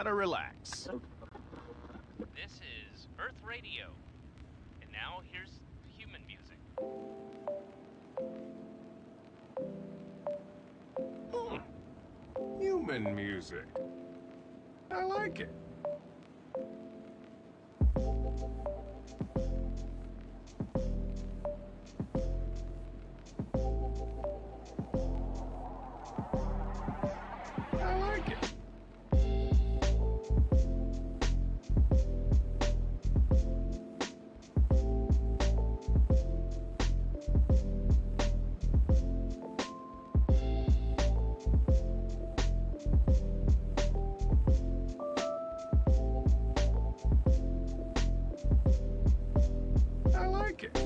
Gotta relax. This is Earth Radio. And now here's human music. Human music. I like it. I like it. I like it.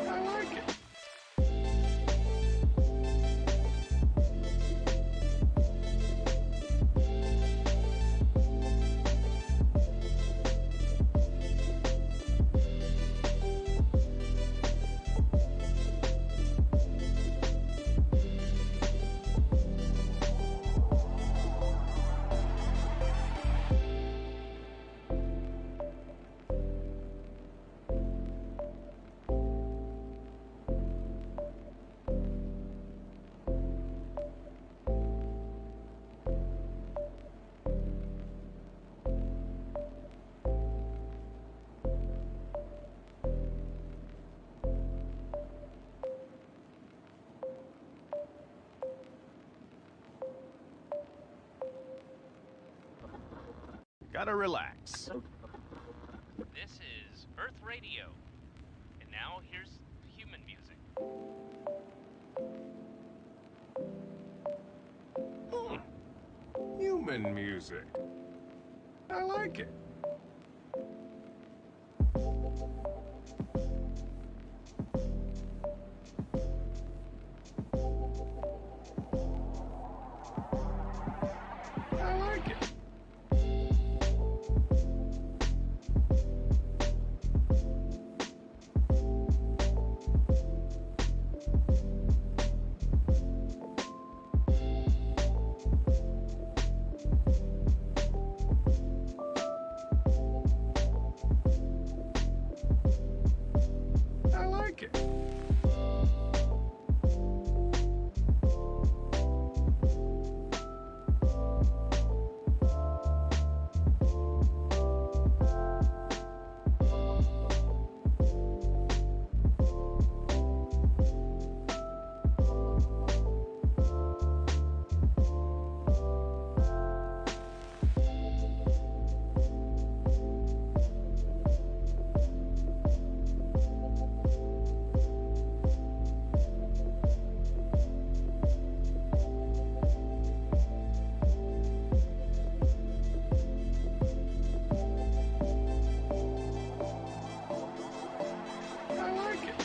I like it. Gotta relax. This is Earth Radio. And now here's human music. Human music. I like it. I like it. I like it. I like it.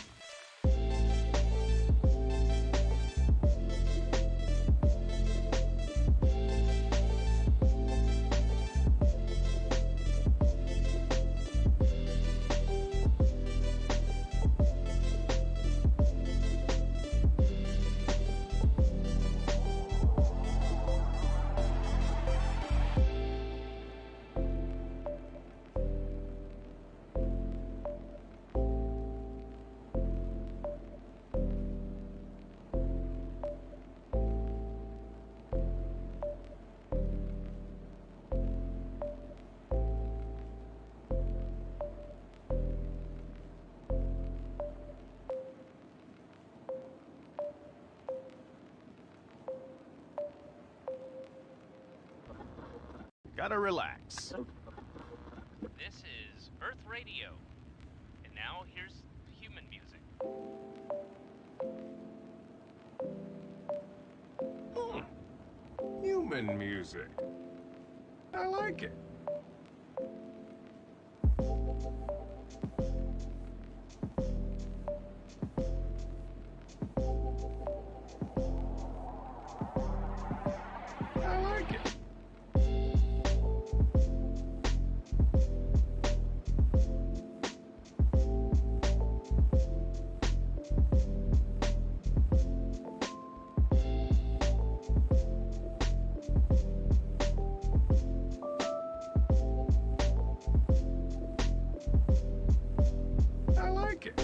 Gotta relax. This is Earth Radio. And now here's human music. Human music. I like it. I like it. I like it.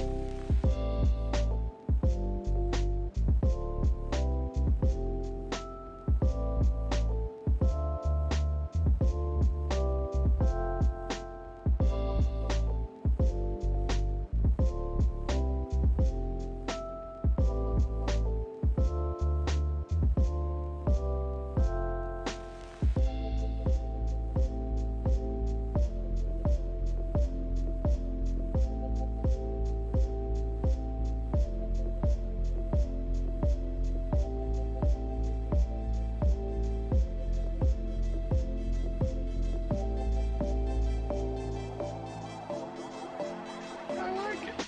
I like it.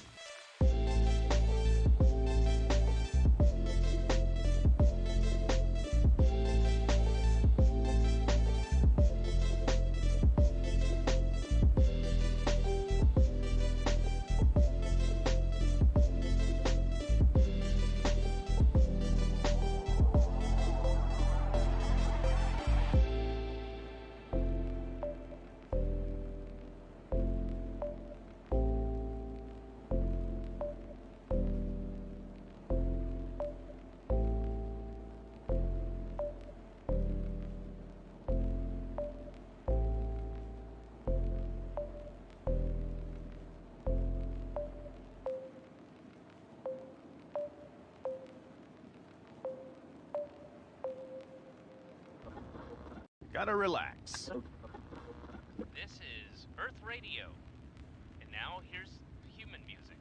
Gotta relax. This is Earth Radio. And now here's human music.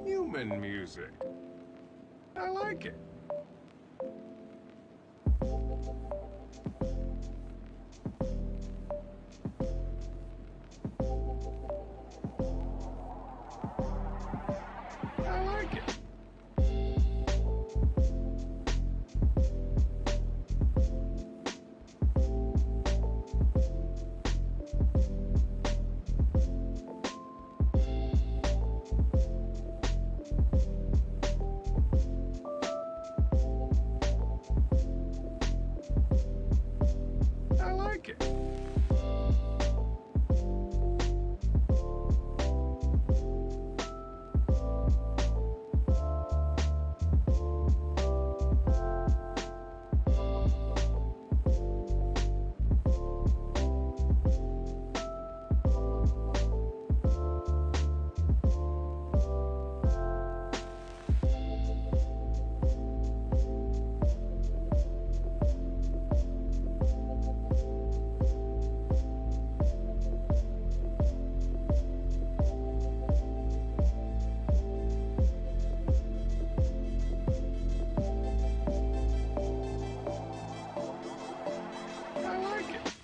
Human music. I like it. I like it. I like it. I like it.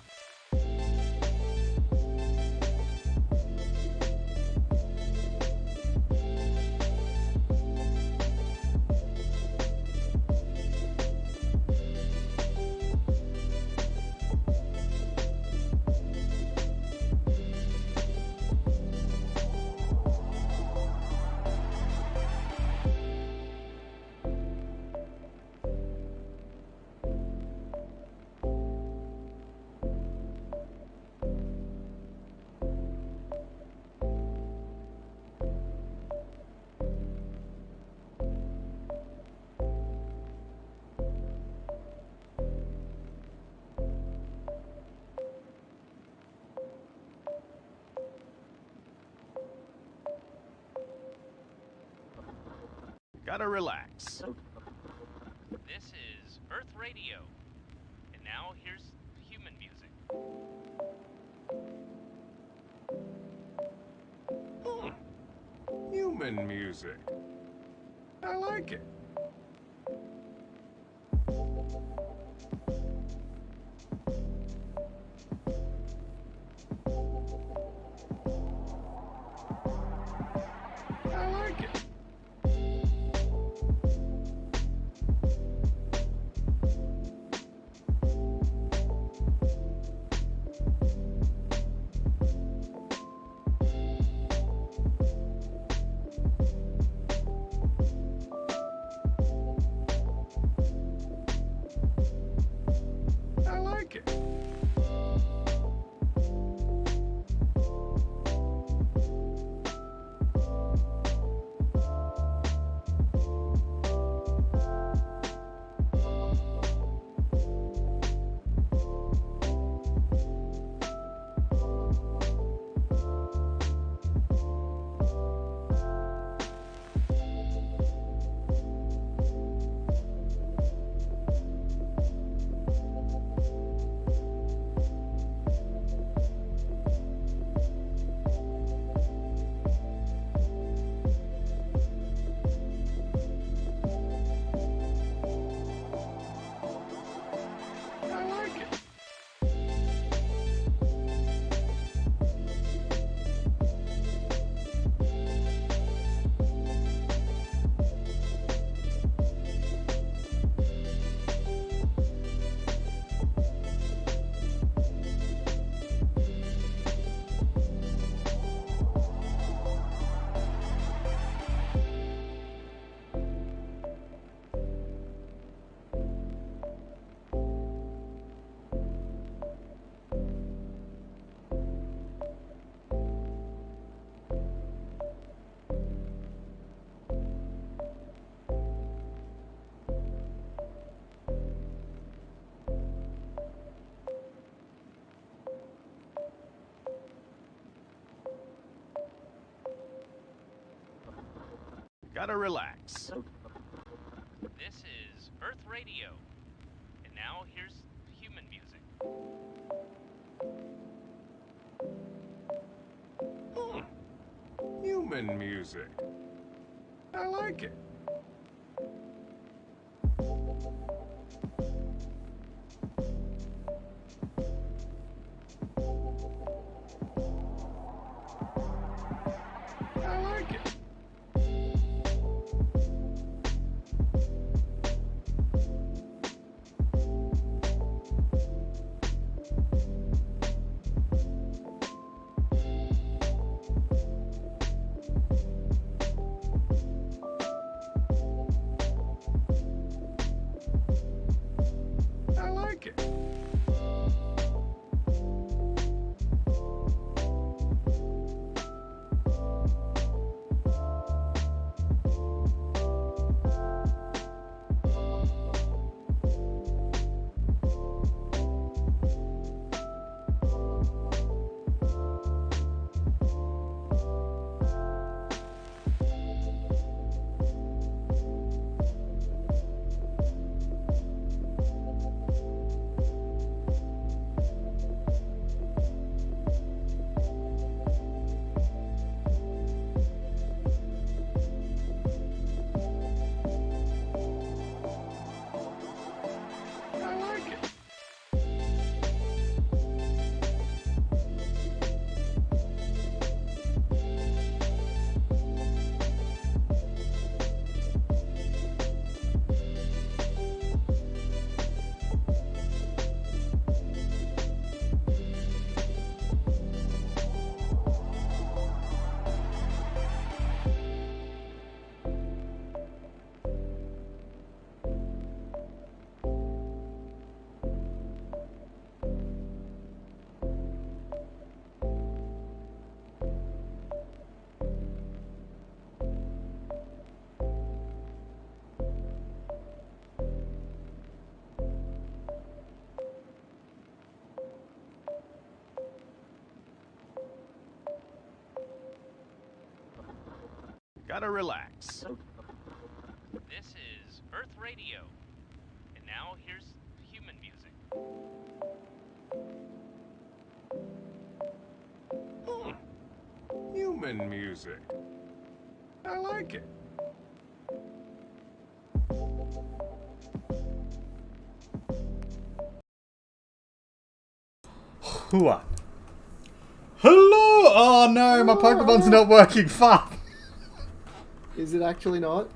Gotta relax. This is Earth Radio. now here's human music. Human music. I like it. I like it. I like it. I like it. Gotta relax. This is Earth Radio. And now here's human music. Human music. I like it. I like it. I like it. I like it. Gotta relax. This is Earth Radio. And now here's human music. human music. I like it. Hooah. Hello! Oh no, my Pokemon's not working. Fuck. Is it actually not?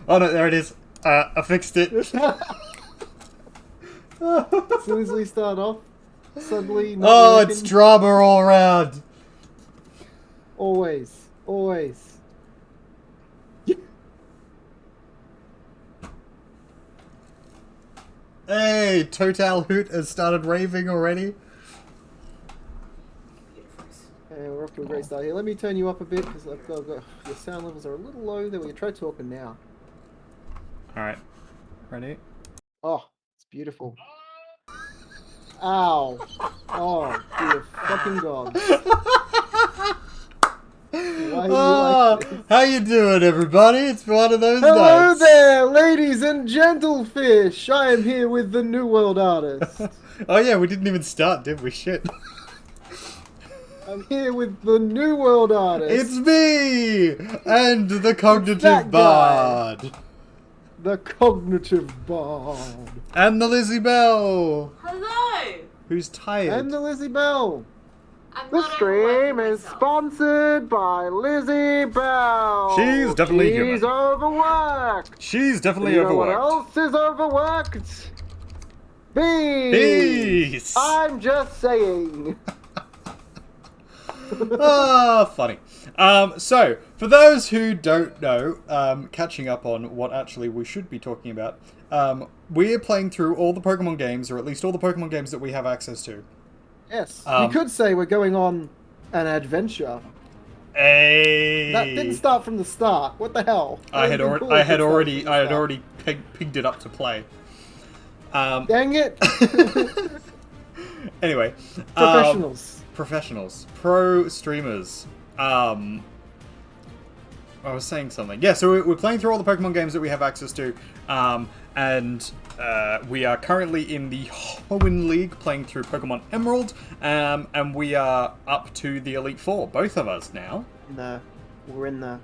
Oh no, there it is. I fixed it. As soon as we start off, suddenly not Oh, working. it's drama all around. Always. Always. Hey, Total Hoot has started raving already. And we're off to a great start here. Let me turn you up a bit because I've got your sound levels are a little low. There we go. Try talking now. Alright. Ready? Oh, it's beautiful. Ow. Oh, dear fucking God. Why are you like this? How you doing, everybody? It's one of those Hello nights. there, ladies and gentlefish. I am here with the New World Artist. Oh yeah, we didn't even start, did we? Shit. I'm here with the New World Artist. It's me! And the Cognitive that guy. Bard. The Cognitive Bard. And the Lizzie Bell. Hello! Who's tired. And the Lizzie Bell. I'm The not stream overworking is myself. sponsored by Lizzie Bell. She's definitely She's human. overworked. She's definitely You know what overworked. else is overworked? Bees. Bees. I'm just saying. Ah, funny. So, for those who don't know, catching up on what actually we should be talking about, we're playing through all the Pokemon games, or at least all the Pokemon games that we have access to. Yes. We could say we're going on an adventure. Hey. That didn't start from the start. What the hell? I had That'd be already, cool I if it had started already, from the I had start. already pigged it up to play. Dang it! Anyway, Professionals. pro streamers. I was saying something. Yeah, so we're playing through all the Pokemon games that we have access to, and we are currently in the Hoenn League playing through Pokemon Emerald, and we are up to the Elite Four, both of us now. We're in the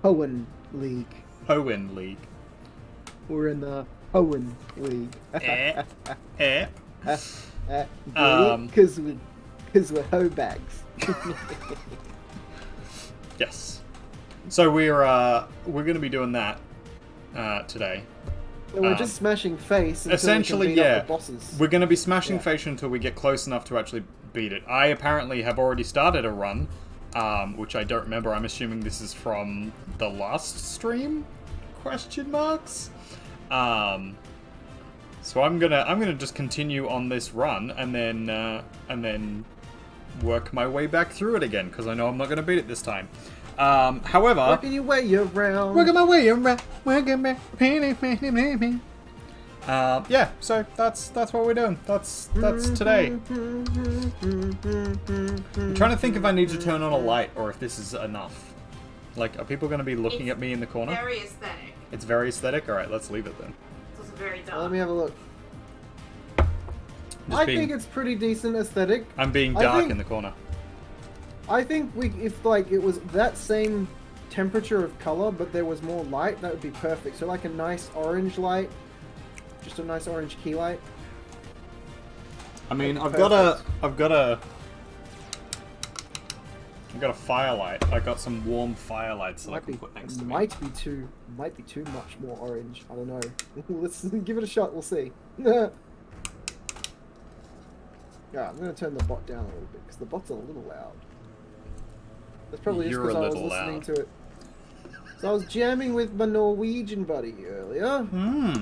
Hoenn League. Hoenn League. We're in the Hoenn League. Eh. Because we're hoe bags. Yes. So we're going to be doing that today. And we're just smashing face until Essentially, we can beat yeah. up the bosses. We're going to be smashing Yeah. face until we get close enough to actually beat it. I apparently have already started a run, which I don't remember. I'm assuming this is from the last stream? Question marks. So I'm gonna just continue on this run and then work my way back through it again because I know I'm not gonna beat it this time. However, Working your way around. working my way around, yeah. So that's what we're doing. That's today. I'm trying to think if I need to turn on a light or if this is enough. Like, are people gonna be looking at me in the corner? Very aesthetic. It's very aesthetic. All right, let's leave it then. It's also very dark. Let me have a look. Just I being- think it's pretty decent aesthetic. I'm being I dark think- in the corner. I think if like it was that same temperature of color, but there was more light, that would be perfect. So like a nice orange light, just a nice orange key light. I mean, That'd I've be got a firelight. I got some warm firelights that I can put next to me. Might be too much more orange. I don't know. Let's give it a shot. We'll see. Yeah, I'm gonna turn the bot down a little bit because the bot's a little loud. That's probably just You're because a I was little listening loud. to it. So I was jamming with my Norwegian buddy earlier. Hmm.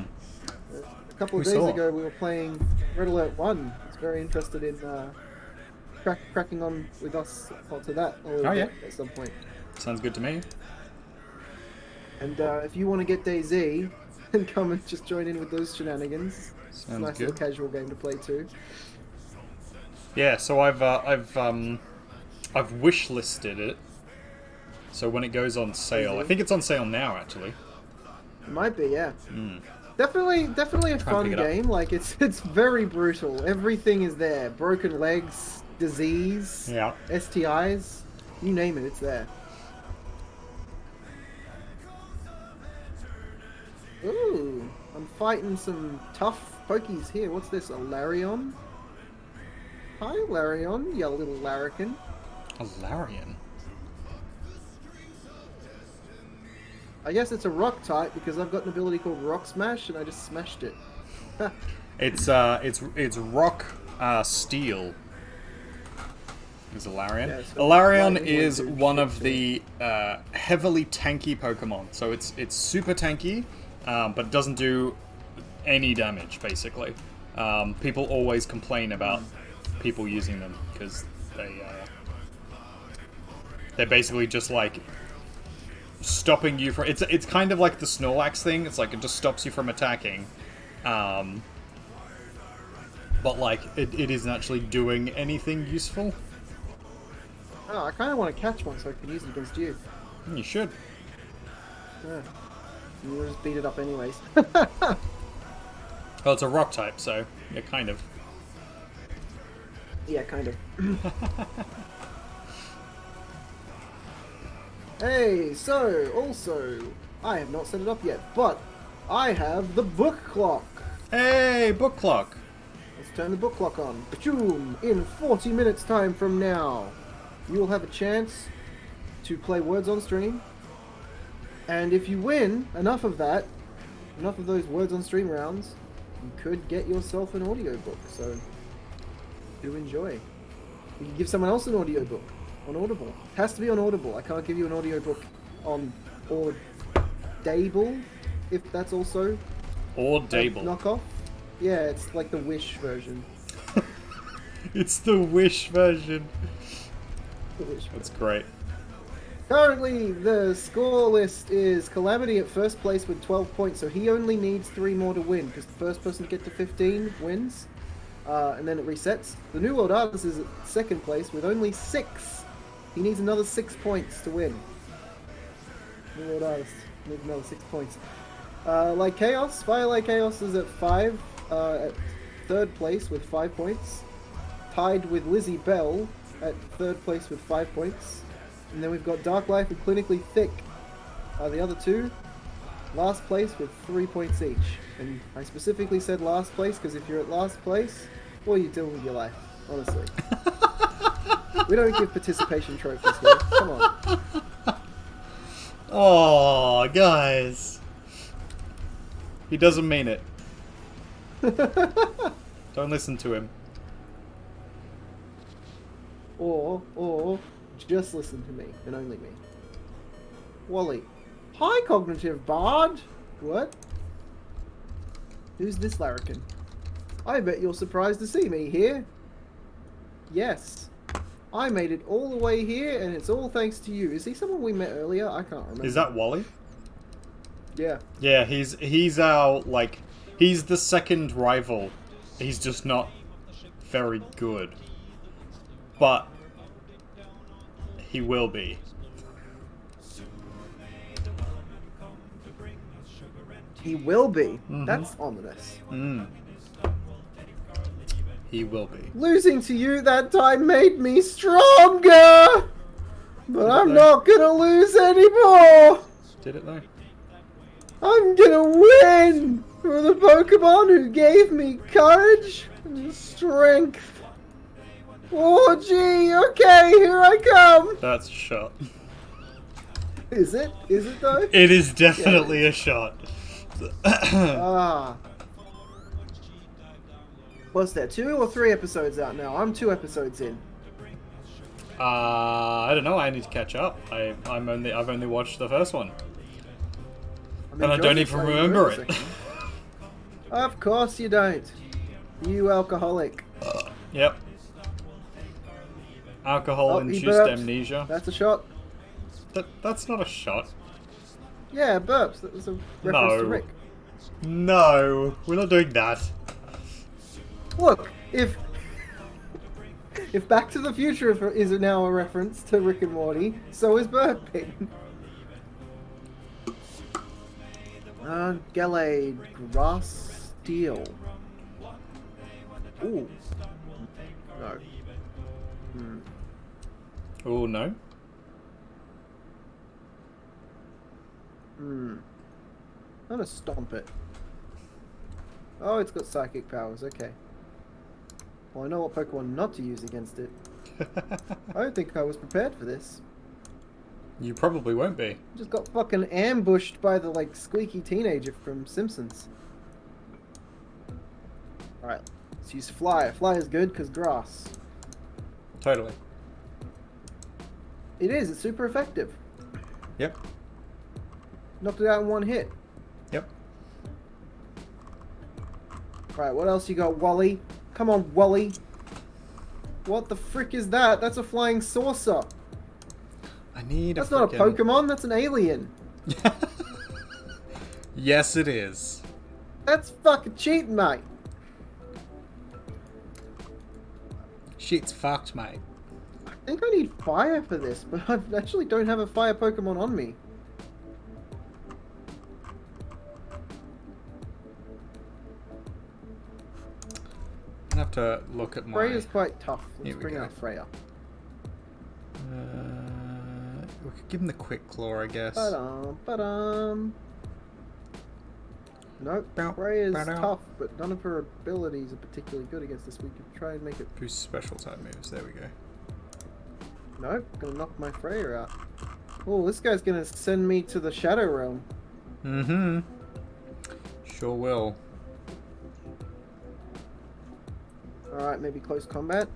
A couple of We days saw. ago, we were playing Red Alert 1. I was very interested in cracking on with us onto that a little Oh, yeah. bit at some point. Sounds good to me. And if you want to get DayZ, then come and just join in with those shenanigans. It's a Sounds nice good. little casual game to play too. Yeah. So I've wish listed it. So when it goes on sale, I think it's on sale now actually. It might be, yeah. Mm. Definitely a Try and fun pick it up. game. Like it's very brutal. Everything is there. Broken legs, disease, Yeah. STIs. You name it, it's there. Ooh, I'm fighting some tough pokies here. What's this? A Larion? Hi, Larion, you little larrikin. A Larian? I guess it's a rock type because I've got an ability called Rock Smash and I just smashed it. It's rock steel. Is a Larian. Yeah, so Larian lightning is went through one shit of the heavily tanky Pokemon. So it's super tanky, but doesn't do any damage basically. People always complain about people using them because they're basically just like stopping you from. It's kind of like the Snorlax thing. It's like it just stops you from attacking. But like it isn't actually doing anything useful. Oh, I kind of want to catch one so I can use it against you. You should. Yeah. You'll just beat it up anyways. Well, it's a rock type, so yeah, kind of. Yeah, kind of. Hey, so, also, I have not set it up yet, but I have the book clock. Hey, book clock. Let's turn the book clock on. Boom! In 40 minutes time from now, you will have a chance to play Words on Stream. And if you win enough of those Words on Stream rounds, you could get yourself an audiobook. So, do enjoy. You can give someone else an audiobook on Audible. It has to be on Audible. I can't give you an audiobook on Audible, if that's also Audible. knockoff. Yeah, it's like the Wish version. It's the Wish version. The Wish version. That's great. Currently, the score list is Calamity at first place with 12 points, so he only needs 3 more to win, because the first person to get to 15 wins, and then it resets. The New World Artist is at second place with only 6. He needs another 6 points to win. New World Artist needs another 6 points. Like Chaos, Firelight Chaos is at 5, at third place with 5 points. Tied with Lizzie Bell at third place with 5 points. And then we've got Dark Life and Clinically Thick, the other two, last place with 3 points each. And I specifically said last place because if you're at last place, what are you doing with your life? Honestly. We don't give participation trophies here. Come on. Oh, guys. He doesn't mean it. Don't listen to him. Or just listen to me and only me. Wally. Hi, Cognitive Bard. What? Who's this larrikin? I bet you're surprised to see me here. Yes. I made it all the way here, and it's all thanks to you. Is he someone we met earlier? I can't remember. Is that Wally? Yeah. Yeah, he's our, like, he's the second rival. He's just not very good. But he will be. He will be. Mhm. That's ominous. He will be. Losing to you that time made me stronger! But I'm not gonna lose anymore! Did it though? I'm gonna win! For the Pokemon who gave me courage and strength. Oh gee, okay, here I come! That's a shot. Is it? Is it though? It is definitely a shot. Ah. What's there, 2 or 3 episodes out now? I'm 2 episodes in. I don't know. I need to catch up. I've only watched the first one, and I don't even remember it. Of course you don't. You alcoholic. Yep. Alcohol-induced amnesia. That's a shot. That's not a shot. Yeah, burps. That was a reference to Rick. No, we're not doing that. Look, if Back to the Future is now a reference to Rick and Morty, so is burping. Gallade, Grass Steel. Ooh. No. Oh no. I'm gonna stomp it. Oh, it's got psychic powers, okay. Well, I know what Pokemon not to use against it. I don't think I was prepared for this. You probably won't be. Just got fucking ambushed by the, like, squeaky teenager from Simpsons. Alright, let's use Fly. Fly is good because grass. Totally. It is, it's super effective. Yep. Knocked it out in one hit. Yep. Alright, what else you got, Wally? Come on, Wally. What the frick is that? That's a flying saucer. I need That's not a Pokemon, that's an alien. Yes, it is. That's fucking cheating, mate. Shit's fucked, mate. I think I need fire for this, but I actually don't have a fire Pokemon on me. I have to look at my... Freya's quite tough. Let's Here we bring go. out Freya. We could give him the Quick Claw, I guess. Ba-dum. Nope, Bow, Freya's bow, bow. tough, but none of her abilities are particularly good against this. We could try and make it... Boost special type moves. There we go. Nope, gonna knock my Freya out. Oh, this guy's gonna send me to the Shadow Realm. Mm-hmm. Sure will. Alright, maybe close combat?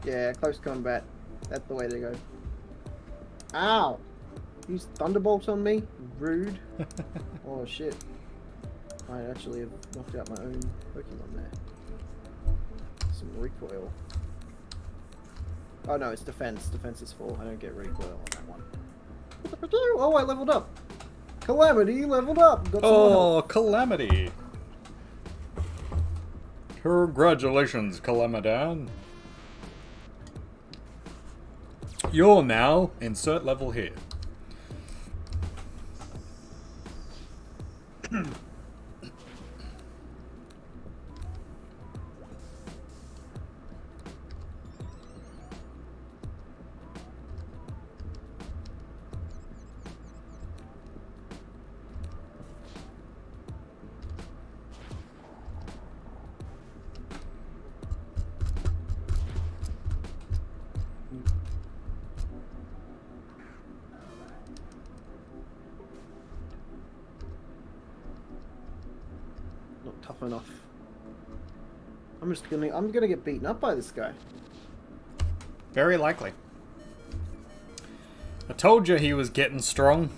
Yeah, close combat. That's the way to go. Ow! Use Thunderbolt on me? Rude. Oh shit. I actually have knocked out my own Pokemon there. Some recoil. Oh no, it's defense. Defense is full. I don't get recoil on that one. Oh, I leveled up! Calamity leveled up! Got some more health. Oh, Calamity! Congratulations, Calamadan. You're now insert level here. Not tough enough. I'm gonna get beaten up by this guy. Very likely. I told you he was getting strong.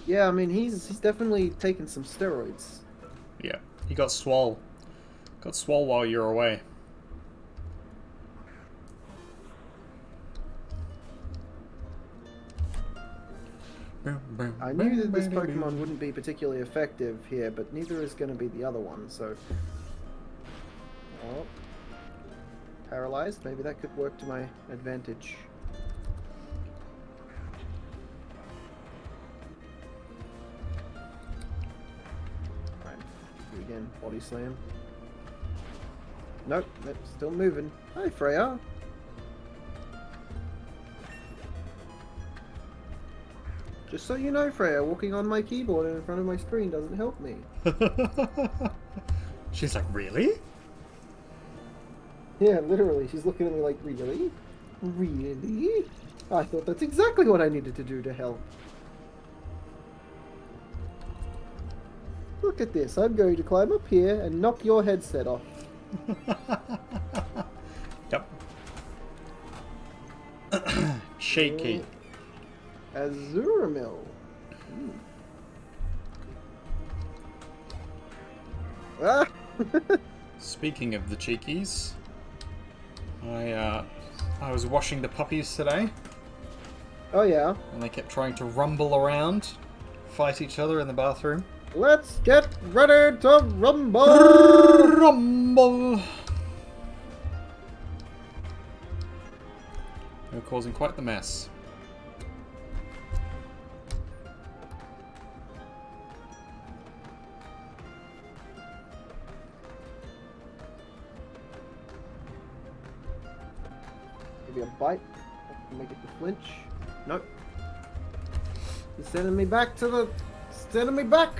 Yeah, I mean he's definitely taken some steroids. Yeah, he got swole. Got swole while you were away. I knew that this Pokemon wouldn't be particularly effective here, but neither is going to be the other one, so... Oh. Paralyzed? Maybe that could work to my advantage. Right, do it again. Body slam. Nope, nope, still moving. Hi, Freya! Just so you know, Freya, walking on my keyboard and in front of my screen doesn't help me. She's like, really? Yeah, literally. She's looking at me like, really? Really? I thought that's exactly what I needed to do to help. Look at this. I'm going to climb up here and knock your headset off. Yep. Shaky. Azuramil. Ah! Speaking of the cheekies, I was washing the puppies today, Oh yeah. and they kept trying to rumble around, fight each other in the bathroom. Let's get ready to rumble! Rumble! They were causing quite the mess. Maybe a bite. Make it to flinch. Nope. He's sending me back to the Sending me back.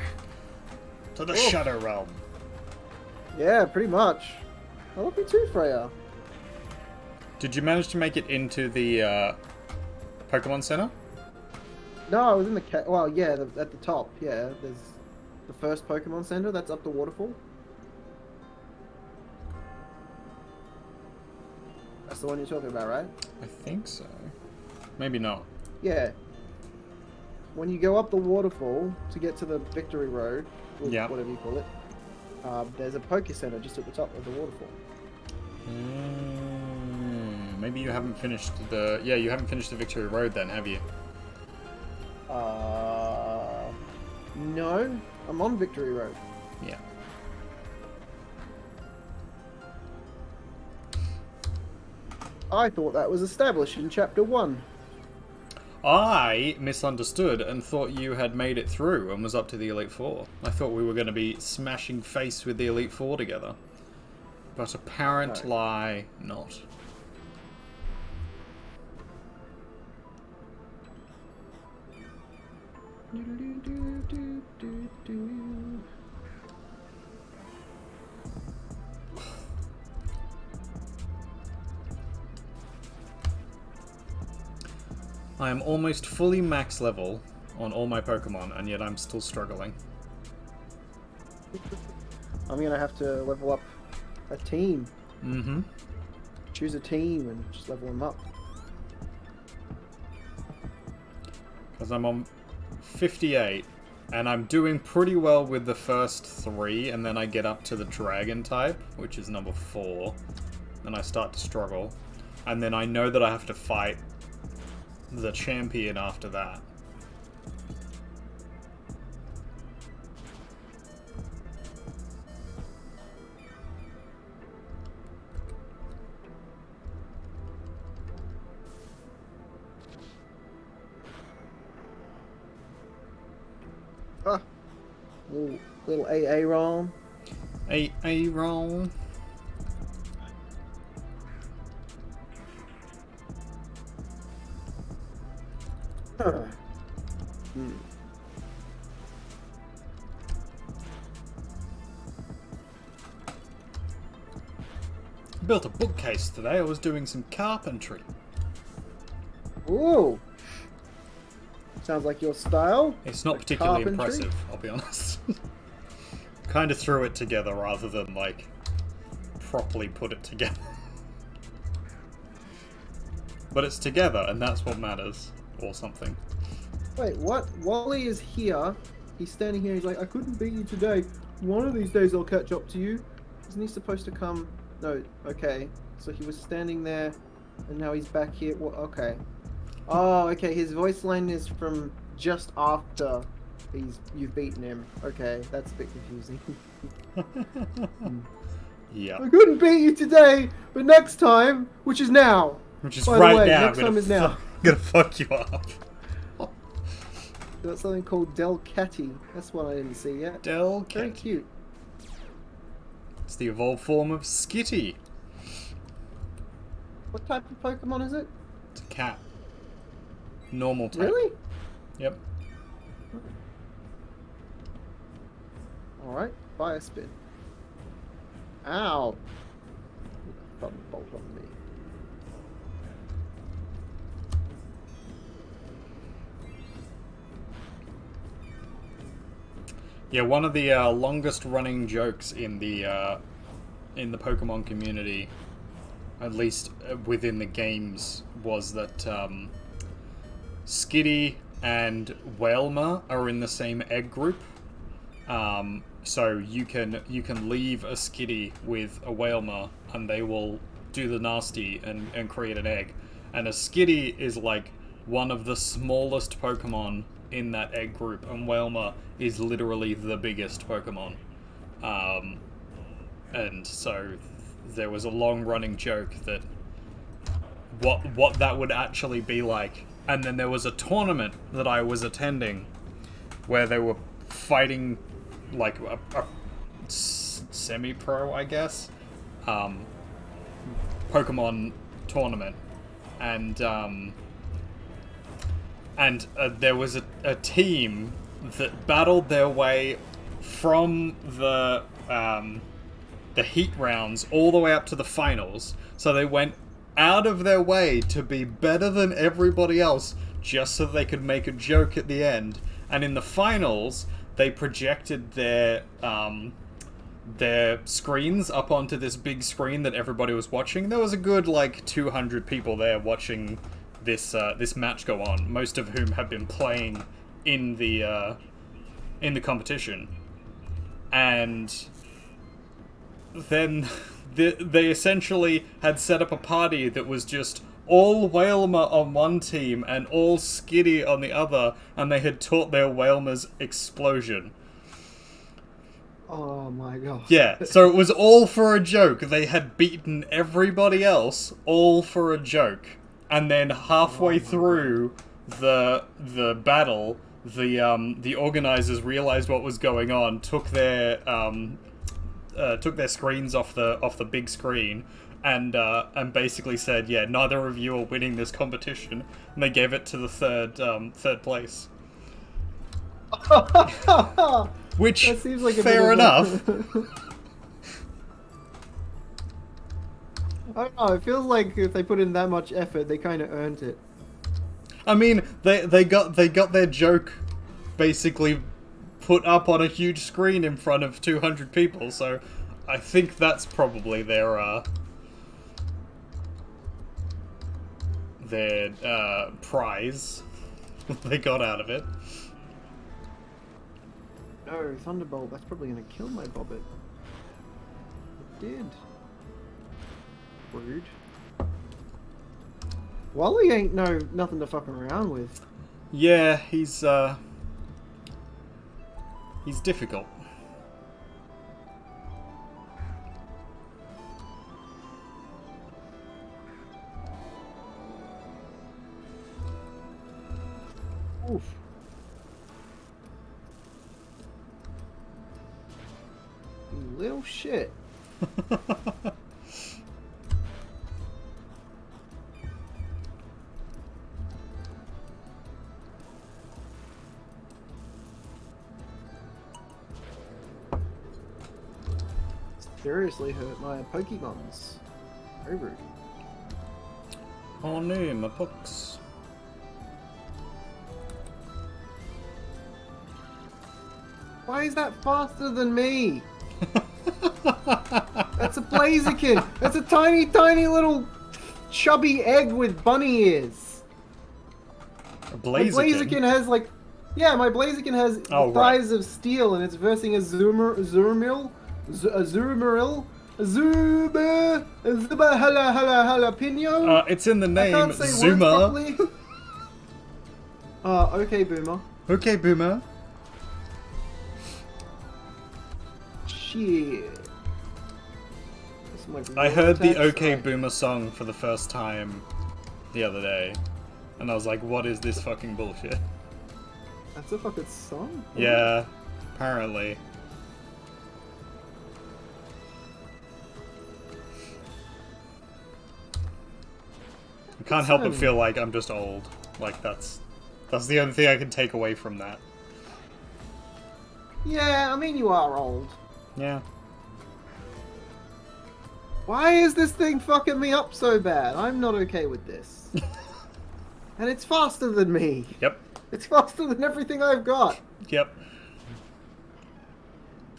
To the Oh. Shadow Realm. Yeah, pretty much. I love you too, Freya. Did you manage to make it into the Pokemon Center? No, I was in the well, yeah, at the top. Yeah, there's the first Pokemon Center. That's up the waterfall. That's the one you're talking about, right? I think so. Maybe not. Yeah. When you go up the waterfall to get to the Victory Road, or Yeah. whatever you call it, there's a Poke Center just at the top of the waterfall. Maybe you haven't finished the... Yeah, you haven't finished the Victory Road then, have you? No, I'm on Victory Road. Yeah. I thought that was established in Chapter 1. I misunderstood and thought you had made it through and was up to the Elite Four. I thought we were going to be smashing face with the Elite Four together. But apparent No. lie, not. I am almost fully max level on all my Pokemon, and yet I'm still struggling. I'm gonna have to level up a team. Mm-hmm. Choose a team and just level them up. Because I'm on 58, and I'm doing pretty well with the first 3, and then I get up to the Dragon type, which is number 4. Then I start to struggle. And then I know that I have to fight the champion after that. Ah, little AA ROM. A roll. Built a bookcase today. I was doing some carpentry. Ooh. Sounds like your style. It's not Like particularly carpentry? impressive, I'll be honest. Kind of threw it together rather than, like, properly put it together. But it's together, and that's what matters. Or something. Wait, what? Wally is here. He's standing here. He's like, I couldn't beat you today. One of these days I'll catch up to you. Isn't he supposed to come? No. Okay. So he was standing there, and now he's back here. What? Okay. Oh, okay. His voice line is from just after you've beaten him. Okay, that's a bit confusing. Yeah. I couldn't beat you today, but next time, which is now. Which is By the right way, now. next time is now. I'm gonna fuck you up. Got something called Delcatty. That's one I didn't see yet. Very Delcat. cute. It's the evolved form of Skitty. What type of Pokemon is it? It's a cat. Normal type. Really? Yep. Alright, fire spin. Ow! Thunderbolt on me. Yeah, one of the longest running jokes in the Pokemon community, at least within the games, was that Skitty and Wailmer are in the same egg group. So you can leave a Skitty with a Wailmer, and they will do the nasty and create an egg. And a Skitty is like one of the smallest Pokemon in that egg group, and Wailmer is literally the biggest Pokemon. And so there was a long-running joke that what that would actually be like. And then there was a tournament that I was attending where they were fighting like a semi-pro, I guess, Pokemon tournament, and there was a team that battled their way from the heat rounds all the way up to the finals. So they went out of their way to be better than everybody else just so they could make a joke at the end. And in the finals, they projected their screens up onto this big screen that everybody was watching. There was a good, like, 200 people there watching this match go on, most of whom have been playing in the competition. And then they essentially had set up a party that was just all Whalmer on one team and all Skitty on the other, and they had taught their Whalmer's explosion. Oh my god. Yeah, so it was all for a joke. They had beaten everybody else, all for a joke. And then halfway through the battle, the organizers realized what was going on, took their screens off the big screen, and basically said, yeah, neither of you are winning this competition, and they gave it to the third place. Which, That seems like a fair bit enough. I don't know, it feels like if they put in that much effort, they kind of earned it. I mean, they got their joke basically put up on a huge screen in front of 200 people, so I think that's probably their prize they got out of it. No, Thunderbolt, that's probably gonna kill my Bobbit. It did. Rude. Wally ain't nothing to fuck around with. Yeah, he's difficult. Oof. You little shit. Seriously hurt my Pokemons. Very rude. Oh no, my pucks. Why is that faster than me? That's a Blaziken! That's a tiny, tiny little chubby egg with bunny ears! A My Blaziken? Blaziken has like... Yeah, my Blaziken has Oh, the thighs of steel and it's versing a Azumarill, jalapeno. It's in the I name, can't say Zuma. words properly. Okay, Boomer. Okay, Boomer. Shit. I heard the Vortex, OK right. Boomer song for the first time the other day, and I was like, what is this fucking bullshit? That's a fucking song? Yeah, apparently. I can't help but feel like I'm just old. Like, that's the only thing I can take away from that. Yeah, I mean, you are old. Yeah. Why is this thing fucking me up so bad? I'm not okay with this. And it's faster than me. Yep. It's faster than everything I've got. Yep.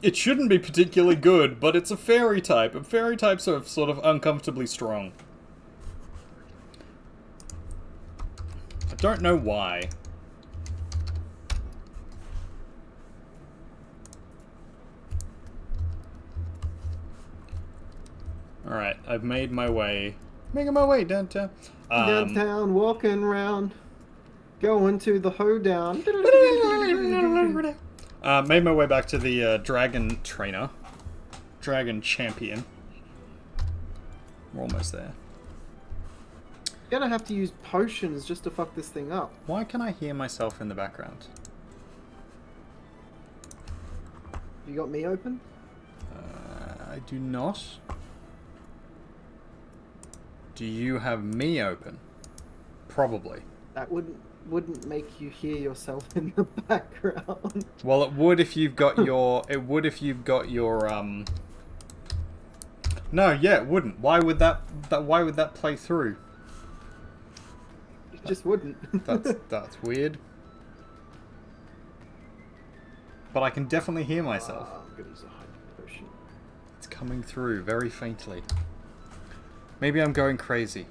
It shouldn't be particularly good, but it's a fairy type, and fairy types are sort of uncomfortably strong. I don't know why. Alright, I've made my way. Making my way downtown. Downtown, walking around, going to the hoedown. Made my way back to the dragon trainer. Dragon champion. We're almost there. You're gonna have to use potions just to fuck this thing up. Why can I hear myself in the background? You got me open? I do not. Do you have me open? Probably. That would wouldn't make you hear yourself in the background. Well, it would if you've got your. It would if you've got your. No, yeah, it wouldn't. Why would that? Why would that play through? It just wouldn't. That's weird. But I can definitely hear myself. I'm gonna use a hyper potion. It's coming through very faintly. Maybe I'm going crazy.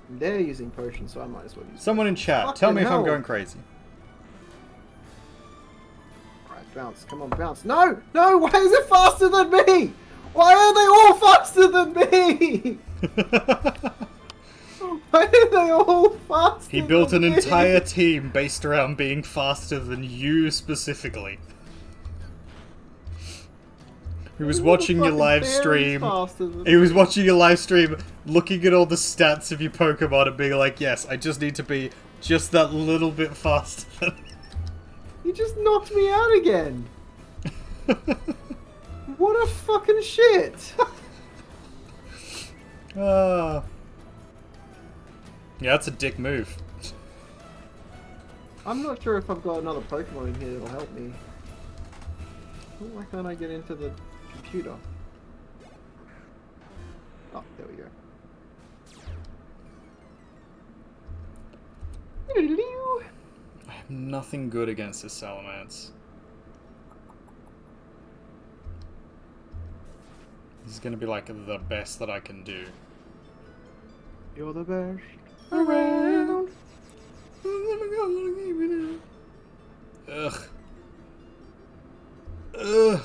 They're using potions, so I might as well use. Someone in chat, Fucking tell me if I'm hell. going crazy. Alright, bounce. Come on, bounce. No! No! Why is it faster than me? Why are they all faster than me? Why are they all faster He built an than me? entire team based around being faster than you specifically. He was watching your Fucking live bear is stream. faster than He was me. watching your live stream, looking at all the stats of your Pokemon and being like, yes, I just need to be just that little bit faster than... He just knocked me out again. What a fucking shit. Ah. Yeah, that's a dick move. I'm not sure if I've got another Pokemon in here that'll help me. Why can't I get into the computer? Oh, there we go. I have nothing good against this Salamence. This is gonna be like the best that I can do. You're the best Around. around. Ugh. Ugh.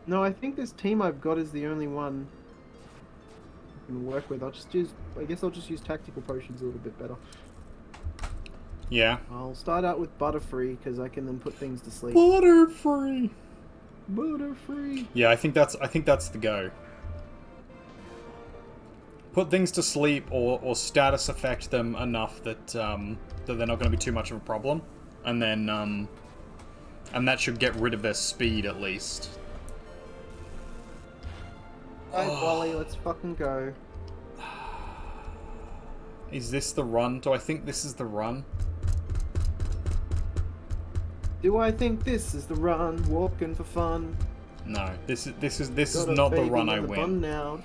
No, I think this team I've got is the only one I can work with. I guess I'll just use tactical potions a little bit better. Yeah. I'll start out with Butterfree because I can then put things to sleep. Butterfree. Butterfree. Yeah, I think that's the go. Put things to sleep or status affect them enough that that they're not going to be too much of a problem, and then and that should get rid of their speed at least. Alright, Wally, let's fucking go. Is this the run? Do I think this is the run? Do I think this is the run? Walking for fun. No, this is Got a not the baby run in I the win. bun now.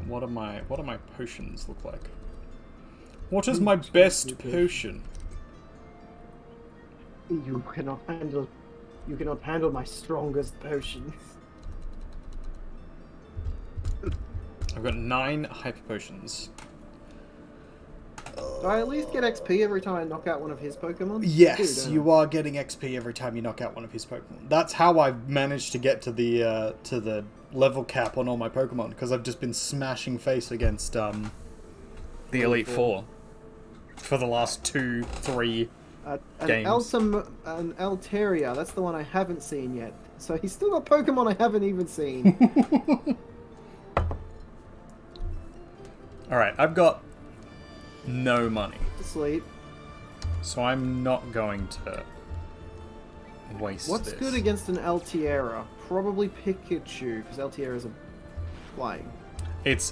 What do my potions look like? What is my best potion? You cannot handle my strongest potions. I've got 9 hyper potions. Do I at least get XP every time I knock out one of his Pokemon? Yes, you are getting XP every time you knock out one of his Pokemon. That's how I've managed to get to the level cap on all my Pokemon, because I've just been smashing face against the Elite Four for the last 2-3 games. An Altaria, that's the one I haven't seen yet. So he's still got Pokemon I haven't even seen. Alright, I've got no money, To sleep. so I'm not going to waste What's this. good against an Altiera? Probably Pikachu, because Altieras are flying. It's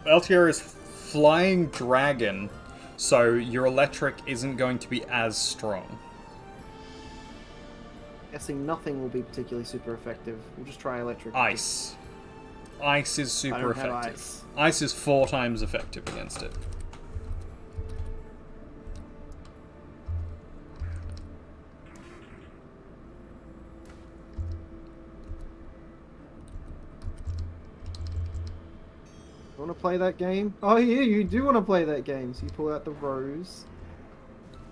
Altiera is flying dragon, so your electric isn't going to be as strong. Guessing nothing will be particularly super effective. We'll just try electric. Ice. Ice is I super don't have effective. ice. Ice is 4 times effective against it. You want to play that game? Oh yeah, you do want to play that game. So you pull out the rose.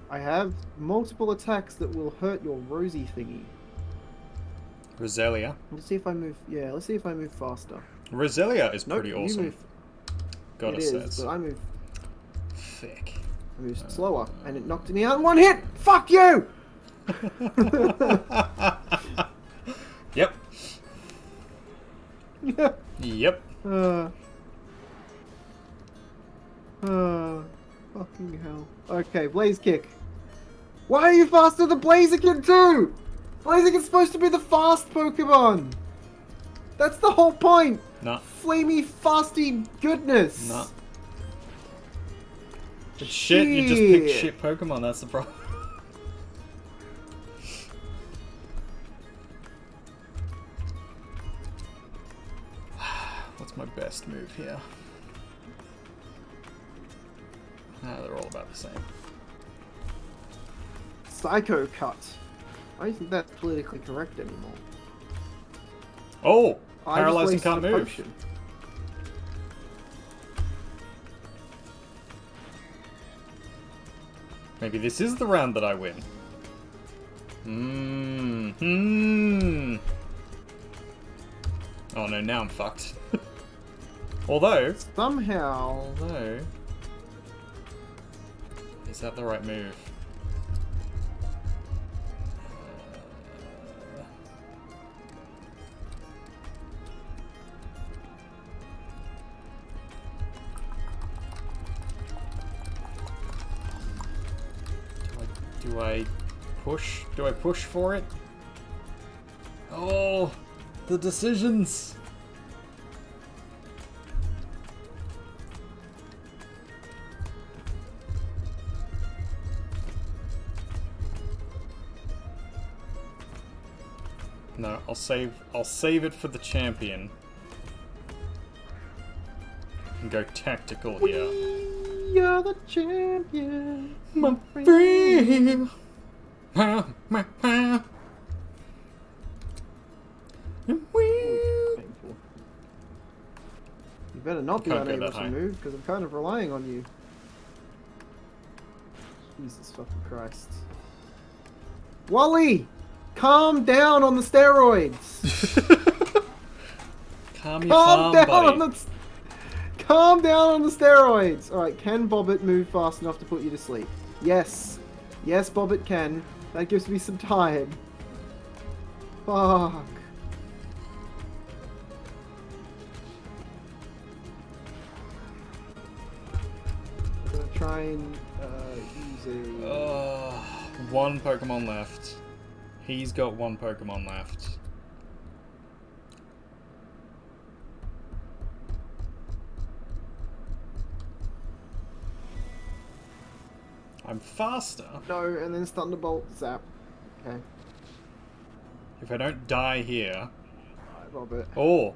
I have multiple attacks that will hurt your rosy thingy. Roselia. Let's see if I move. Yeah, let's see if I move faster. Roselia is Nope, pretty you awesome. move. Gotta It is, says. but I move. Thick. I move slower, and it knocked me out in 1 hit. Fuck you! Yep. Yep. Fucking hell. Okay, Blaze Kick. Why are you faster than Blaziken too? Blaziken's supposed to be the fast Pokemon. That's the whole point. Nah. Flamey, fasty goodness. Nah. It's shit, you just picked shit Pokemon, that's the problem. What's my best move here? Ah, they're all about the same. Psycho Cut. I don't think that's politically correct anymore. Oh! I just Paralyzed and wasted can't a move. potion. Maybe this is the round that I win. Hmm. Oh no, now I'm fucked. Although, Somehow. is that the right move? Do I push? Do I push for it? Oh, the decisions. No, I'll save it for the champion. And go tactical here. You're the champion. My friend. Painful. You better not be Can't go unable that to high. move, because I'm kind of relying on you. Jesus fucking Christ. Wally! Calm down on the steroids! Calm your farm, buddy. Calm down on the steroids! Alright, can Bobbit move fast enough to put you to sleep? Yes. Yes, Bobbit can. That gives me some time. Fuck. I'm gonna try and use a... One Pokemon left. He's got one Pokemon left. I'm faster. No, and then Thunderbolt, Zap. Okay. If I don't die here. Alright, Bobbit. Oh!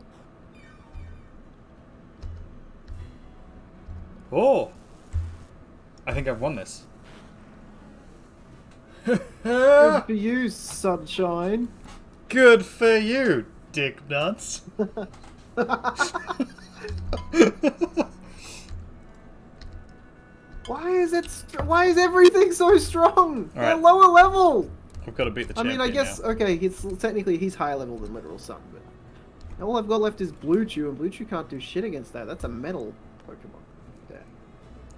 Oh! I think I've won this. Good for you, Sunshine. Good for you, dick nuts. Why is everything so strong? They're Alright. lower level. I've got to beat the I champion mean, I guess now. okay. Technically he's higher level than Literal Sun, but all I've got left is Blue Chew, and Blue Chew can't do shit against that. That's a metal Pokemon. Yeah.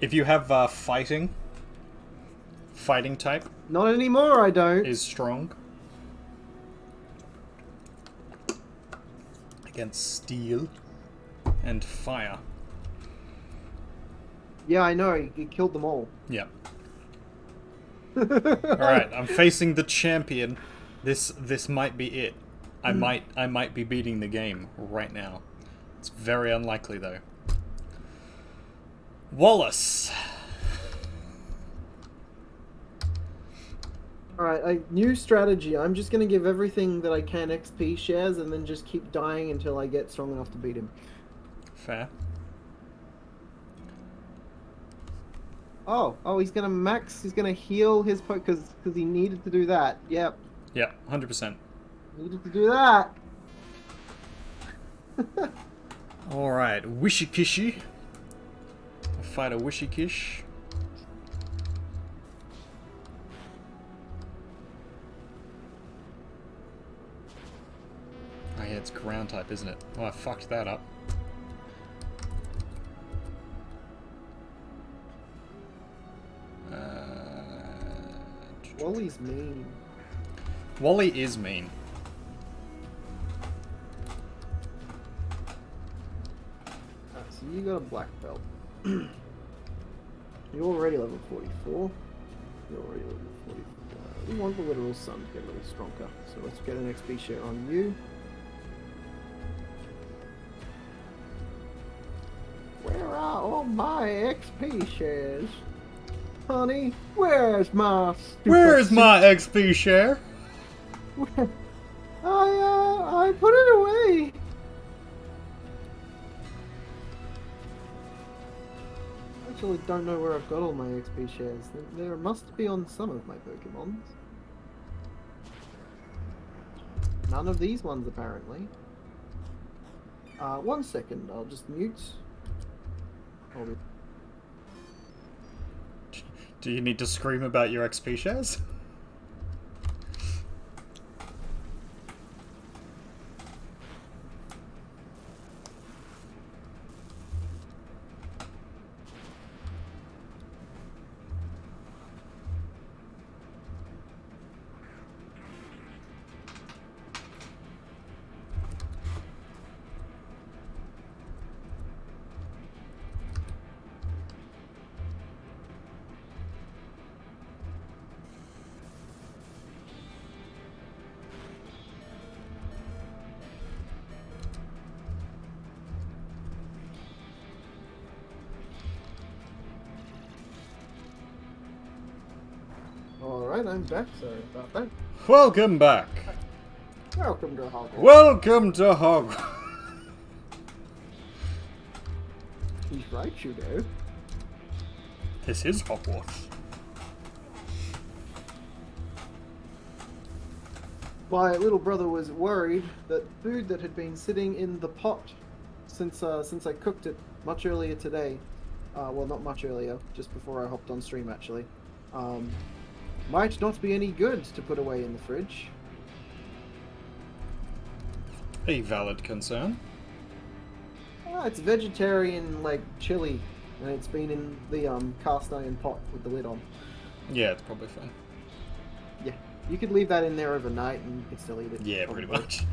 If you have fighting type Not anymore. I don't. is strong against steel and fire. Yeah, I know. He killed them all. Yep. Alright, I'm facing the champion. This might be it. I might be beating the game right now. It's very unlikely though. Wallace. Alright, new strategy. I'm just gonna give everything that I can XP shares, and then just keep dying until I get strong enough to beat him. Fair. Oh, he's gonna heal his because he needed to do that. Yep, Yeah, 100%. needed to do that. Alright, Wishikishi. I fight a Wishikish. Oh yeah, it's ground type, isn't it? Oh, I fucked that up. Wally's mean. Wally is mean. Alright, so you got a black belt. You're already level 44. You're already level 44. We want the literal sun to get a little stronger. So let's get an XP share on you. Where are all my XP shares? Honey, where's my Where's my XP share? I put it away. Actually, don't know where I've got all my XP shares. There must be on some of my Pokemons. None of these ones, apparently. 1 second, I'll just mute. Do you need to scream about your XP shares? Alright, I'm back. Sorry about that. Welcome back. Welcome to Hogwarts. Welcome to Hogwarts. He's right, you know. This is Hogwarts. My little brother was worried that food that had been sitting in the pot since I cooked it much earlier today, well, not much earlier, just before I hopped on stream actually, might not be any good to put away in the fridge. A valid concern. It's vegetarian, like, chili, and it's been in the cast iron pot with the lid on. Yeah, it's probably fine. Yeah, you could leave that in there overnight and you could still eat it. Yeah, probably. pretty much.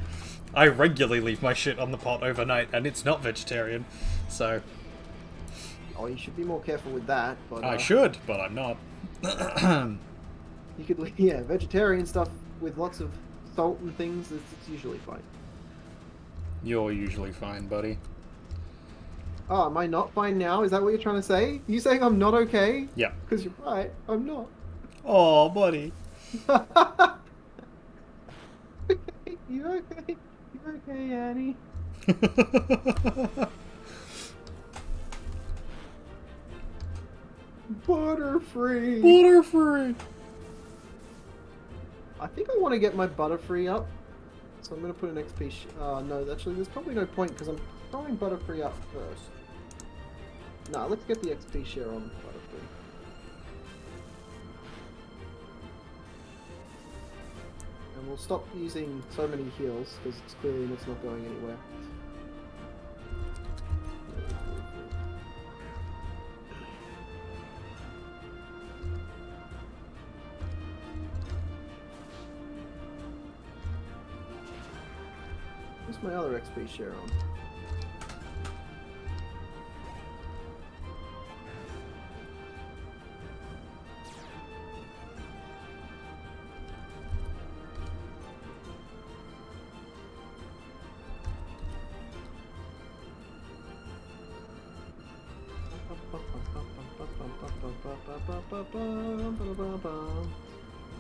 I regularly leave my shit on the pot overnight, and it's not vegetarian, so... Oh, you should be more careful with that, but... I should, but I'm not. You could leave, yeah, vegetarian stuff with lots of salt and things, it's usually fine. You're usually fine, buddy. Oh, am I not fine now? Is that what you're trying to say? Are you saying I'm not okay? Yeah. Because you're right, I'm not. Oh, buddy. You okay? You okay, Annie? Butterfree! Butterfree! I think I want to get my Butterfree up. So I'm going to put an XP... no, actually, there's probably no point because I'm throwing Butterfree up first. Nah, let's get the XP share on Butterfree. And we'll stop using so many heals because it's clearly it's not going anywhere. Where's my other XP share on?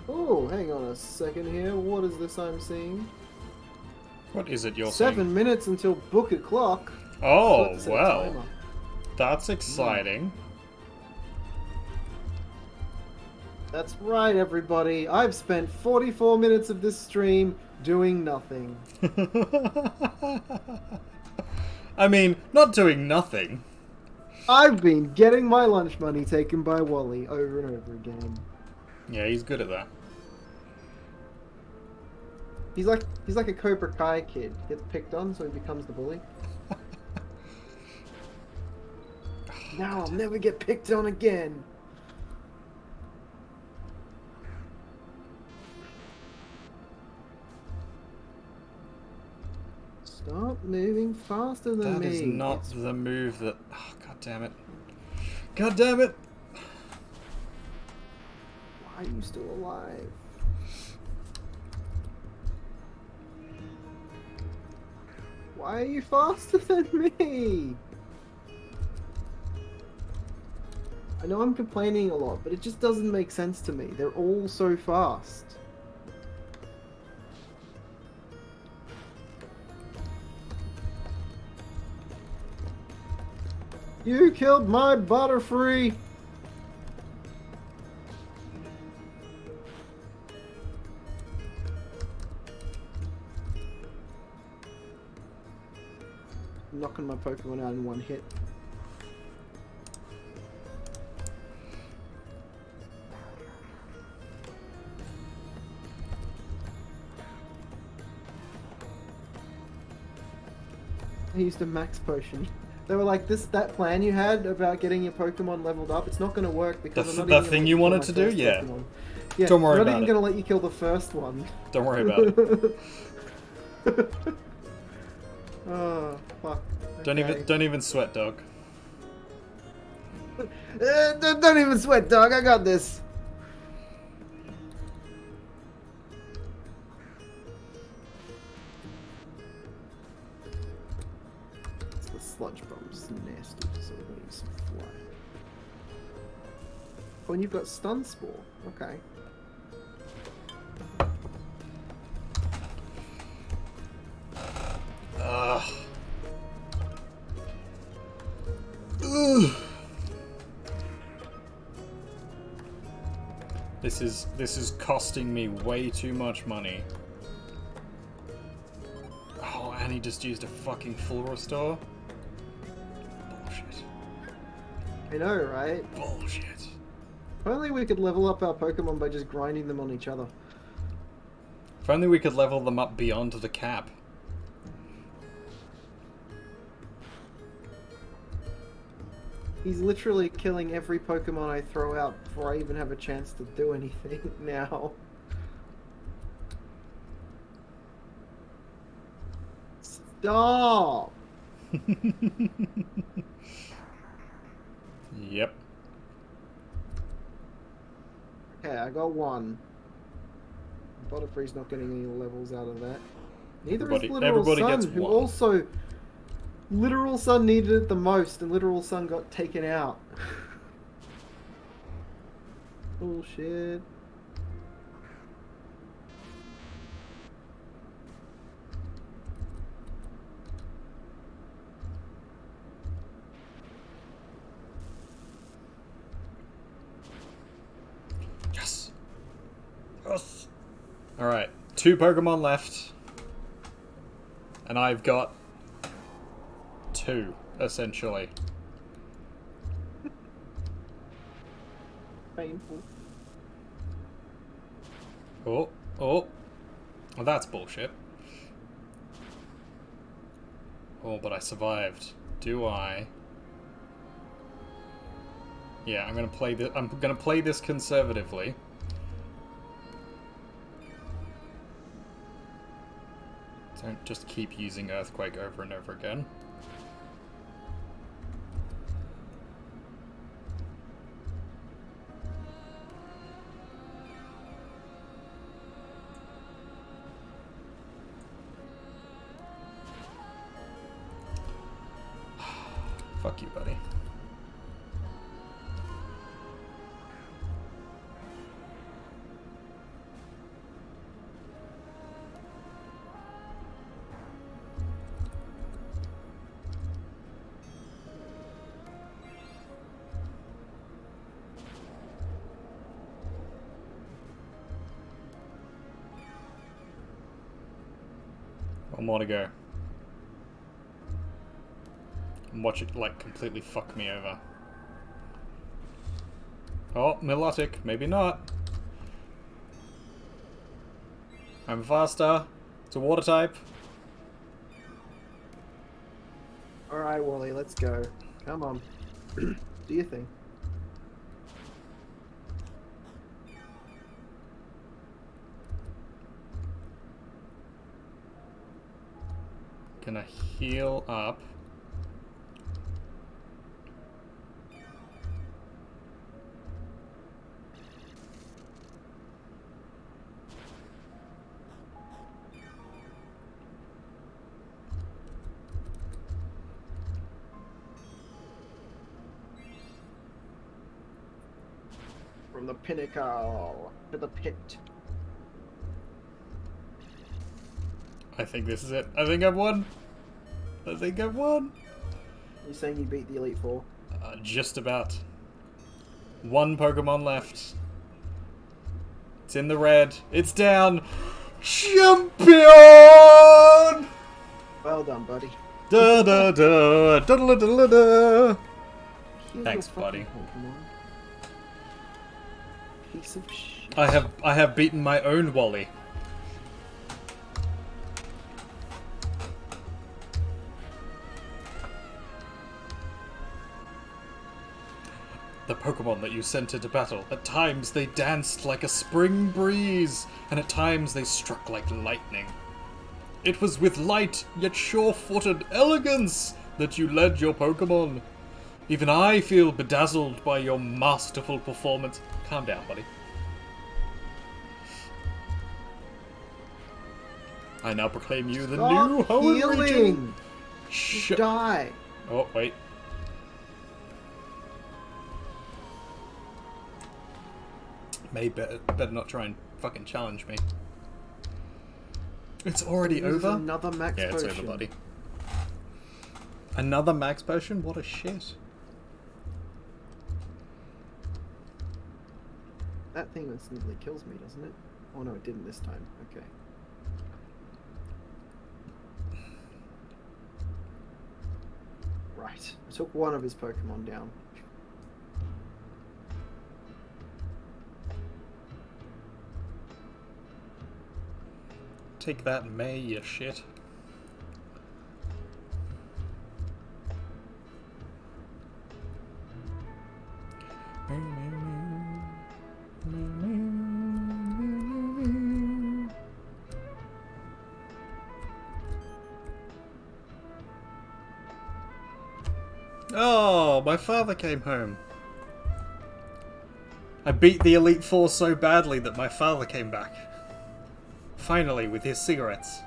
Oh, hang on a second here. What is this I'm seeing? What is it you're 7 saying? minutes until book o'clock. Oh, Let's set a well. timer. That's exciting. That's right, everybody. I've spent 44 minutes of this stream doing nothing. I mean, not doing nothing. I've been getting my lunch money taken by Wally over and over again. Yeah, he's good at that. He's like a Cobra Kai kid. Gets picked on, so he becomes the bully. Now I'll never get picked on again. Stop moving faster than me. That is not the move that... Oh, God damn it. God damn it! Why are you still alive? Why are you faster than me? I know I'm complaining a lot, but it just doesn't make sense to me. They're all so fast. You killed my Butterfree! I'm knocking my Pokemon out in one hit. I used a max potion. They were like, that plan you had about getting your Pokemon leveled up, it's not going to work because I'm not The even thing gonna let you kill wanted my to do? first Yeah. Pokemon. Yeah. Don't worry I'm about not even it. going to let you kill the first one. Don't worry about it. Oh, fuck. Don't Okay. even sweat, dog. Don't even sweat, dog. I got this. It's the sludge bomb's nasty, so we're gonna use some fly. Oh, and you've got stun spore. Okay. Ugh. Ugh. This is costing me way too much money. Oh, and he just used a fucking full restore? Bullshit. I know, right? Bullshit. If only we could level up our Pokemon by just grinding them on each other. If only we could level them up beyond the cap. He's literally killing every Pokemon I throw out before I even have a chance to do anything now. Stop! Yep. Okay, I got one. Butterfree's not getting any levels out of that. Neither is Literal everybody Sun, gets who one. also... Literal Sun needed it the most, and Literal Sun got taken out. Bullshit. Yes. Yes. Alright, 2 Pokemon left. And I've got 2, essentially. Painful. Oh. Well, that's bullshit. Oh, but I survived. Do I? Yeah, I'm gonna play this conservatively. Don't just keep using Earthquake over and over again. Fuck you, buddy. One more to go. And watch it, like, completely fuck me over. Oh, Milotic. Maybe not. I'm faster. It's a water type. Alright, Wally, let's go. Come on. Do your thing. Gonna heal up. from the pinnacle to the pit. I think this is it. I think I've won. I think I've won. You're saying you beat the Elite Four? Just about. One Pokemon left. It's in the red. It's down. Champion! Well done, buddy. Da da da da da da da. Here's Thanks, your fucking buddy. Pokemon. Piece of shit. I have beaten my own Wally. The Pokemon that you sent into battle, at times they danced like a spring breeze, and at times they struck like lightning. It was with light, yet sure-footed elegance that you led your Pokemon. Even I feel bedazzled by your masterful performance. Calm down, buddy. I now proclaim you the new Hoenn region. Healing! Just die! Oh, wait. Better not try and fucking challenge me. It's already This is over? Another max Yeah, it's potion. over, buddy. Another max potion? What a shit. That thing instantly kills me, doesn't it? Oh no, it didn't this time. Okay. Right. I took one of his Pokemon down. Take that, May, you shit. Oh, my father came home. I beat the Elite Four so badly that my father came back. Finally, with his cigarettes.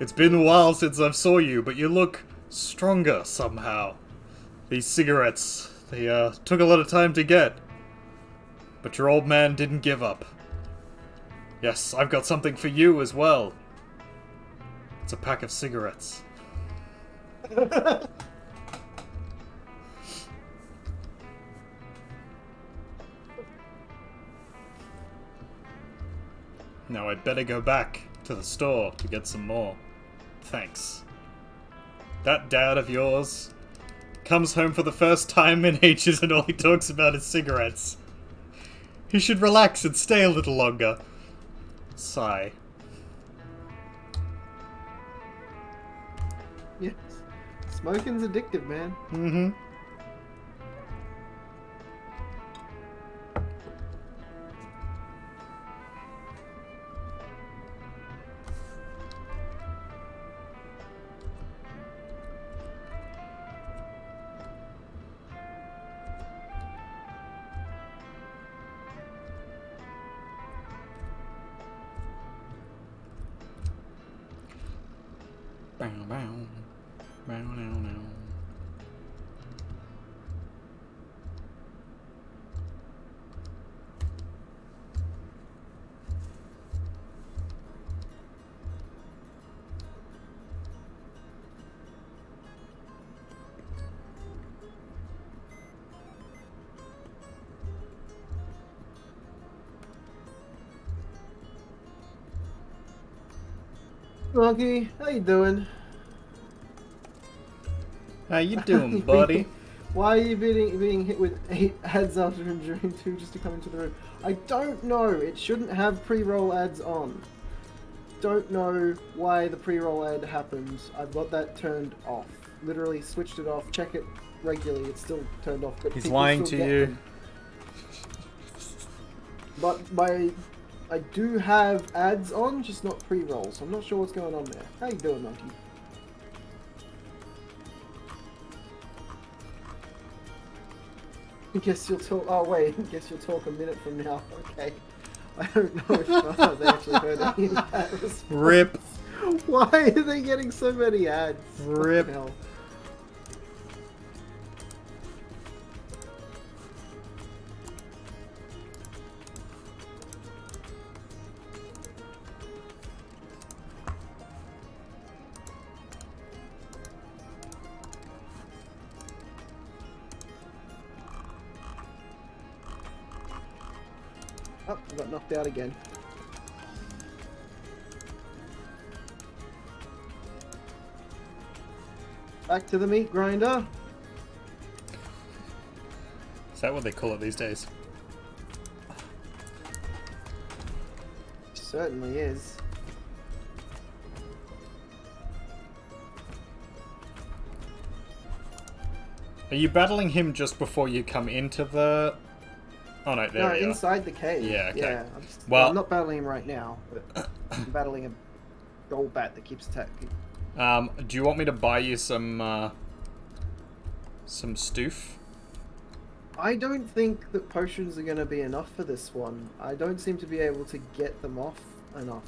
It's been a while since I've saw you, but you look stronger somehow. These cigarettes, they took a lot of time to get. But your old man didn't give up. Yes, I've got something for you as well. It's a pack of cigarettes. Now I'd better go back to the store to get some more. Thanks. That dad of yours comes home for the first time in ages and all he talks about is cigarettes. He should relax and stay a little longer. Sigh. Yes. Smoking's addictive, man. Mm-hmm. Bow, bow. Bow, now, now. Monkey, how you doing? How you doing, buddy? Why are you being hit with 8 ads after enduring 2 just to come into the room? I don't know. It shouldn't have pre-roll ads on. Don't know why the pre-roll ad happens. I've got that turned off. Literally switched it off. Check it regularly. It's still turned off. But He's people lying still to get you. them. But I do have ads on, just not pre-rolls. So I'm not sure what's going on there. How you doing, Monkey? I guess you'll talk. Oh wait, I guess you'll talk a minute from now. Okay. I don't know if they actually heard any of that response. Rip. Why are they getting so many ads? Rip. Fucking hell. Oh, I got knocked out again. Back to the meat grinder. Is that what they call it these days? Certainly is. Are you battling him just before you come into the... Oh no, there No, we are. inside the cave. Yeah, okay. Yeah, Well- I'm not battling him right now, but I'm battling a gold bat that keeps attacking. Do you want me to buy you some stoof? I don't think that potions are going to be enough for this one. I don't seem to be able to get them off enough.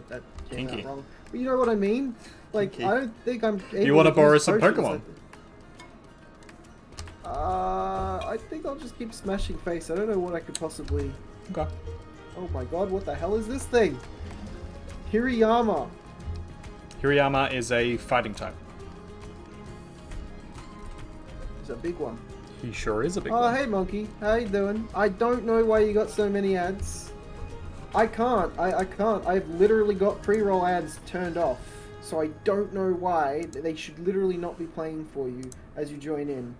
That came Kinky. out wrong. But you know what I mean? Like, Kinky. I don't think I'm able You want to borrow use some potions. Pokemon? I think I'll just keep smashing face. I don't know what I could possibly... Okay. Oh my god, what the hell is this thing? Hirayama. Hirayama is a fighting type. It's a big one. He sure is a big Oh, one. hey monkey. How you doing? I don't know why you got so many ads. I can't. I can't. I've literally got pre-roll ads turned off. So I don't know why. They should literally not be playing for you as you join in.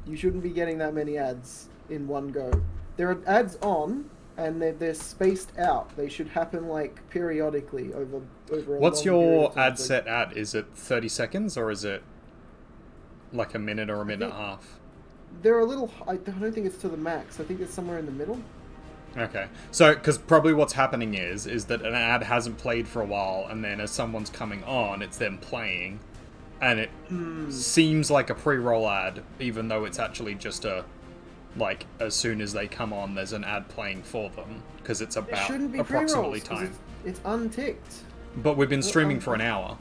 You shouldn't be getting that many ads in one go. There are ads on, and they're spaced out. They should happen like periodically over a What's long period your of time. ad set at? Is it 30 seconds or is it like a minute or a minute and a half? They're a little... I don't think it's to the max. I think it's somewhere in the middle. Okay. So, because probably what's happening is that an ad hasn't played for a while, and then as someone's coming on, it's them playing, and it seems like a pre-roll ad, even though it's actually just a... Like, as soon as they come on, there's an ad playing for them, because it's It about shouldn't be approximately pre-rolls, 'cause time. It's unticked. But we've been streaming for an hour,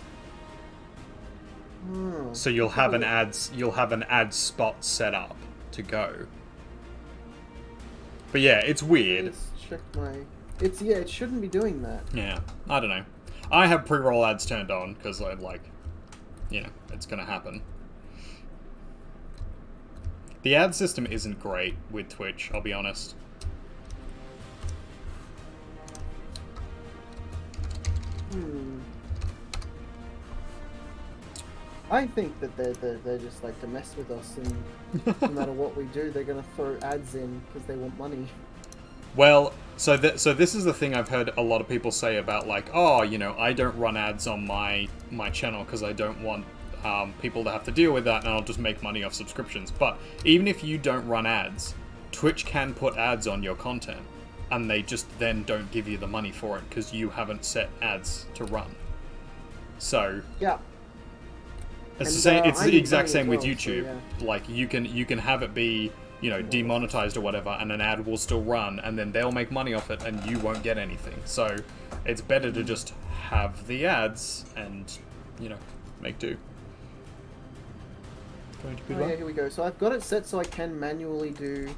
Hmm. so you'll have an ad spot set up to go. But yeah, it's weird. Let's check my... it shouldn't be doing that. Yeah, I don't know. I have pre-roll ads turned on because I it's gonna happen. The ad system isn't great with Twitch, I'll be honest. I think that they're just like to mess with us, and no matter what we do, they're gonna throw ads in because they want money. Well, so this is the thing I've heard a lot of people say about, like, oh, I don't run ads on my channel because I don't want people to have to deal with that, and I'll just make money off subscriptions. But even if you don't run ads, Twitch can put ads on your content, and they just then don't give you the money for it because you haven't set ads to run. So Yeah. it's the And, same. It's I the need exact money same as with well, so, YouTube. yeah. Like you can have it be demonetized or whatever, and an ad will still run, and then they'll make money off it, and you won't get anything. So it's better to just have the ads and make do. Going to be Oh, yeah, here we go. So I've got it set so I can manually do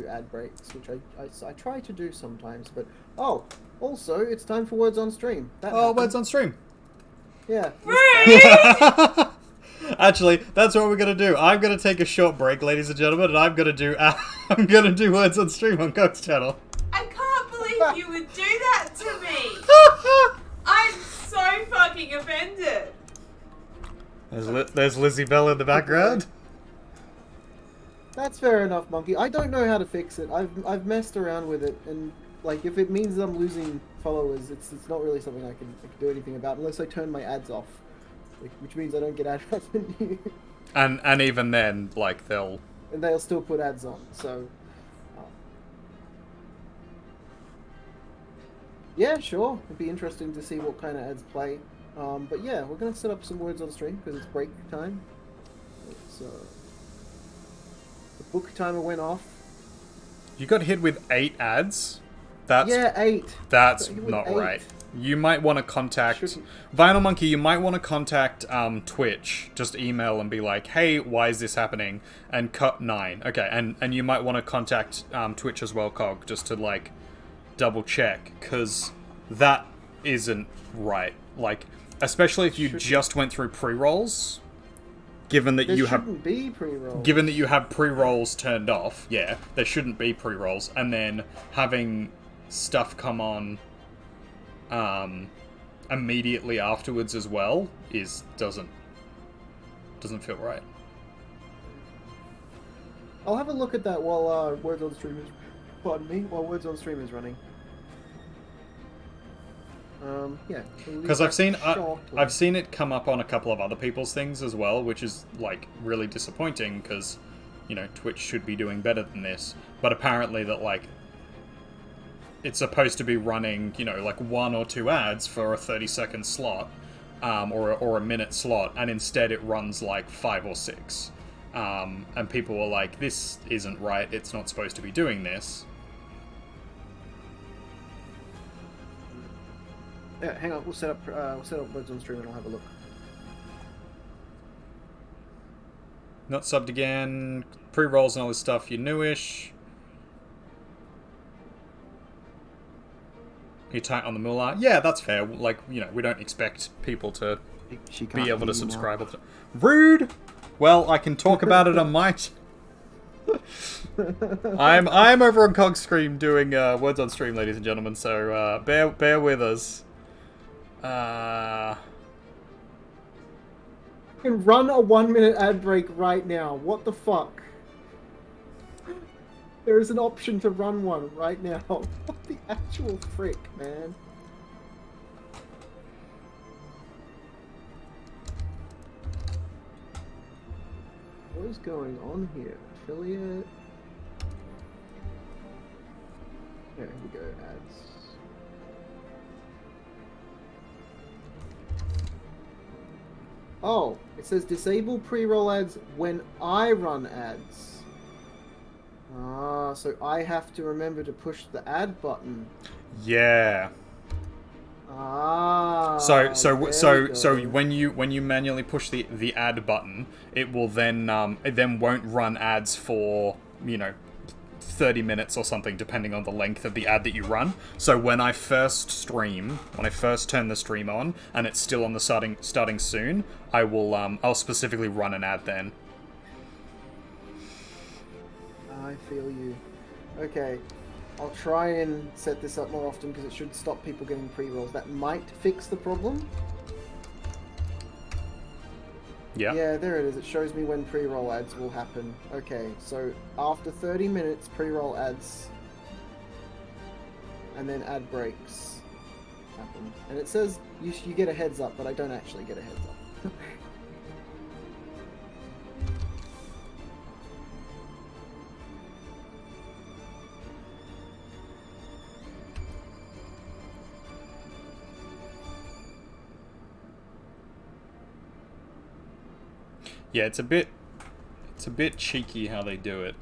ad breaks, which I try to do sometimes. But also it's time for words on stream. That Oh, happened. words on stream. Yeah. Actually, that's what we're gonna do. I'm gonna take a short break, ladies and gentlemen, and I'm gonna do words on stream on Coke's channel. I can't believe you would do that to me. I'm so fucking offended. There's Lizzie Bell in the background. That's fair enough, Monkey. I don't know how to fix it. I've messed around with it, and like if it means I'm losing followers, it's not really something I can do anything about unless I turn my ads off, which means I don't get ad revenue. And even then, like they'll still put ads on. So yeah, sure. It'd be interesting to see what kind of ads play. But yeah, we're gonna set up some words on stream because it's break time. It's the book timer went off. You got hit with 8 ads. That's 8. That's Got hit with not 8. right. You might want to contact Shouldn't. Vinyl Monkey. You might want to contact Twitch. Just email and be like, "Hey, why is this happening?" And cut 9. Okay, and you might want to contact Twitch as well, Cog, just to like double check, because that isn't right. Like, especially if you just went through pre-rolls. given that There you have shouldn't be pre-rolls. given that you have pre-rolls turned off, yeah, there shouldn't be pre-rolls, and then having stuff come on immediately afterwards as well doesn't feel right. I'll have a look at that while Words on Stream is... Pardon me, while Words on Stream is running. Yeah. Because I've seen it come up on a couple of other people's things as well, which is like really disappointing because, you know, Twitch should be doing better than this. But apparently that like it's supposed to be running, you know, like 1 or 2 ads for a 30-second slot, or a minute slot, and instead it runs like 5 or 6. And people were like, "This isn't right. It's not supposed to be doing this." Yeah, hang on. We'll set up Words on Stream and I'll have a look. Not subbed again. Pre-rolls and all this stuff. You're newish. You're tight on the moolah. Yeah, that's fair. Like, you know, we don't expect people to be able to subscribe. Rude! Well, I can talk about it on my... I'm over on Cog Stream doing Words on Stream, ladies and gentlemen, so bear with us. I can run a 1-minute ad break right now. What the fuck? There is an option to run one right now. What the actual frick, man? What is going on here? Affiliate. Here we go, ads. Oh, it says disable pre-roll ads when I run ads. Ah, so I have to remember to push the ad button. Yeah. Ah. So when you manually push the ad button, it will then won't run ads for, you know, 30 minutes or something, depending on the length of the ad that you run. So when I first turn the stream on and it's still on the starting soon, I'll specifically run an ad then. I feel you. Okay. I'll try and set this up more often because it should stop people getting pre-rolls. That might fix the problem. Yeah. Yeah, there it is. It shows me when pre-roll ads will happen. Okay, so after 30 minutes, pre-roll ads and then ad breaks happen. And it says you get a heads up, but I don't actually get a heads up. Yeah, it's a bit cheeky how they do it.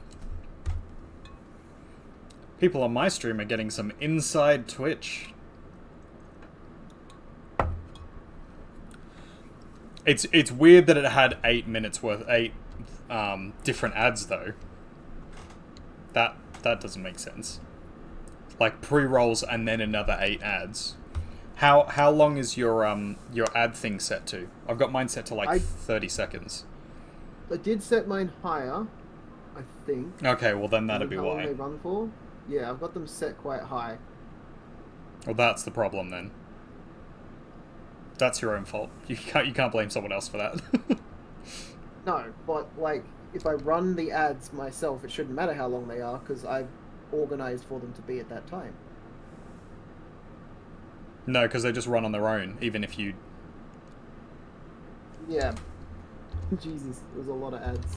People on my stream are getting some inside Twitch. It's weird that it had 8 minutes worth, 8 different ads though. That doesn't make sense. Like pre-rolls and then another 8 ads. How long is your ad thing set to? I've got mine set to like 30 seconds. I did set mine higher, I think. Okay, well then that'd be How long why. they run for? Yeah, I've got them set quite high. Well, that's the problem then. That's your own fault. You can't blame someone else for that. No, but like if I run the ads myself, it shouldn't matter how long they are because I've organized for them to be at that time. No, because they just run on their own, even if you... Yeah. Jesus, there's a lot of ads.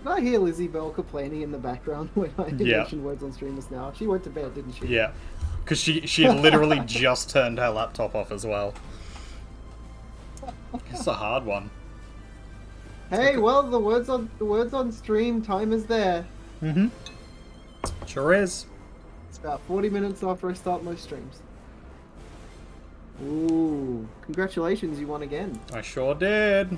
I hear Lizzie Bell complaining in the background when I Yeah. mention words on streamers now? She went to bed, didn't she? Yeah. Because she had literally just turned her laptop off as well. It's a hard one. Hey, well, the words on stream time is there. Mm-hmm. Sure is. It's about 40 minutes after I start most streams. Ooh, congratulations, you won again. I sure did.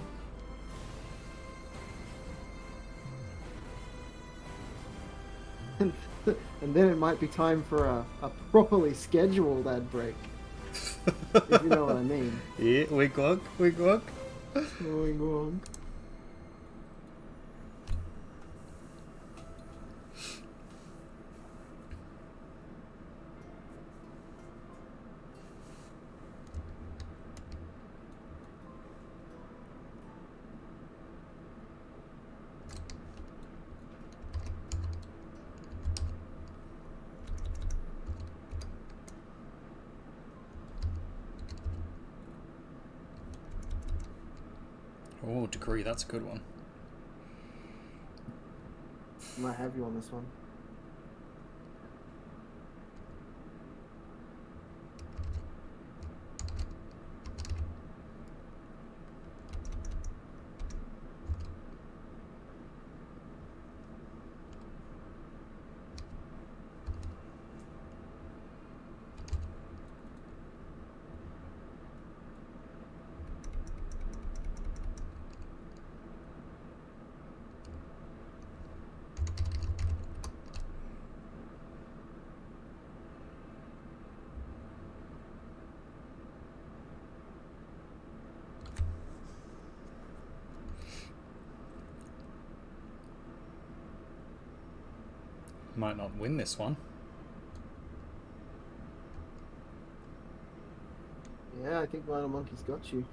And then it might be time for a properly scheduled ad break. If you know what I mean. Yeah, wink wink, wink wink. Going wrong. Oh, degree, that's a good one. I might have you on this one. Might not win this one. Yeah, I think Lionel Monkey's got you.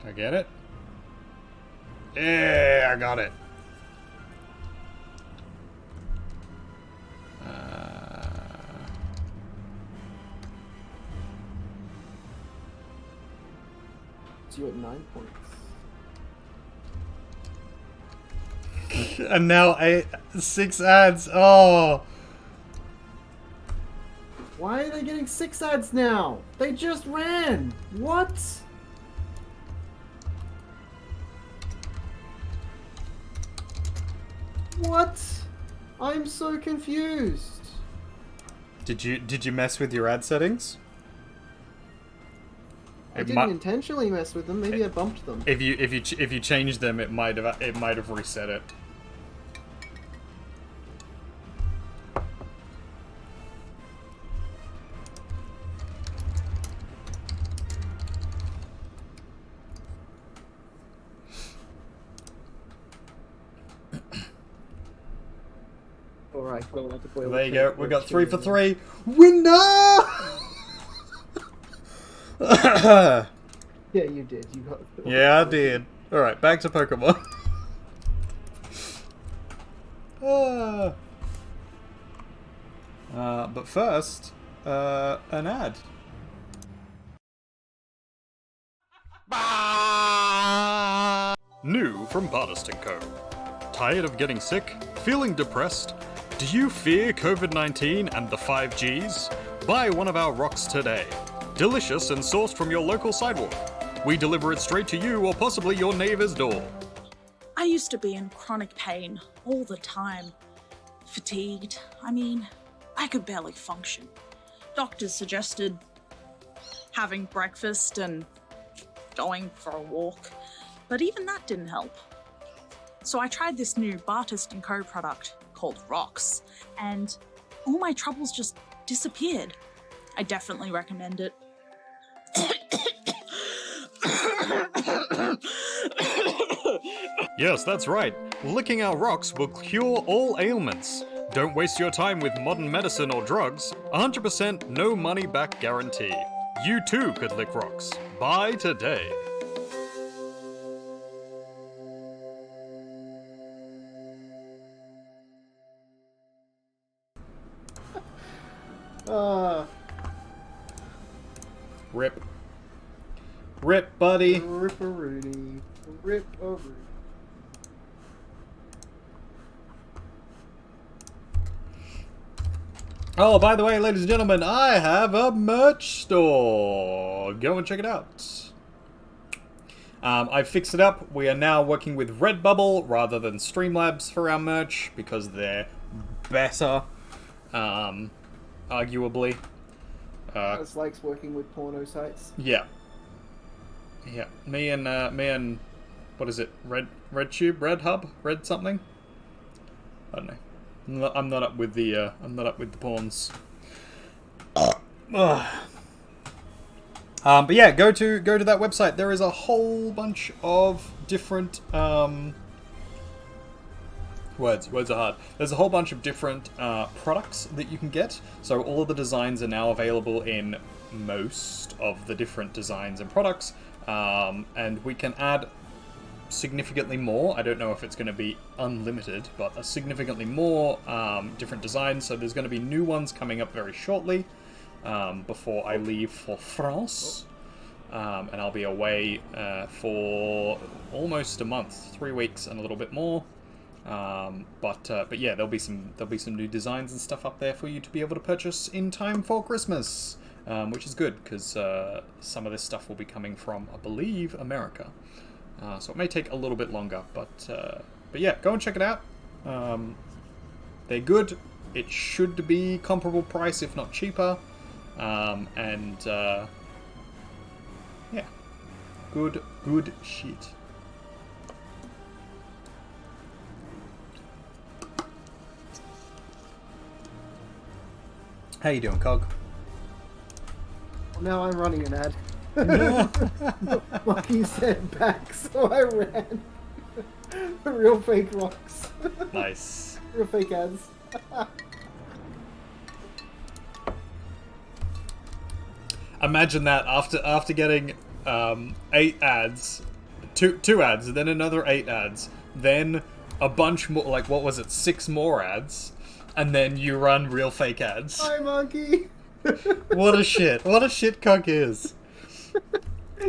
Did I get it? Yeah, I got it. So you at 9 points. And now 6 ads. Oh. Why are they getting 6 ads now? They just ran. What? What? I'm so confused. Did you mess with your ad settings? I didn't intentionally mess with them. Maybe I bumped them. If you changed them, it might have reset it. All right. Well, that's a boil. There you go. We got 3 for 3. Winner! Yeah, you did. You got. Yeah, I did. All right, back to Pokemon. But first, an ad. New from Bardist & Co. Tired of getting sick? Feeling depressed? Do you fear COVID-19 and the 5Gs? Buy one of our rocks today. Delicious and sourced from your local sidewalk. We deliver it straight to you or possibly your neighbor's door. I used to be in chronic pain all the time. Fatigued. I mean, I could barely function. Doctors suggested having breakfast and going for a walk, but even that didn't help. So I tried this new Bardist & Co. product called Rocks, and all my troubles just disappeared. I definitely recommend it. Yes, that's right. Licking our rocks will cure all ailments. Don't waste your time with modern medicine or drugs. 100% no money back guarantee. You too could lick rocks. Buy today. Rip. Rip, buddy. Rip-a-rooney. Rip-a-rooney. Oh, by the way, ladies and gentlemen, I have a merch store. Go and check it out. I fixed it up. We are now working with Redbubble rather than Streamlabs for our merch because they're better, arguably. Alice likes working with porno sites. Yeah. Yeah. Me and what is it? RedTube? Red Hub? Red something? I don't know. I'm not up with the pawns. But yeah, go to that website. There is a whole bunch of different words are hard. There's a whole bunch of different products that you can get. So all of the designs are now available in most of the different designs and products, and we can add significantly more. I don't know if it's going to be unlimited, but a significantly more different designs. So there's going to be new ones coming up very shortly before I leave for France, and I'll be away for almost a month, 3 weeks and a little bit more. But yeah, there'll be some new designs and stuff up there for you to be able to purchase in time for Christmas, which is good because some of this stuff will be coming from, I believe, America. So it may take a little bit longer, but yeah, go and check it out. They're good. It should be comparable price, if not cheaper. And yeah, good shit. How you doing, Cog? Well, now I'm running an ad. Lucky said back, so I ran. Real fake rocks. Nice. Real fake ads. Imagine that after getting 8 ads, two ads, then another 8 ads, then a bunch more, like what was it, 6 more ads, and then you run real fake ads. Hi, monkey. What a shit. What a shit Cog is.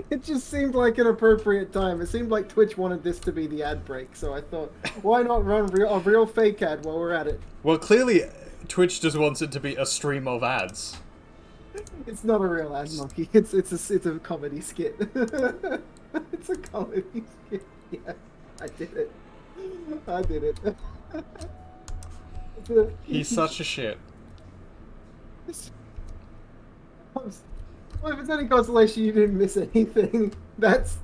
It just seemed like an appropriate time. It seemed like Twitch wanted this to be the ad break, so I thought, why not run a real fake ad while we're at it? Well, clearly Twitch just wants it to be a stream of ads. It's not a real ad, monkey. It's a comedy skit. It's a comedy skit. Yeah, I did it. I did it. He's such a shit. Well, if it's any consolation, you didn't miss anything. That's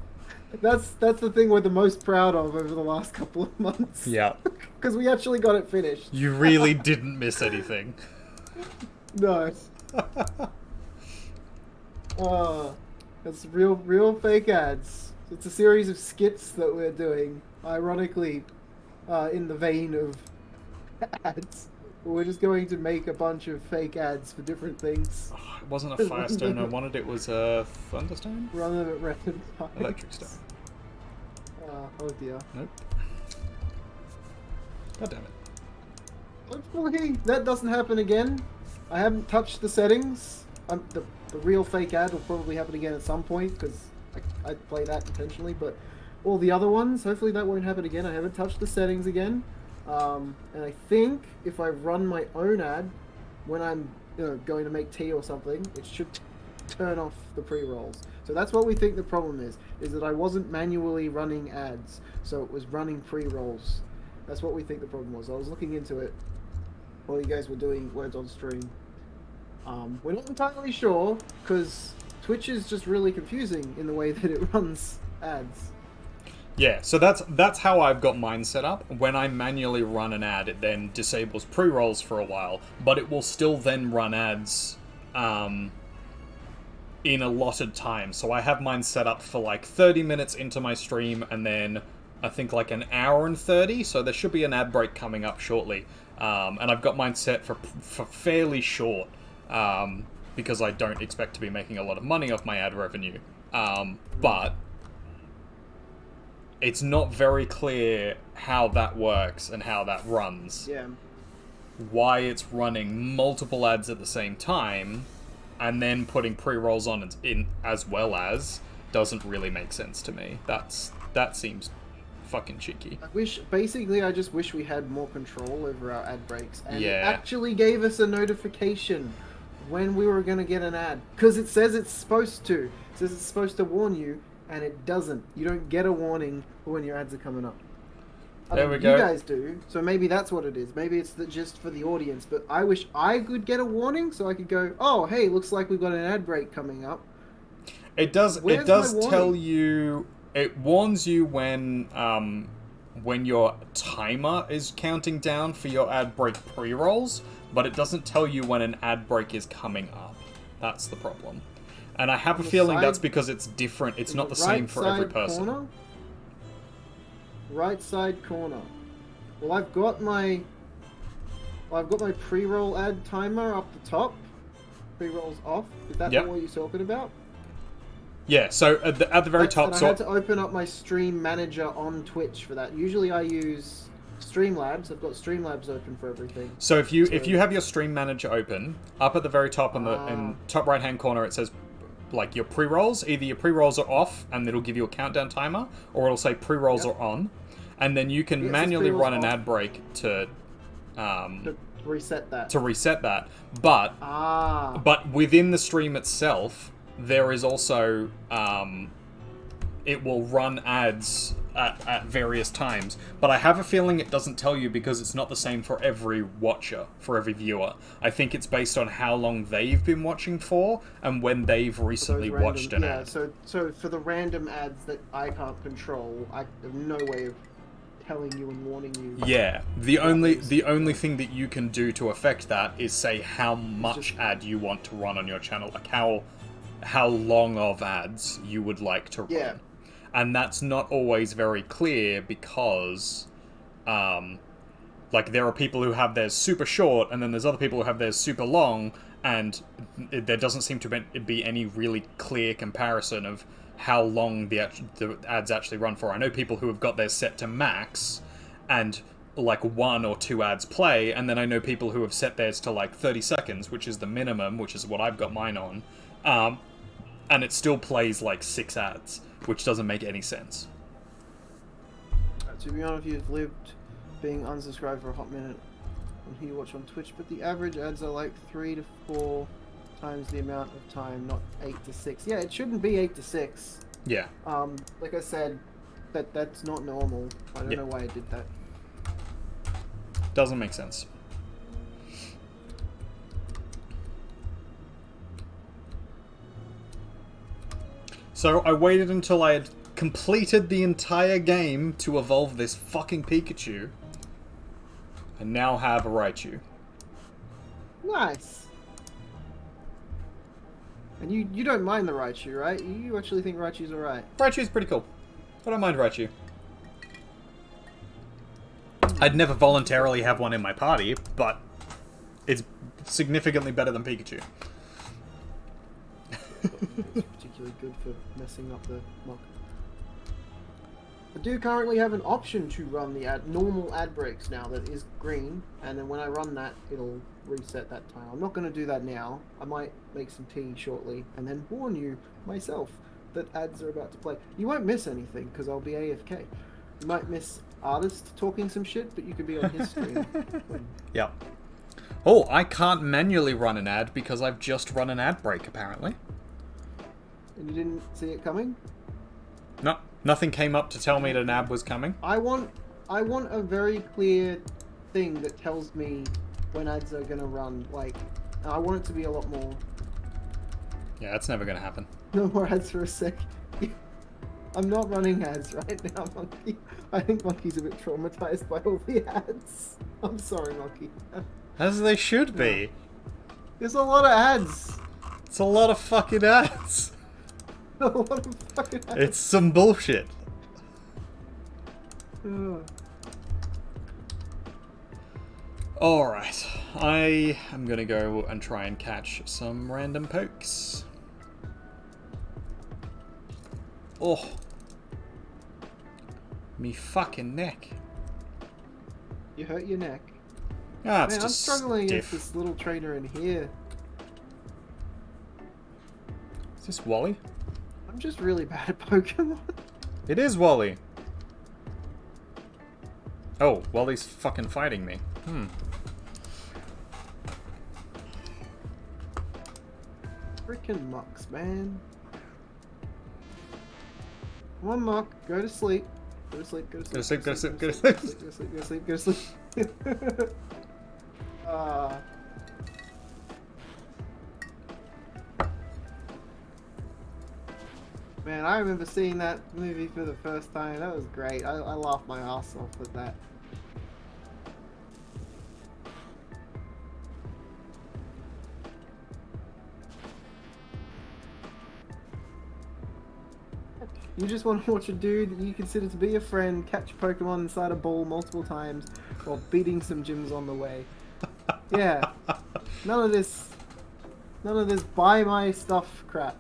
the thing we're the most proud of over the last couple of months. Yeah. Because we actually got it finished. You really didn't miss anything. No. It's real fake ads. It's a series of skits that we're doing, ironically, in the vein of ads. We're just going to make a bunch of fake ads for different things. Oh, it wasn't a Firestone I wanted, it was a Thunderstone? Run them at random times. Electric Stone. Oh dear. Nope. God damn it. Hopefully that doesn't happen again. I haven't touched the settings. The real fake ad will probably happen again at some point because I play that intentionally, but all the other ones, hopefully that won't happen again. I haven't touched the settings again. And I think if I run my own ad when I'm going to make tea or something, it should turn off the pre-rolls. So that's what we think the problem is that I wasn't manually running ads, so it was running pre-rolls. That's what we think the problem was. I was looking into it while you guys were doing words on stream. We're not entirely sure because Twitch is just really confusing in the way that it runs ads. Yeah, so that's how I've got mine set up. When I manually run an ad, it then disables pre-rolls for a while, but it will still then run ads in allotted time. So I have mine set up for like 30 minutes into my stream, and then I think like an hour and 30, so there should be an ad break coming up shortly. And I've got mine set for fairly short, because I don't expect to be making a lot of money off my ad revenue. But it's not very clear how that works and how that runs. Yeah. why it's running multiple ads at the same time and then putting pre-rolls on in as well as doesn't really make sense to me. That seems fucking cheeky. I just wish we had more control over our ad breaks, and Yeah. it actually gave us a notification when we were gonna get an ad, because it says it's supposed to. It says it's supposed to warn you, and it doesn't. You don't get a warning for when your ads are coming up. There we go. You guys do, so maybe that's what it is. Maybe it's just for the audience, but I wish I could get a warning so I could go, oh, hey, looks like we've got an ad break coming up. It does Where's my warning? tell you, it warns you when your timer is counting down for your ad break pre-rolls, but it doesn't tell you when an ad break is coming up. That's the problem. And I have a feeling that's because it's different. It's not the same for every person. Corner? Right side corner. Well, I've got my pre-roll ad timer up the top. Pre-rolls off. Is that Yep. what you're talking about? Yeah, so at the very top... And I had to open up my stream manager on Twitch for that. Usually I use Streamlabs. I've got Streamlabs open for everything. So if you have your stream manager open, up at the very top in top right hand corner it says like your pre-rolls. Either your pre-rolls are off and it'll give you a countdown timer, or it'll say pre-rolls are on. And then you can manually run an ad break to reset that. But within the stream itself, there is also it will run ads at various times. But I have a feeling it doesn't tell you because it's not the same for every watcher, for every viewer. I think it's based on how long they've been watching for and when they've recently watched an ad. So for the random ads that I can't control, I have no way of telling you and warning you. Yeah, the only thing that you can do to affect that is say how much ad you want to run on your channel, like how long of ads you would like to run. Yeah. And that's not always very clear because like there are people who have theirs super short and then there's other people who have theirs super long, and there doesn't seem to be any really clear comparison of how long the ads actually run for. I know people who have got theirs set to max and like 1 or 2 ads play, and then I know people who have set theirs to like 30 seconds, which is the minimum, which is what I've got mine on, and it still plays like 6 ads, which doesn't make any sense. To be honest, you've lived being unsubscribed for a hot minute on who you watch on Twitch, but the average ads are like 3 to 4 times the amount of time, not 8 to 6. Yeah, it shouldn't be 8 to 6. Yeah. Like I said, that's not normal. I don't know why I did that. Doesn't make sense. So I waited until I had completed the entire game to evolve this fucking Pikachu, and now have a Raichu. Nice. And you don't mind the Raichu, right? You actually think Raichu's alright. Raichu's pretty cool. I don't mind Raichu. I'd never voluntarily have one in my party, but it's significantly better than Pikachu. It's particularly good for messing up the mock. I do currently have an option to run the normal ad breaks now that is green, and then when I run that, it'll reset that time. I'm not going to do that now. I might make some tea shortly, and then warn you myself that ads are about to play. You won't miss anything, because I'll be AFK. You might miss Artist talking some shit, but you could be on his stream. Yep. Oh, I can't manually run an ad because I've just run an ad break, apparently. And you didn't see it coming? No, nothing came up to tell me that an ad was coming. I want a very clear thing that tells me when ads are gonna run. Like, I want it to be a lot more. Yeah, that's never gonna happen. No more ads for a sec. I'm not running ads right now, Monkey. I think Monkey's a bit traumatized by all the ads. I'm sorry, Monkey. As they should be. There's a lot of ads. It's a lot of fucking ads. A lot of fucking ads. It's some bullshit. Alright, I am gonna go and try and catch some random pokes. Oh. Me fucking neck. You hurt your neck. Ah, it's Man, I'm just struggling against stiff. this little trainer in here. Is this Wally? I'm just really bad at Pokemon. It is Wally. Oh, Wally's fucking fighting me. Freaking Mucks, man. Come on, Muck. Go to sleep. Go to sleep, go to sleep. Go to sleep, go to sleep, go to sleep. Go to sleep, go to sleep, go to sleep. Man, I remember seeing that movie for the first time. That was great. I laughed my ass off with that. You just want to watch a dude that you consider to be your friend catch a Pokemon inside a ball multiple times while beating some gyms on the way. Yeah. None of this buy my stuff crap.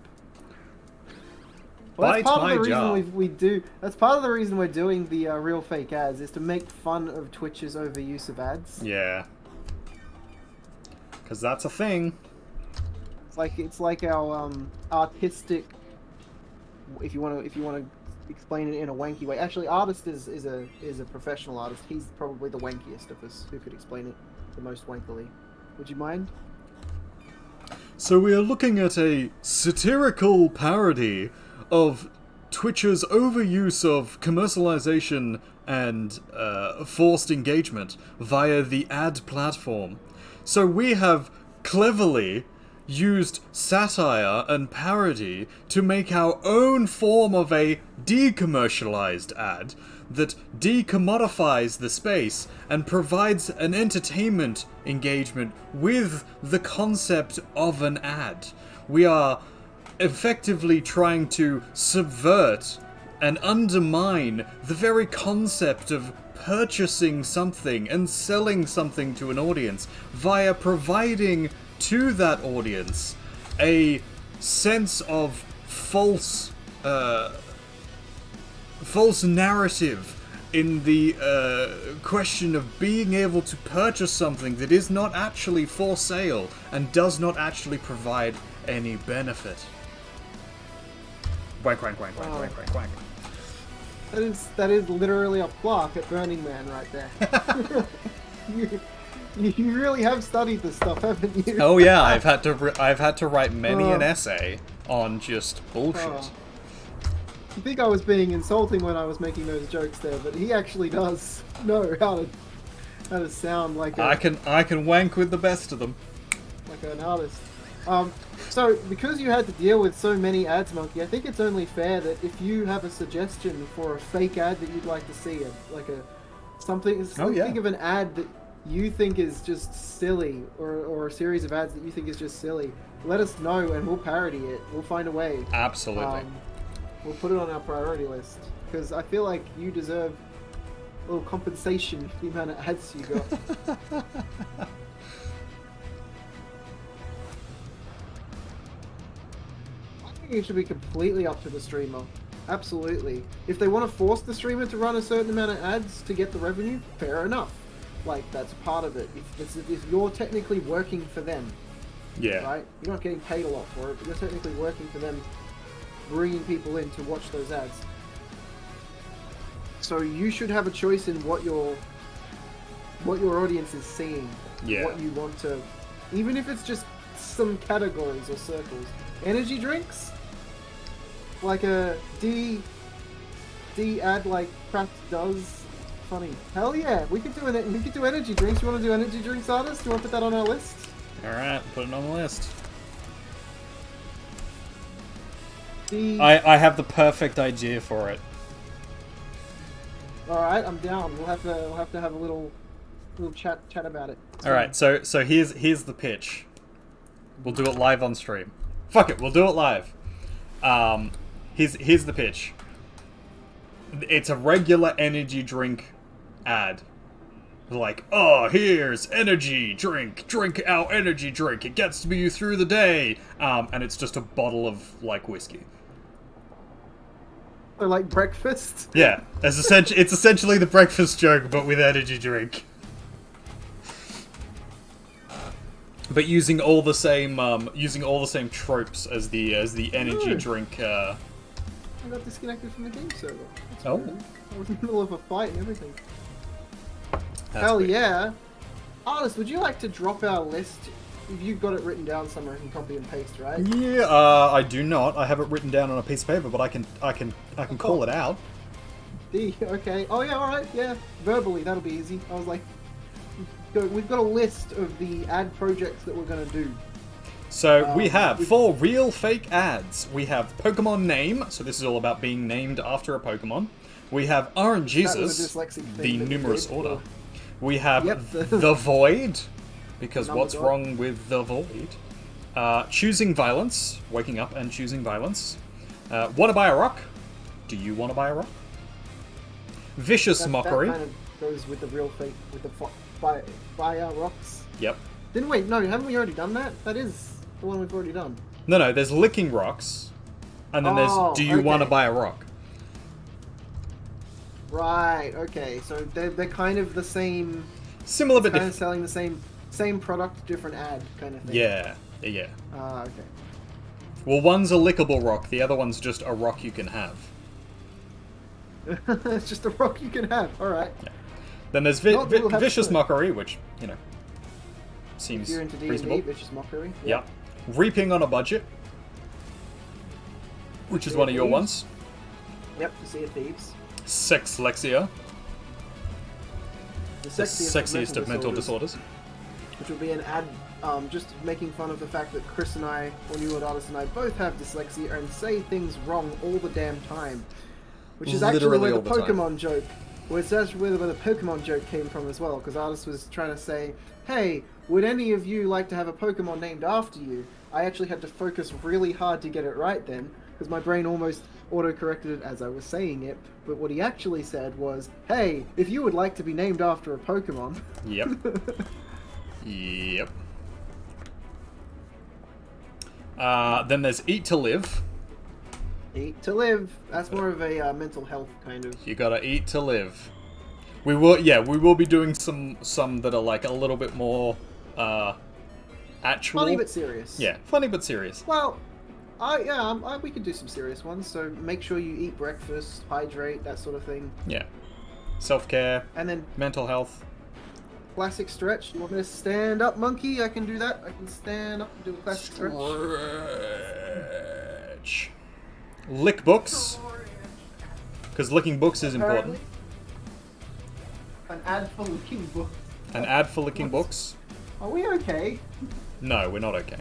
Well, that's Bite part of my the reason job. we do. That's part of the reason we're doing the real fake ads is to make fun of Twitch's overuse of ads. Yeah. Because that's a thing. It's like our artistic. If you want to explain it in a wanky way. Actually, artist is a professional artist. He's probably the wankiest of us who could explain it the most wankily. Would you mind? So we are looking at a satirical parody of Twitch's overuse of commercialization and forced engagement via the ad platform. So we have cleverly used satire and parody to make our own form of a decommercialized ad that decommodifies the space and provides an entertainment engagement with the concept of an ad. We are effectively trying to subvert and undermine the very concept of purchasing something and selling something to an audience via providing to that audience a sense of false narrative in the question of being able to purchase something that is not actually for sale and does not actually provide any benefit. Wank, wank, wank, wank, wank, wank, wank. That is literally a plaque at Burning Man right there. You really have studied this stuff, haven't you? Oh yeah, I've had to write many an essay on just bullshit. You think I was being insulting when I was making those jokes there, but he actually does know how to sound like I can wank with the best of them. like an artist. So because you had to deal with so many ads, Monkey, I think it's only fair that if you have a suggestion for a fake ad that you'd like to see, think of an ad that you think is just silly, or a series of ads that you think is just silly, let us know and we'll parody it. We'll find a way. Absolutely. We'll put it on our priority list because I feel like you deserve a little compensation for the amount of ads you got. I think it should be completely up to the streamer. Absolutely. If they want to force the streamer to run a certain amount of ads to get the revenue, fair enough. Like, that's part of it. If you're technically working for them, Yeah. right? You're not getting paid a lot for it, but you're technically working for them, bringing people in to watch those ads. So you should have a choice in what your audience is seeing. Yeah. What you want to, even if it's just some categories or circles. Energy drinks, like a D ad like Craft does. Funny. Hell yeah, we could do energy drinks. You want to do energy drinks, artist? You want to put that on our list? All right, put it on the list. I I have the perfect idea for it. All right, I'm down. We'll have to have a little chat about it. All right, so here's the pitch. We'll do it live on stream. Fuck it, we'll do it live. Here's the pitch. It's a regular energy drink ad. Like, oh, here's energy drink. Drink our energy drink. It gets you through the day. And it's just a bottle of, like, whiskey. So like breakfast. Yeah, it's essentially the breakfast joke, but with energy drink. but using all the same tropes as the energy Ooh. drink. I got disconnected from the game server. That's Oh. weird. I was in the middle of a fight and everything. That's Hell weird. yeah! Artist, would you like to drop our list? You've got it written down somewhere. You can copy and paste, right? Yeah, I do not. I have it written down on a piece of paper, but I can call it out. Okay. Oh yeah. All right. Yeah. Verbally, that'll be easy. I was like, we've got a list of the ad projects that we're gonna do. So we have 4 real fake ads. We have Pokemon name, so this is all about being named after a Pokemon. We have Orange That was a Jesus, dyslexic the thing that we numerous did, order. or- We have Yep. the Void, because Number what's God. wrong with the Void? Choosing violence, waking up and choosing violence. Wanna buy a rock? Do you wanna buy a rock? Vicious mockery. That kind of goes with the real fake, with the fire rocks. Yep. Then wait, no, haven't we already done that? That is the one we've already done. No, there's licking rocks, and then there's Oh, do you want to okay. buy a rock? Right. Okay. So they're kind of the same. Similar but Kind of different. selling the same product, different ad kind of thing. Yeah. Okay. Well, one's a lickable rock, the other one's just a rock you can have. It's just a rock you can have. All right. Then there's Not that we'll have vicious to- mockery, which If seems you're into D&D, reasonable. vicious mockery. Yeah. Reaping on a budget, which is Sea one of of your Thieves. ones. Yep. The Sea of Thieves. Sexlexia, The the sexiest of mental disorders. disorders. Which will be an ad, just making fun of the fact that Chris and I, or New World Artist and I, both have dyslexia and say things wrong all the damn time. Which is actually Literally where the all the time. Pokemon joke, it's actually where the Pokemon joke came from as well, because Artist was trying to say, hey, would any of you like to have a Pokemon named after you? I actually had to focus really hard to get it right then, because my brain almost auto-corrected it as I was saying it, but what he actually said was, hey, if you would like to be named after a Pokemon... Yep. Yep. Then there's Eat to Live. Eat to live. That's more of a mental health kind of. You gotta eat to live. We will be doing some that are like a little bit more actual. Funny but serious. Yeah, funny but serious. Well, we could do some serious ones. So make sure you eat breakfast, hydrate, that sort of thing, Yeah. Self-care, and then mental health. classic stretch. You want me to stand up, monkey? I can do that. I can stand up and do a classic stretch. Stretch. Lick books, because licking books is important. An ad for licking books. An ad for licking books. Are we okay? No, we're not okay.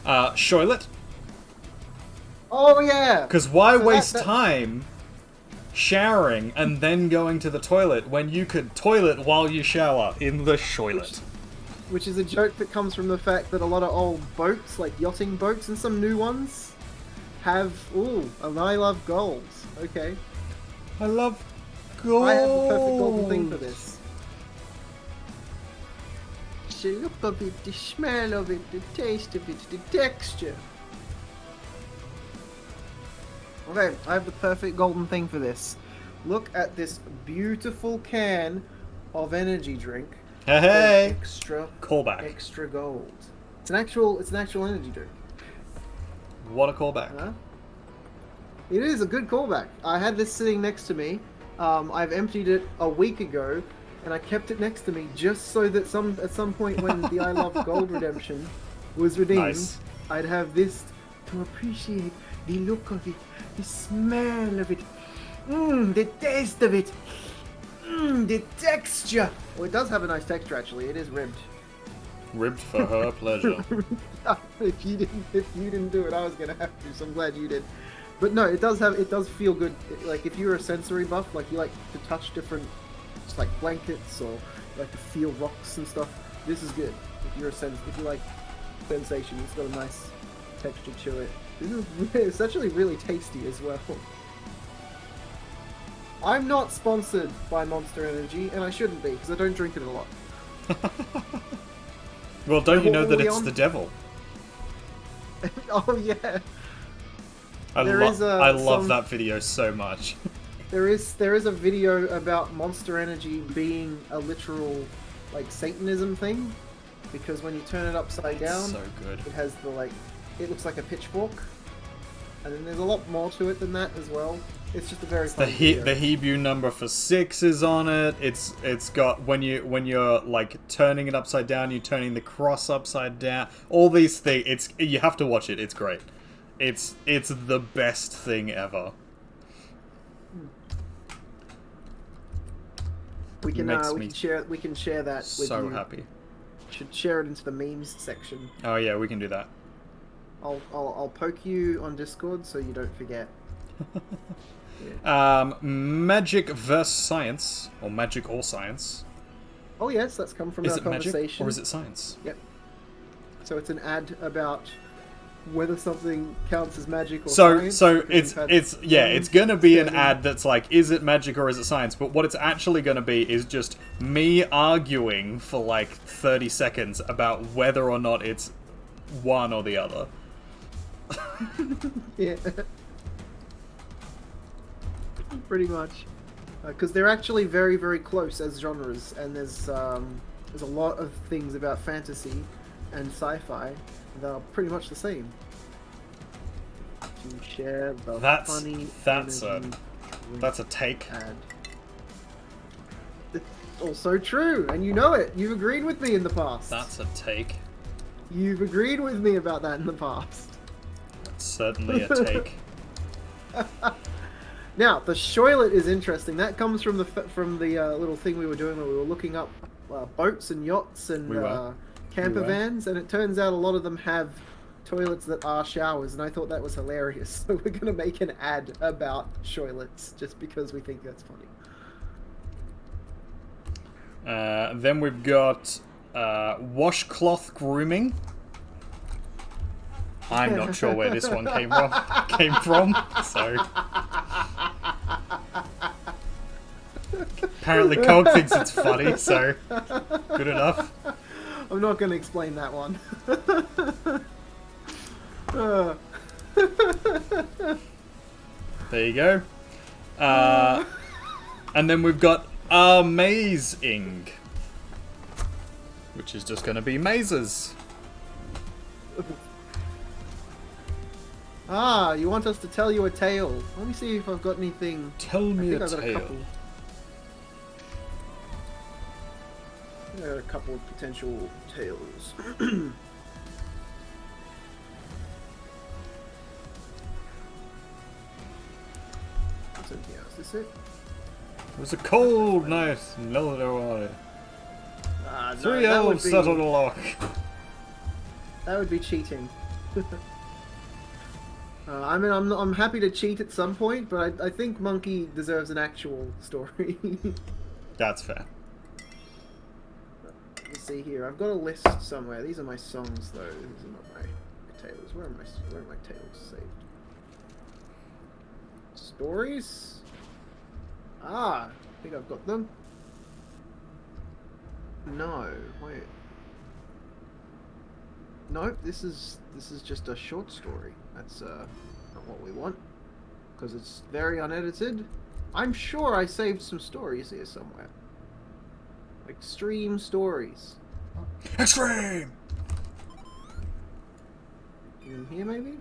Shoilet, Oh yeah. because why So that- waste that- time showering and then going to the toilet when you could toilet while you shower in the shoilet? Which is a joke that comes from the fact that a lot of old boats, like yachting boats and some new ones, have, and I love gold. Okay. I love gold. I have the perfect golden thing for this. The look of it, the smell of it, the taste of it, the texture. Okay, I have the perfect golden thing for this. Look at this beautiful can of energy drink. Hey, Extra callback. extra gold. It's an actual energy drink. What a callback. Huh? It is a good callback. I had this sitting next to me. I've emptied it a week ago, and I kept it next to me just so that at some point when the I Love Gold redemption was redeemed, Nice. I'd have this to appreciate the look of it, the smell of it, the taste of it, the texture. Well, it does have a nice texture actually. It is ribbed. Ribbed for her pleasure. if you didn't do it, I was gonna have to. So I'm glad you did. But no, it does feel good. Like if you're a sensory buff, like you like to touch different, just like blankets or you like to feel rocks and stuff. This is good. If you like sensation, it's got a nice texture to it. It's actually really tasty as well. I'm not sponsored by Monster Energy, and I shouldn't be because I don't drink it a lot. Well, don't you know What that were we it's on? the devil? Oh yeah. I There is, love some- that video so much. There is a video about Monster Energy being a literal like Satanism thing. because when you turn it upside down, So good. it has the like, it looks like a pitchfork, and then there's a lot more to it than that as well. It's just a very The fun video. the Hebrew number for 6 is on it. It's got when you're like turning it upside down, you're turning the cross upside down. All these things. You have to watch it. It's great. It's the best thing ever. We can Makes we me can share that with So you. happy. Should share it into the memes section. Oh yeah, we can do that. I'll poke you on Discord so you don't forget. Magic versus science, or magic or science. Oh yes, that's come from Is our it magic conversation. or is it science? Yep. So it's an ad about whether something counts as magic or So science. so because we've had it's gonna be an standing- ad that's like, is it magic or is it science? But what it's actually gonna be is just me arguing for like 30 seconds about whether or not it's one or the other. Yeah. Pretty much. Because they're actually very, very close as genres, and there's a lot of things about fantasy and sci-fi that are pretty much the same. To share the That's funny that's energy a take. ad. It's also true, and you know it. You've agreed with me in the past. That's a take. You've agreed with me about that in the past. That's certainly a take. Now, the shoilet is interesting. That comes from the little thing we were doing where we were looking up boats and yachts and We were. camper We were. vans, and it turns out a lot of them have toilets that are showers, and I thought that was hilarious. So we're going to make an ad about shoilets just because we think that's funny. Then we've got washcloth grooming. I'm not sure where this one came from. So apparently Cog thinks it's funny, so good enough. I'm not going to explain that one. There you go. And then we've got amazing, which is just going to be mazes. Ah, you want us to tell you a tale? Let me see if I've got anything. Tell me I a think I've got a tale. couple. There are a couple of potential tales. What's in here? Is this it? It was a cold night in Illinois. Ah, no, Three that would elves be- settled a lock. That would be cheating. I mean, I'm happy to cheat at some point, but I think Monkey deserves an actual story. That's fair. Let's see here. I've got a list somewhere. These are my songs, though. These are not my tales. Where are my tales saved? Stories? Ah, I think I've got them. No, wait. Nope, this is just a short story. That's not what we want, because it's very unedited. I'm sure I saved some stories here somewhere. Extreme stories. Extreme! In here, maybe?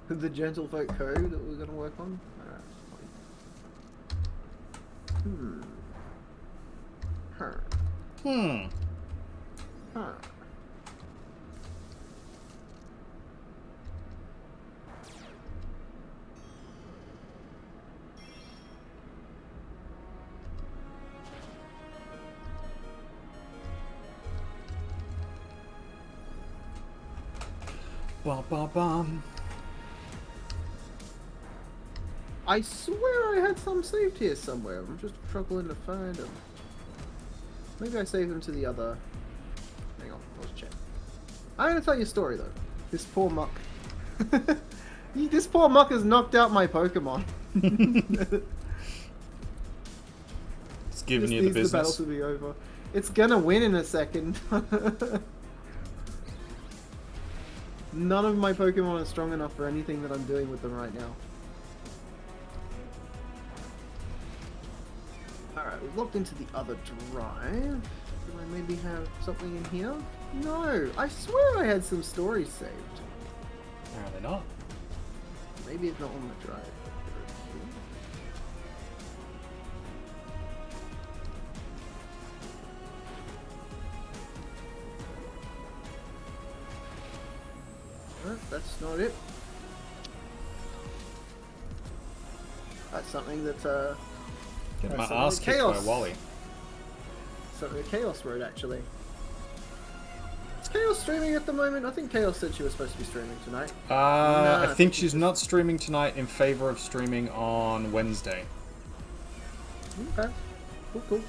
The Gentlefolk Code that we're going to work on? Alright. Hmm. Huh. Bum, bum, bum. I swear I had some saved here somewhere. I'm just struggling to find them. Maybe I saved them to the other. Hang on, let's check. I'm gonna tell you a story though. This poor muck. This poor muck has knocked out my Pokemon. It's giving Just you the needs the battle business. to be over. It's gonna win in a second. None of my Pokemon are strong enough for anything that I'm doing with them right now. Alright, we've I've looked into the other drive. Do I maybe have something in here? No, I swear I had some stories saved. Apparently not. Maybe it's not on the drive. That's not it. That's something that Get my something ass that kicked by Chaos. Wally. Something that Chaos wrote actually. Is Chaos streaming at the moment? I think Chaos said she was supposed to be streaming tonight. I think she's not streaming tonight in favor of streaming on Wednesday. Okay. Cool.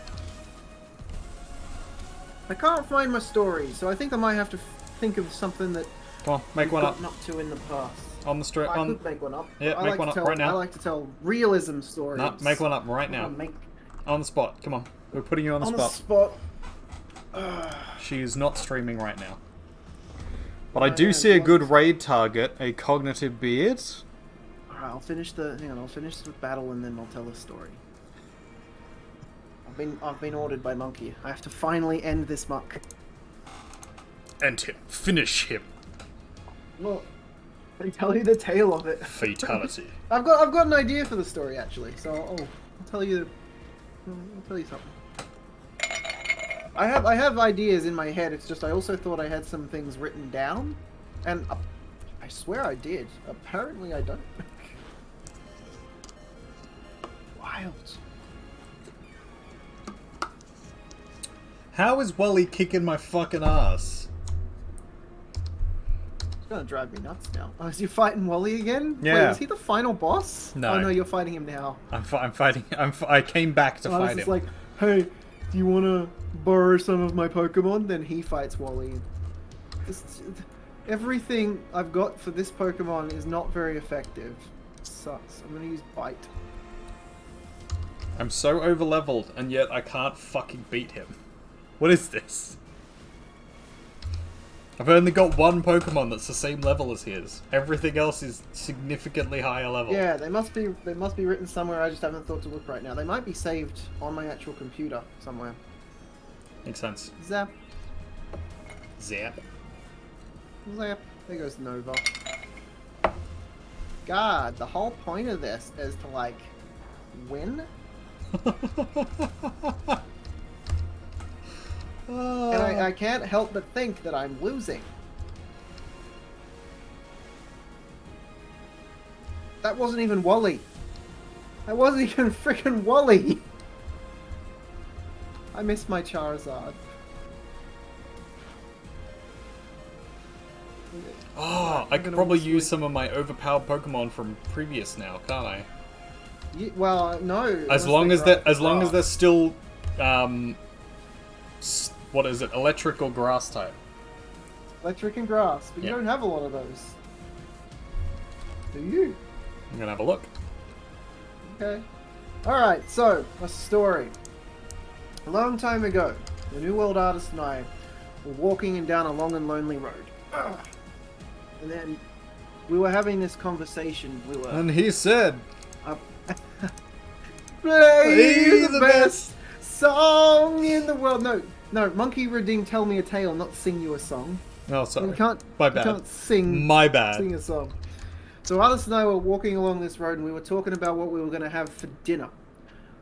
I can't find my story, so I think I might have to think of something that Come on, make one up. gotten up to in the past. On the street. I On. could make one up. Yeah, I make like one to up tell, right now. I like to tell realism stories. No, make one up right I'm now. gonna make On the spot. Come on. We're putting you on the on spot. the spot. She is not streaming right now. But I do see a good raid target, a cognitive beard. Alright, I'll finish the battle and then I'll tell the story. I've been ordered by Monkey. I have to finally end this muck. End him. Finish him. Look, I tell you the tale of it. Fatality. I've got an idea for the story actually, so I'll tell you something. I have ideas in my head. It's just I also thought I had some things written down, and I swear I did. Apparently I don't. Wild. How is Wally kicking my fucking ass? It's gonna drive me nuts now. Oh, is you fighting Wally again? Yeah. Wait, is he the final boss? No. Oh no, you're fighting him now. I'm fighting. I came back to fight It's him. like, hey, do you want to borrow some of my Pokemon? Then he fights Wally. Everything I've got for this Pokemon is not very effective. It sucks. I'm gonna use Bite. I'm so overleveled, and yet I can't fucking beat him. What is this? I've only got one Pokemon that's the same level as his. Everything else is significantly higher level. Yeah, they must be written somewhere. I just haven't thought to look right now. They might be saved on my actual computer somewhere. Makes sense. Zap, Zap. zap. There goes Nova. God, the whole point of this is to like win. And I can't help but think that I'm losing. That wasn't even Wally. That wasn't even freaking Wally. I missed my Charizard. Oh, I could probably use some of my overpowered Pokemon from previous now, can't I? Well, no. As long as they're still, what is it? Electric or grass type? Electric and grass, but you Yeah. don't have a lot of those. Do you? I'm gonna have a look. Okay. Alright, so, a story. A long time ago, the New World Artist and I were walking down a long and lonely road. And then we were having this conversation. We were And he said, play the best song in the world. No, Monkey Redeem, tell me a tale, not sing you a song. "Oh, sorry, You can't. my You bad, can't sing. my bad." Sing a song. So Artist and I were walking along this road, and we were talking about what we were going to have for dinner.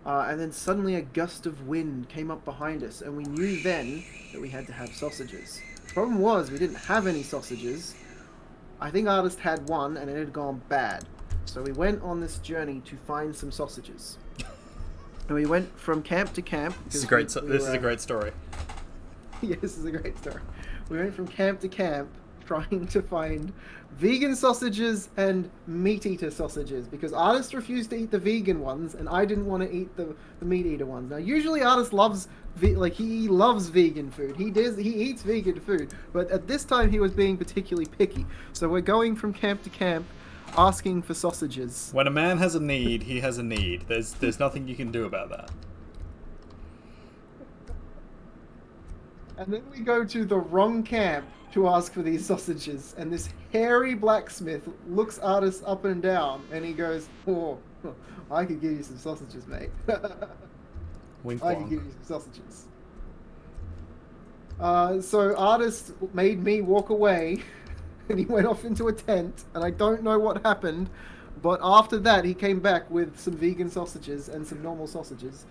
And then suddenly a gust of wind came up behind us, and we knew then that we had to have sausages. The problem was we didn't have any sausages. I think Artist had one, and it had gone bad. So we went on this journey to find some sausages. And we went from camp to camp. This is great. This is a great story. Yeah, this is a great story. We went from camp to camp trying to find vegan sausages and meat eater sausages because Artist refused to eat the vegan ones and I didn't want to eat the meat eater ones. Now usually Artist loves he loves vegan food. He eats vegan food, but at this time he was being particularly picky. So we're going from camp to camp asking for sausages. When a man has a need, he has a need. There's nothing you can do about that. And then we go to the wrong camp to ask for these sausages, and this hairy blacksmith looks Artist up and down, and he goes, "Oh, I could give you some sausages, mate." Wink I can wonk. give you sausages. So artist made me walk away, and he went off into a tent, and I don't know what happened, but after that he came back with some vegan sausages and some normal sausages.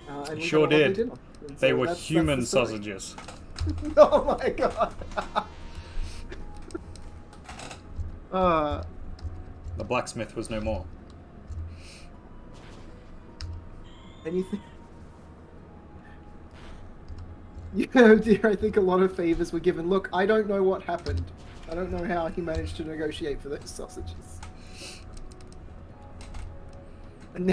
And we Sure had a lovely did. dinner. And They so were that's human the story. sausages. Oh my god. The blacksmith was no more. Anything? Yeah, dear, I think a lot of favors were given. Look, I don't know what happened. I don't know how he managed to negotiate for those sausages. And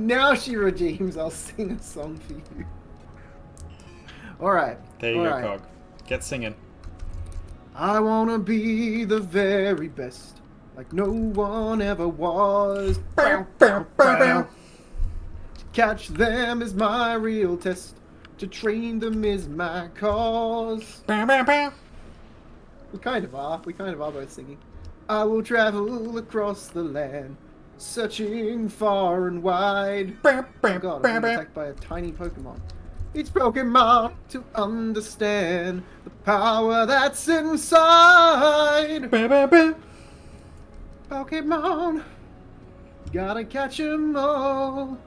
now she redeems. I'll sing a song for you. Alright. There you go, Cog. Get singing. I wanna be the very best, like no one ever was. Bow, bow, bow. To catch them is my real test. To train them is my cause. Bow, bow, bow. We kind of are. We kind of are both singing. I will travel across the land, searching far and wide. Bow, bow, Oh god, bow, I'm being bow. attacked by a tiny Pokemon. It's Pokemon to understand the power that's inside. Bow, bow, bow. Pokemon, gotta catch 'em all.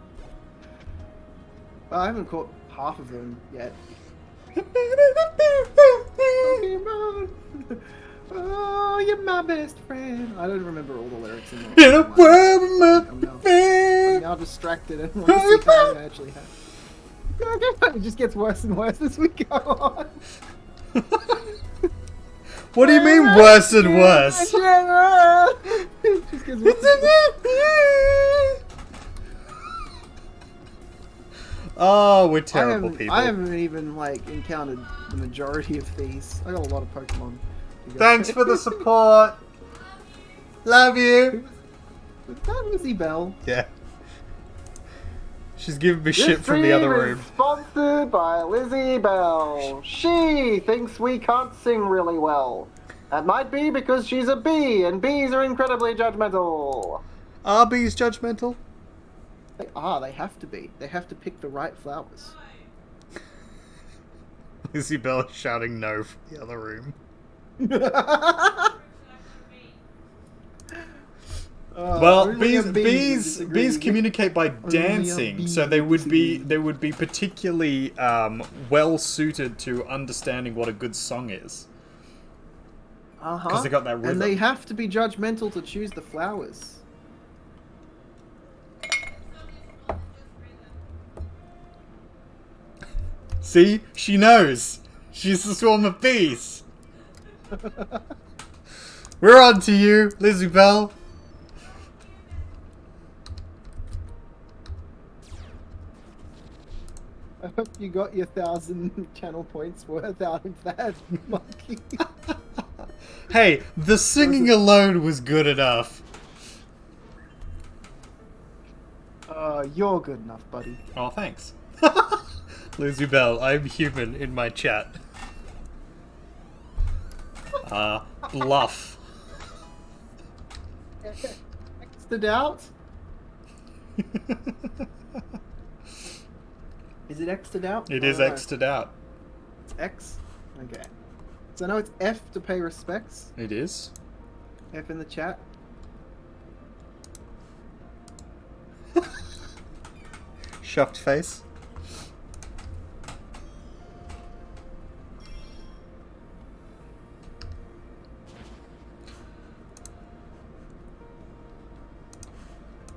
I haven't caught half of them yet. Pokemon, oh, you're my best friend. I don't remember all the lyrics in there. In a world of I'm my now distracted and want to see how I actually have. It just gets worse and worse as we go on. What do you mean worse and worse? It just gets worse. Oh, we're terrible people. I haven't even like encountered the majority of these. I got a lot of Pokemon. to go. Thanks for the support. Love you. Was that Lizzie Bell? Yeah. She's giving me shit from the other room. Sponsored by Lizzie Bell. She thinks we can't sing really well. That might be because she's a bee, and bees are incredibly judgmental. Are bees judgmental? They are. They have to be. They have to pick the right flowers. Lizzie Bell is shouting no from the other room. Well, only a bee would bees disagree. communicate by a dancing, bee so they would be disagree. particularly well suited to understanding what a good song is. Because they got that rhythm. And they have to be judgmental to choose the flowers. See, she knows. She's a swarm of bees. We're on to you, Lizzie Bell. I hope you got your 1,000 channel points worth out of that, monkey. Hey, the singing alone was good enough. You're good enough, buddy. Oh, thanks. Lizzie Bell, I'm human in my chat. Bluff. X'd out? Is it X'd out? It is X'd out. It's X? Okay. So now it's F to pay respects. It is. F in the chat. Shocked face.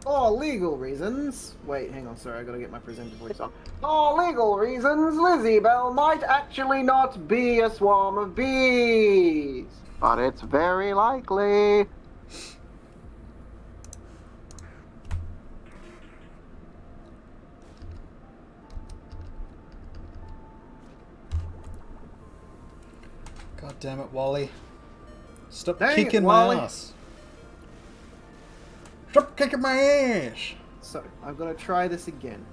For legal reasons. Wait, hang on, sorry, I gotta get my presenter voice on. For legal reasons, Lizzie Bell might actually not be a swarm of bees. But it's very likely. God damn it, Wally. Stop Dang it, kicking Wally. my ass. Stop kicking my ass. So, I've gotta try this again.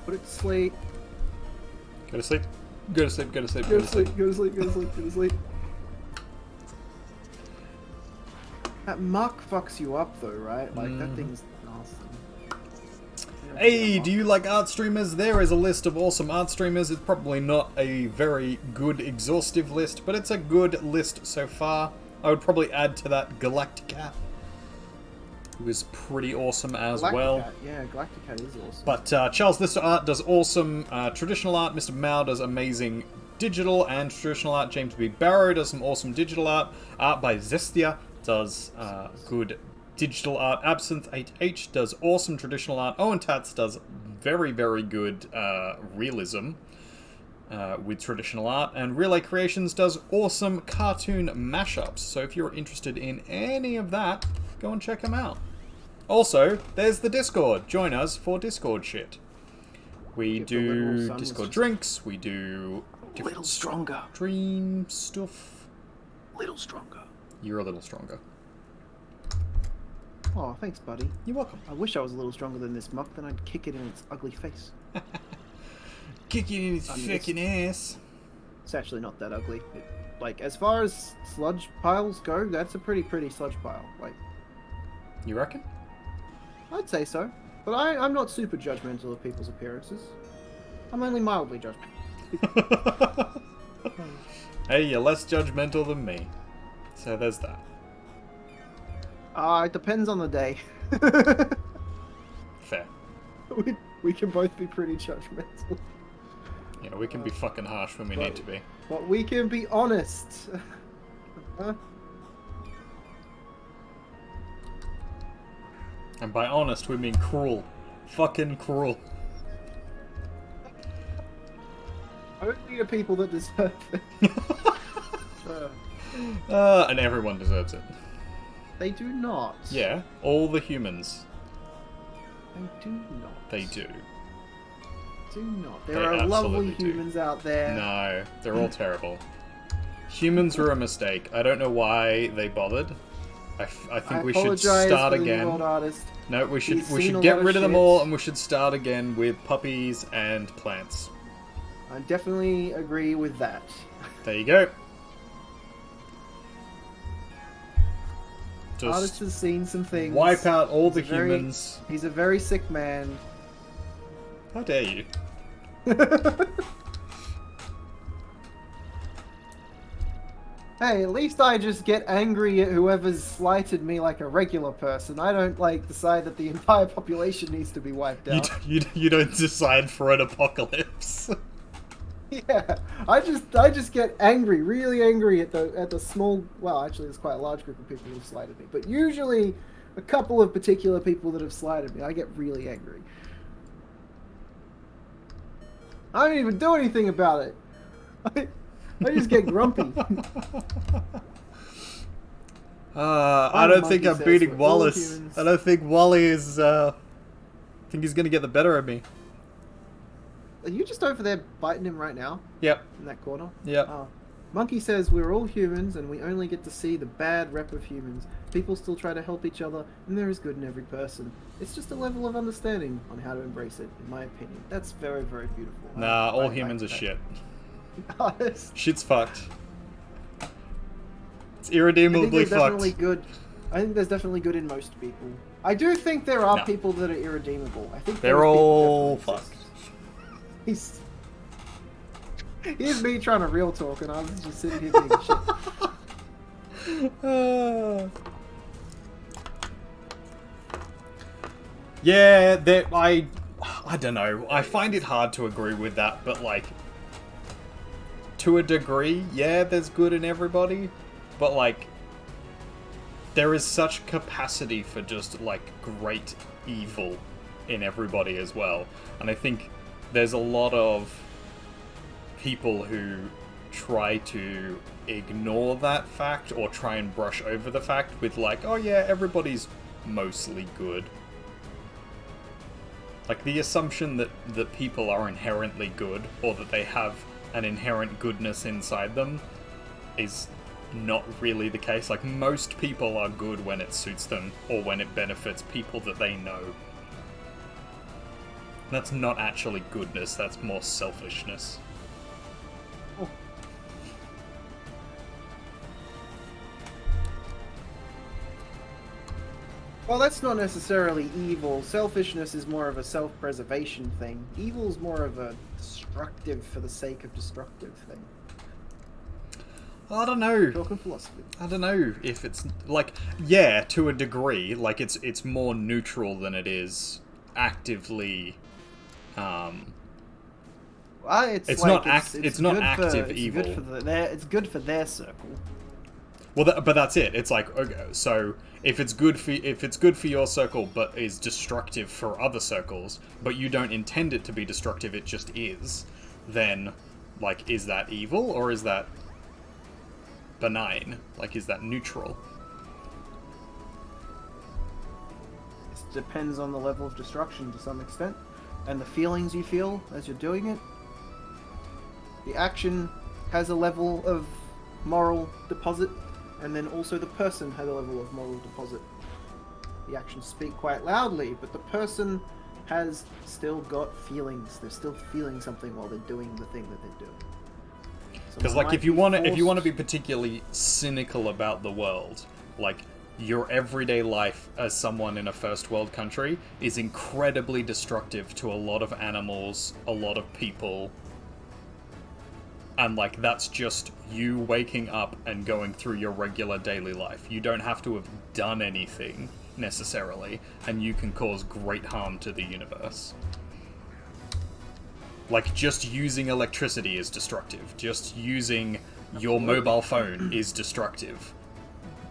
Put it to sleep. Go to sleep. Go to sleep. Go to sleep. Go to sleep, go to sleep, go to sleep, go to sleep. That muck fucks you up though, right? Like, that thing's nasty. Hey, do you like art streamers? There is a list of awesome art streamers. It's probably not a very good exhaustive list, but it's a good list so far. I would probably add to that Galactica, who is pretty awesome as well. Yeah, Galactica is awesome. But Charles Lister Art does awesome traditional art. Mr. Mao does amazing digital and traditional art. James B. Barrow does some awesome digital art. Art by Zestia does good digital art. Absinthe 8H does awesome traditional art. Owen Tats does very, very good realism with traditional art. And Relay Creations does awesome cartoon mashups. So if you're interested in any of that, go and check them out. Also, there's the Discord. Join us for Discord shit. We do Discord drinks. We do Little stronger. Dream stuff. Little stronger. You're a little stronger. Oh, thanks, buddy. You're welcome. I wish I was a little stronger than this muck, then I'd kick it in its ugly face. Kick it in its fucking ass. It's actually not that ugly. Like, as far as sludge piles go, that's a pretty sludge pile. Like, you reckon? I'd say so. But I'm not super judgmental of people's appearances. I'm only mildly judgmental. Hey, you're less judgmental than me. So there's that. It depends on the day. Fair. We can both be pretty judgmental. Yeah, we can be fucking harsh when we need to be. But we can be honest. And by honest, we mean cruel. Fucking cruel. Only the people that deserve it. And everyone deserves it. They do not. Yeah, all the humans. They do not. They do. Do not. There They are lovely absolutely do. humans out there. No, they're all terrible. Humans were a mistake. I don't know why they bothered. I think we should start again. Artist. No, we should He's seen get a lot rid of them shit. all, and we should start again with puppies and plants. I definitely agree with that. There you go. Artist Just has seen some things. wipe out all the He's a very- humans. He's a very sick man. How dare you? Hey, at least I just get angry at whoever's slighted me like a regular person. I don't, like, decide that the entire population needs to be wiped out. You don't decide for an apocalypse. Yeah, I just get angry, really angry at the small. Well, actually, there's quite a large group of people who've slighted me, but usually a couple of particular people that have slighted me, I get really angry. I don't even do anything about it. I just get grumpy. I don't think I'm Monkey says beating we're all Wallace. humans. I don't think Wally is. I think he's gonna get the better of me. Are you just over there biting him right now? Yep. In that corner? Yep. Oh. Monkey says we're all humans and we only get to see the bad rep of humans. People still try to help each other and there is good in every person. It's just a level of understanding on how to embrace it, in my opinion. That's very, very beautiful. Nah, all I humans are like shit. that. Shit's fucked. It's I think irredeemably there's fucked. definitely good. I think there's definitely good in most people. I do think there are No. people that are irredeemable. I think They're those people all definitely fucked. exist. Here's me trying to real talk, and I was just sitting here being shit. Yeah, I don't know. I find it hard to agree with that, but like, to a degree, yeah, there's good in everybody, but like, there is such capacity for just like great evil in everybody as well, and I think there's a lot of people who try to ignore that fact or try and brush over the fact with like, oh yeah, everybody's mostly good. Like the assumption that people are inherently good or that they have an inherent goodness inside them is not really the case. Like most people are good when it suits them or when it benefits people that they know. That's not actually goodness, that's more selfishness. Well, that's not necessarily evil. Selfishness is more of a self-preservation thing. Evil's more of a destructive for the sake of destructive thing. I don't know. Talking philosophy. I don't know if it's like, yeah, to a degree, like it's more neutral than it is actively. It's like not it's not active evil. It's good for their circle. Well, but that's it. It's like, okay, so if it's good for your circle, but is destructive for other circles, but you don't intend it to be destructive, it just is, then, like, is that evil or is that benign? Like, is that neutral? It depends on the level of destruction to some extent, and the feelings you feel as you're doing it. The action has a level of moral deposit, and then also the person has a level of moral deposit. The actions speak quite loudly, but the person has still got feelings. They're still feeling something while they're doing the thing that they're doing. Because, like, if you want to be particularly cynical about the world, like, your everyday life as someone in a first world country is incredibly destructive to a lot of animals, a lot of people. And, like, that's just you waking up and going through your regular daily life. You don't have to have done anything, necessarily, and you can cause great harm to the universe. Like, just using electricity is destructive. Just using your mobile phone is destructive.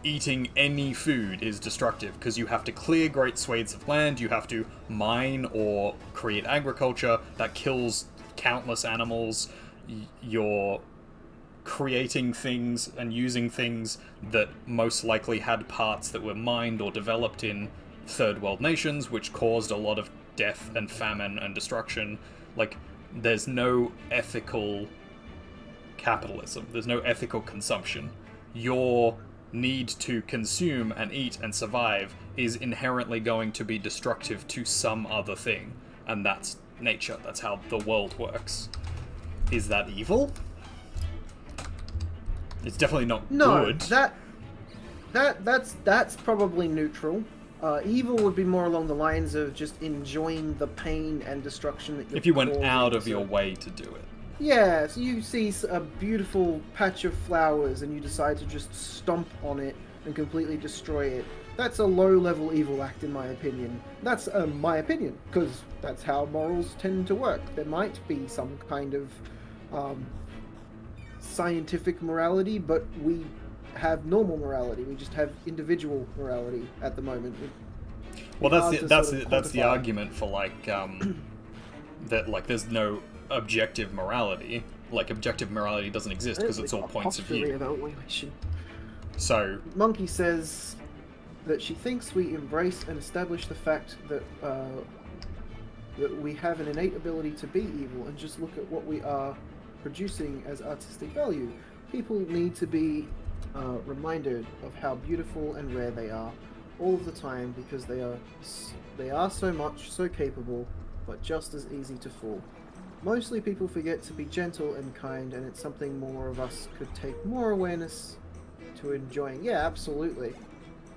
Eating any food is destructive, because you have to clear great swathes of land, you have to mine or create agriculture that kills countless animals. You're creating things and using things that most likely had parts that were mined or developed in third world nations, which caused a lot of death and famine and destruction. Like, there's no ethical capitalism. There's no ethical consumption. Your need to consume and eat and survive is inherently going to be destructive to some other thing. And that's nature. That's how the world works. Is that evil? It's definitely not good. That's probably neutral. Evil would be more along the lines of just enjoying the pain and destruction that you're if you went causing. out of your way to do it. Yeah, so you see a beautiful patch of flowers and you decide to just stomp on it and completely destroy it. That's a low-level evil act, in my opinion. That's my opinion, because that's how morals tend to work. There might be some kind of scientific morality, but we have normal morality. We just have individual morality at the moment. Well, that's the argument for, like, that, like, there's no objective morality. Like, objective morality doesn't exist because it's all points of view. Evaluation. So Monkey says that she thinks we embrace and establish the fact that that we have an innate ability to be evil, and just look at what we are producing as artistic value. People need to be reminded of how beautiful and rare they are all of the time, because they are so much, so capable, but just as easy to fall. Mostly people forget to be gentle and kind, and it's something more of us could take more awareness to enjoying. Yeah, absolutely.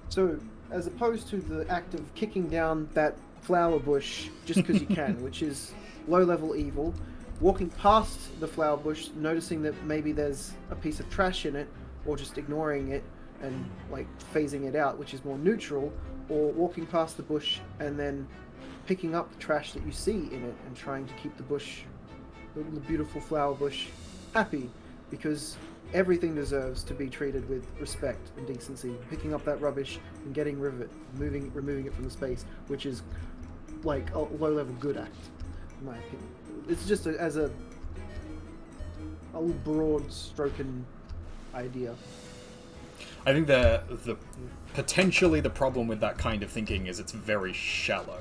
So, as opposed to the act of kicking down that flower bush just because you can, which is low-level evil, walking past the flower bush, noticing that maybe there's a piece of trash in it, or just ignoring it and, like, phasing it out, which is more neutral, or walking past the bush and then picking up the trash that you see in it and trying to keep the bush, the beautiful flower bush, happy, because everything deserves to be treated with respect and decency. Picking up that rubbish and getting rid of it, removing it from the space, which is like a low-level good act, in my opinion. It's just as a broad-stroken idea. I think the potentially the problem with that kind of thinking is it's very shallow.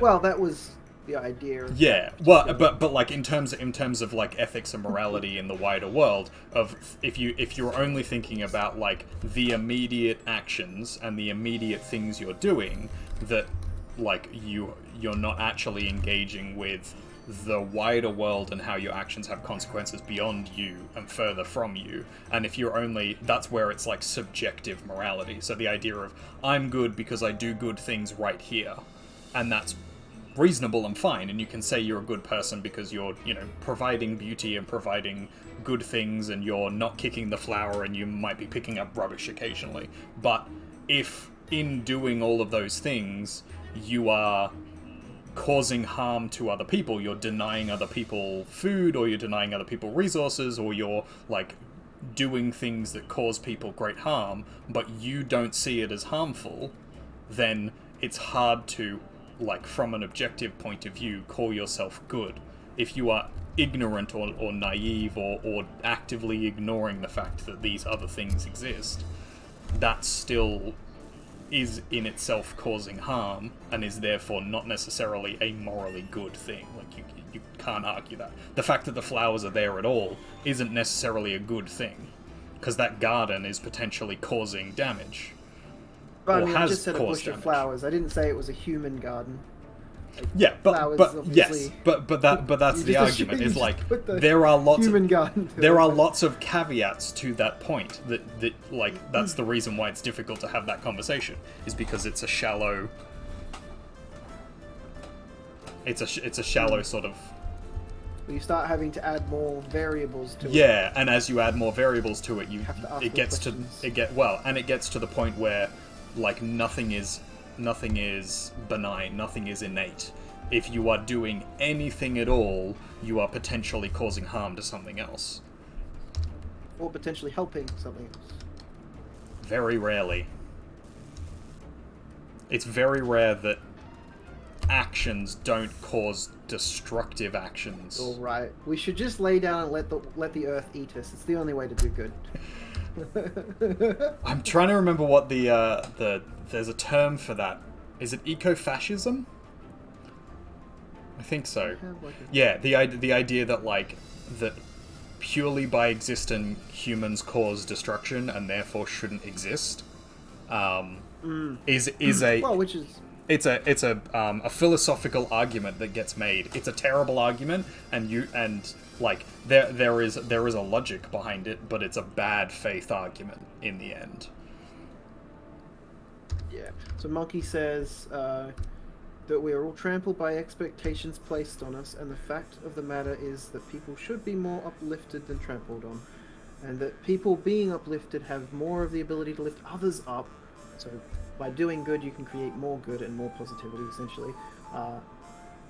Well, that was the idea. Yeah, well, but like in terms of like ethics and morality in the wider world, of if you're only thinking about like the immediate actions and the immediate things you're doing, that like you're not actually engaging with the wider world and how your actions have consequences beyond you and further from you. And if you're only... That's where it's like subjective morality. So the idea of, I'm good because I do good things right here. And that's reasonable and fine. And you can say you're a good person because you're, you know, providing beauty and providing good things, and you're not kicking the flower, and you might be picking up rubbish occasionally. But if in doing all of those things, you are causing harm to other people, you're denying other people food, or you're denying other people resources, or you're like doing things that cause people great harm, but you don't see it as harmful, then it's hard to, like, from an objective point of view, call yourself good. If you are ignorant or naive or actively ignoring the fact that these other things exist, that still is in itself causing harm, and is therefore not necessarily a morally good thing. Like, you can't argue that. The fact that the flowers are there at all isn't necessarily a good thing, because that garden is potentially causing damage. But I or mean, I has just said a caused bush of damage. flowers. I didn't say it was a human garden. Yeah, flowers, but yes, obviously. but that's You the just argument. you Is just like put the there are lots human of garden to there it. are lots of caveats to that point. That like that's the reason why it's difficult to have that conversation, is because it's a shallow. It's a shallow sort of. You start having to add more variables to it. Yeah, and as you add more variables to it, have to ask it more gets questions. to it gets to the point where like nothing is benign, nothing is innate. If you are doing anything at all, you are potentially causing harm to something else. Or potentially helping something else. Very rarely. It's very rare that actions don't cause destructive actions. All right. We should just lay down and let the earth eat us. It's the only way to do good. I'm trying to remember what the there's a term for that. Is it ecofascism? I think so. Yeah, the idea that like that purely by existing humans cause destruction and therefore shouldn't exist. Is a well, which is it's a philosophical argument that gets made. It's a terrible argument, and like there is a logic behind it, but it's a bad faith argument in the end. yeah. So Monkey says that we are all trampled by expectations placed on us, and the fact of the matter is that people should be more uplifted than trampled on, and that people being uplifted have more of the ability to lift others up. So by doing good, you can create more good and more positivity, essentially.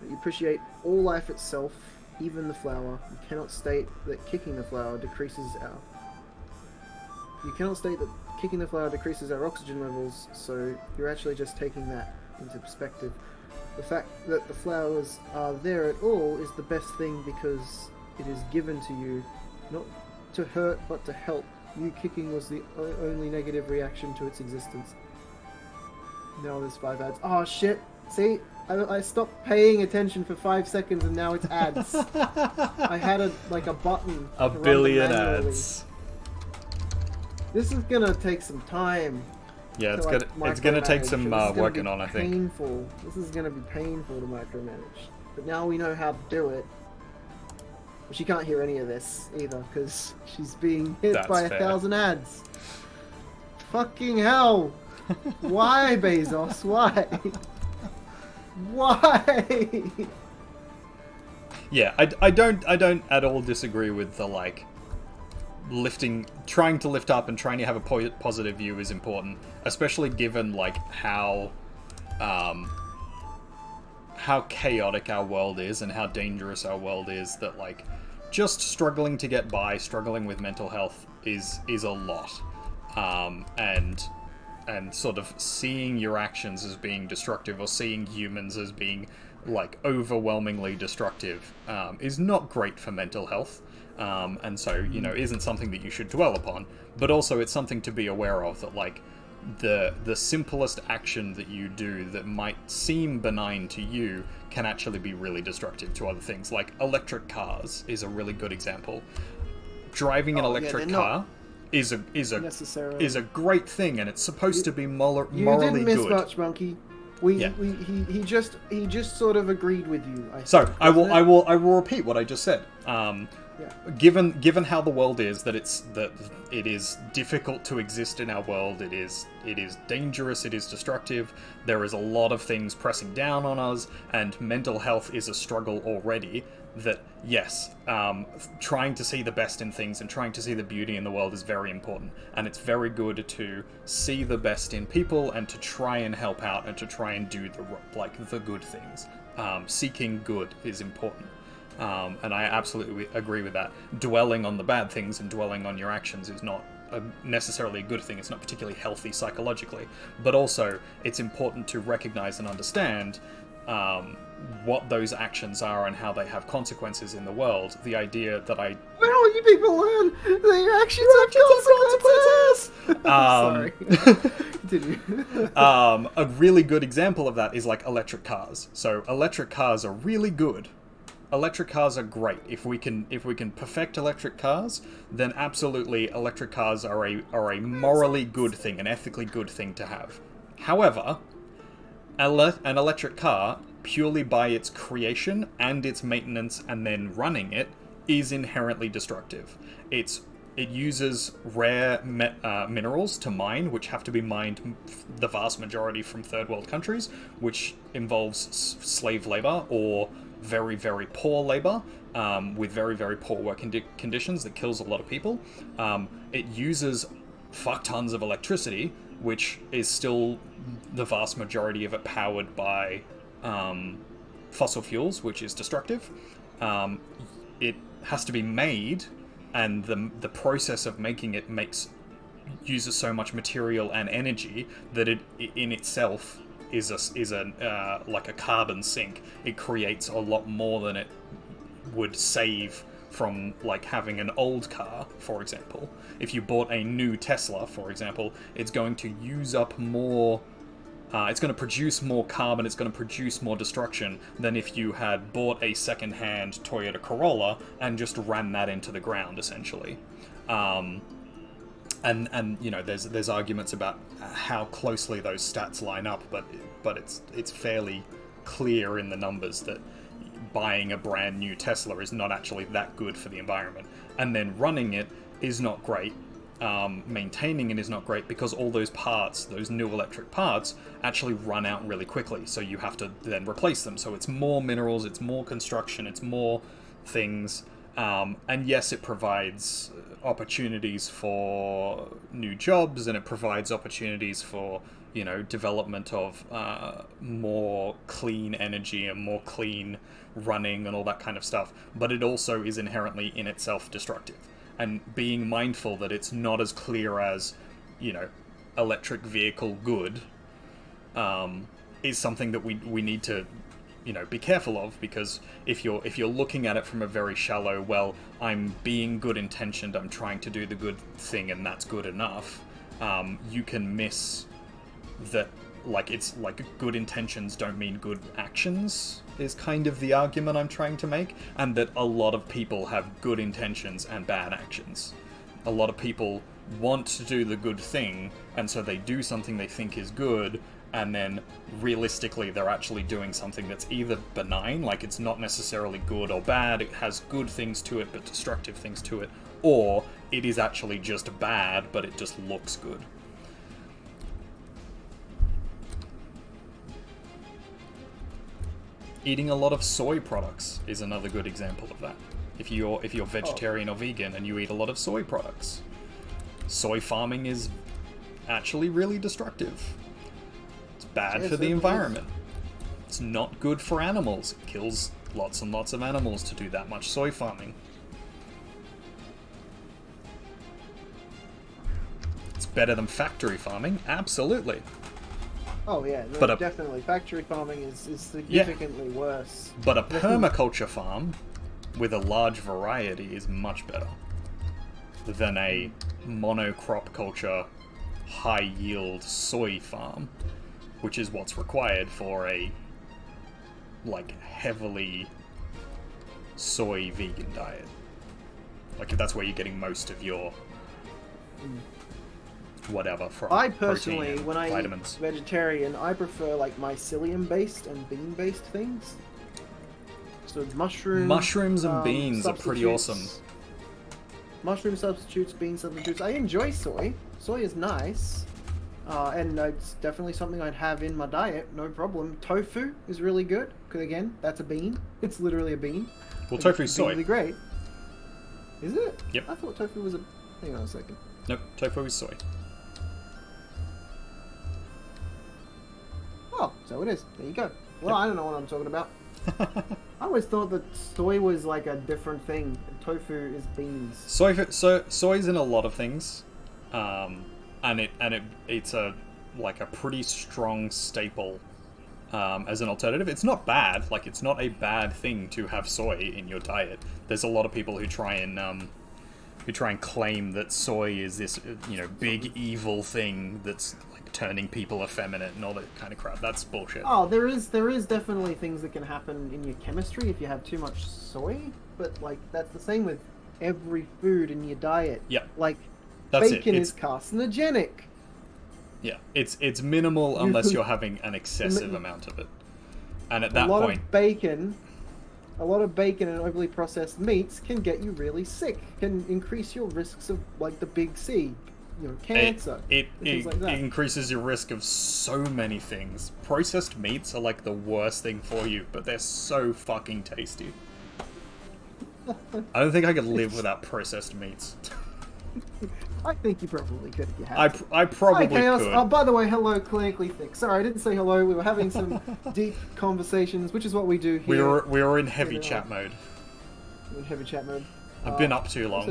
You appreciate all life itself, even the flower. You cannot state that kicking the flower decreases our oxygen levels, so you're actually just taking that into perspective. The fact that the flowers are there at all is the best thing because it is given to you, not to hurt, but to help. You kicking was the only negative reaction to its existence. Now there's 5 ads. Oh shit! See? I stopped paying attention for 5 seconds and now it's ads. I had a button. A to run them billion manually. ads. This is gonna take some time. Yeah, to, it's gonna take micromanage. some This is gonna working be on, I think. Painful. This is gonna be painful to micromanage. But now we know how to do it. But she can't hear any of this either because she's being hit That's by fair. 1,000 ads. Fucking hell! Why, Bezos? Why? Why? Yeah, I don't at all disagree with the like trying to lift up and trying to have a positive view is important, especially given like how chaotic our world is and how dangerous our world is. That like just struggling to get by, struggling with mental health is a lot, and sort of seeing your actions as being destructive or seeing humans as being like overwhelmingly destructive is not great for mental health, and so isn't something that you should dwell upon, but also it's something to be aware of, that like the simplest action that you do that might seem benign to you can actually be really destructive to other things. Like electric cars is a really good example. Driving an electric car is a necessarily. great thing, and it's supposed to be morally You didn't miss good. much, Monkey. He just sort of agreed with you. So I will repeat what I just said. Given how the world is, that it is difficult to exist in our world. It is dangerous. It is destructive. There is a lot of things pressing down on us, and mental health is a struggle already. That yes, trying to see the best in things and trying to see the beauty in the world is very important, and it's very good to see the best in people and to try and help out and to try and do the good things. Seeking good is important. And I absolutely agree with that. Dwelling on the bad things and dwelling on your actions is not necessarily a good thing. It's not particularly healthy psychologically. But also, it's important to recognize and understand what those actions are and how they have consequences in the world. The idea that Well, you people learn their actions have consequences! Sorry. Continue. A really good example of that is like electric cars. So electric cars are really good. Electric cars are great. If we can perfect electric cars, then absolutely electric cars are a morally good thing, an ethically good thing to have. However, an electric car, purely by its creation and its maintenance and then running it, is inherently destructive. It uses rare minerals to mine, which have to be mined, the vast majority, from third world countries, which involves slave labor or very, very poor labor with very, very poor working conditions that kills a lot of people. It uses fuck tons of electricity, which is still the vast majority of it powered by fossil fuels, which is destructive. It has to be made, and the process of making it uses so much material and energy that it in itself is like a carbon sink. It creates a lot more than it would save from like having an old car, for example. If you bought a new Tesla, for example, it's going to use up more. It's going to produce more carbon. It's going to produce more destruction than if you had bought a second-hand Toyota Corolla and just ran that into the ground, essentially. And you know, there's arguments about how closely those stats line up, but it's fairly clear in the numbers that buying a brand new Tesla is not actually that good for the environment, and then running it is not great. Maintaining it is not great because all those parts, those new electric parts, actually run out really quickly, so you have to then replace them. So it's more minerals, it's more construction, it's more things. And yes, it provides opportunities for new jobs, and it provides opportunities for, you know, development of more clean energy and more clean running and all that kind of stuff. But it also is inherently in itself destructive. And being mindful that it's not as clear as, you know, electric vehicle good is something that we need to, you know, be careful of, because if you're looking at it from a very shallow, well, I'm being good intentioned, I'm trying to do the good thing and that's good enough, you can miss that, like, it's like good intentions don't mean good actions, is kind of the argument I'm trying to make, and that a lot of people have good intentions and bad actions. A lot of people want to do the good thing, and so they do something they think is good, and then realistically they're actually doing something that's either benign, like it's not necessarily good or bad, it has good things to it but destructive things to it, or it is actually just bad but it just looks good. Eating a lot of soy products is another good example of that. If you're vegetarian or vegan and you eat a lot of soy products, soy farming is actually really destructive. It's bad for the environment. It's not good for animals. It kills lots and lots of animals to do that much soy farming. It's better than factory farming, absolutely. Oh yeah, no, But definitely. Factory farming is significantly worse. But a permaculture farm with a large variety is much better than a monocrop culture, high-yield soy farm, which is what's required for a, like, heavily soy vegan diet. Like, if that's where you're getting most of your whatever from I protein personally, and when I vitamins. eat vegetarian, I prefer like mycelium-based and bean-based things. So Mushrooms and beans are pretty awesome. Mushroom substitutes, bean substitutes. I enjoy soy. Soy is nice. And it's definitely something I'd have in my diet, no problem. Tofu is really good, because again, that's a bean. It's literally a bean. Well, tofu's soy. Really great. Is it? Yep. I thought tofu was a... Hang on a second. Nope, tofu is soy. Oh, so it is. There you go. Well, I don't know what I'm talking about. I always thought that soy was like a different thing. Tofu is beans. Soy's in a lot of things, and it's a pretty strong staple as an alternative. It's not bad. Like, it's not a bad thing to have soy in your diet. There's a lot of people who try and claim that soy is this big evil thing that's like turning people effeminate and all that kind of crap. That's bullshit. Oh, there is definitely things that can happen in your chemistry if you have too much soy, but like that's the same with every food in your diet. Yeah. Like That's bacon it. is carcinogenic. Yeah, it's minimal unless you're having an excessive amount of it. And at that point, a lot of bacon and overly processed meats can get you really sick. Can increase your risks of like the big C, cancer. It things like that. increases your risk of so many things. Processed meats are like the worst thing for you, but they're so fucking tasty. I don't think I could live without processed meats. I think you probably could if you had to. I probably Hi, Chaos. could. Oh, by the way, hello, Clinically Thick. Sorry, I didn't say hello. We were having some deep conversations, which is what we do here. We were in heavy chat mode. In heavy chat mode. I've been up too long.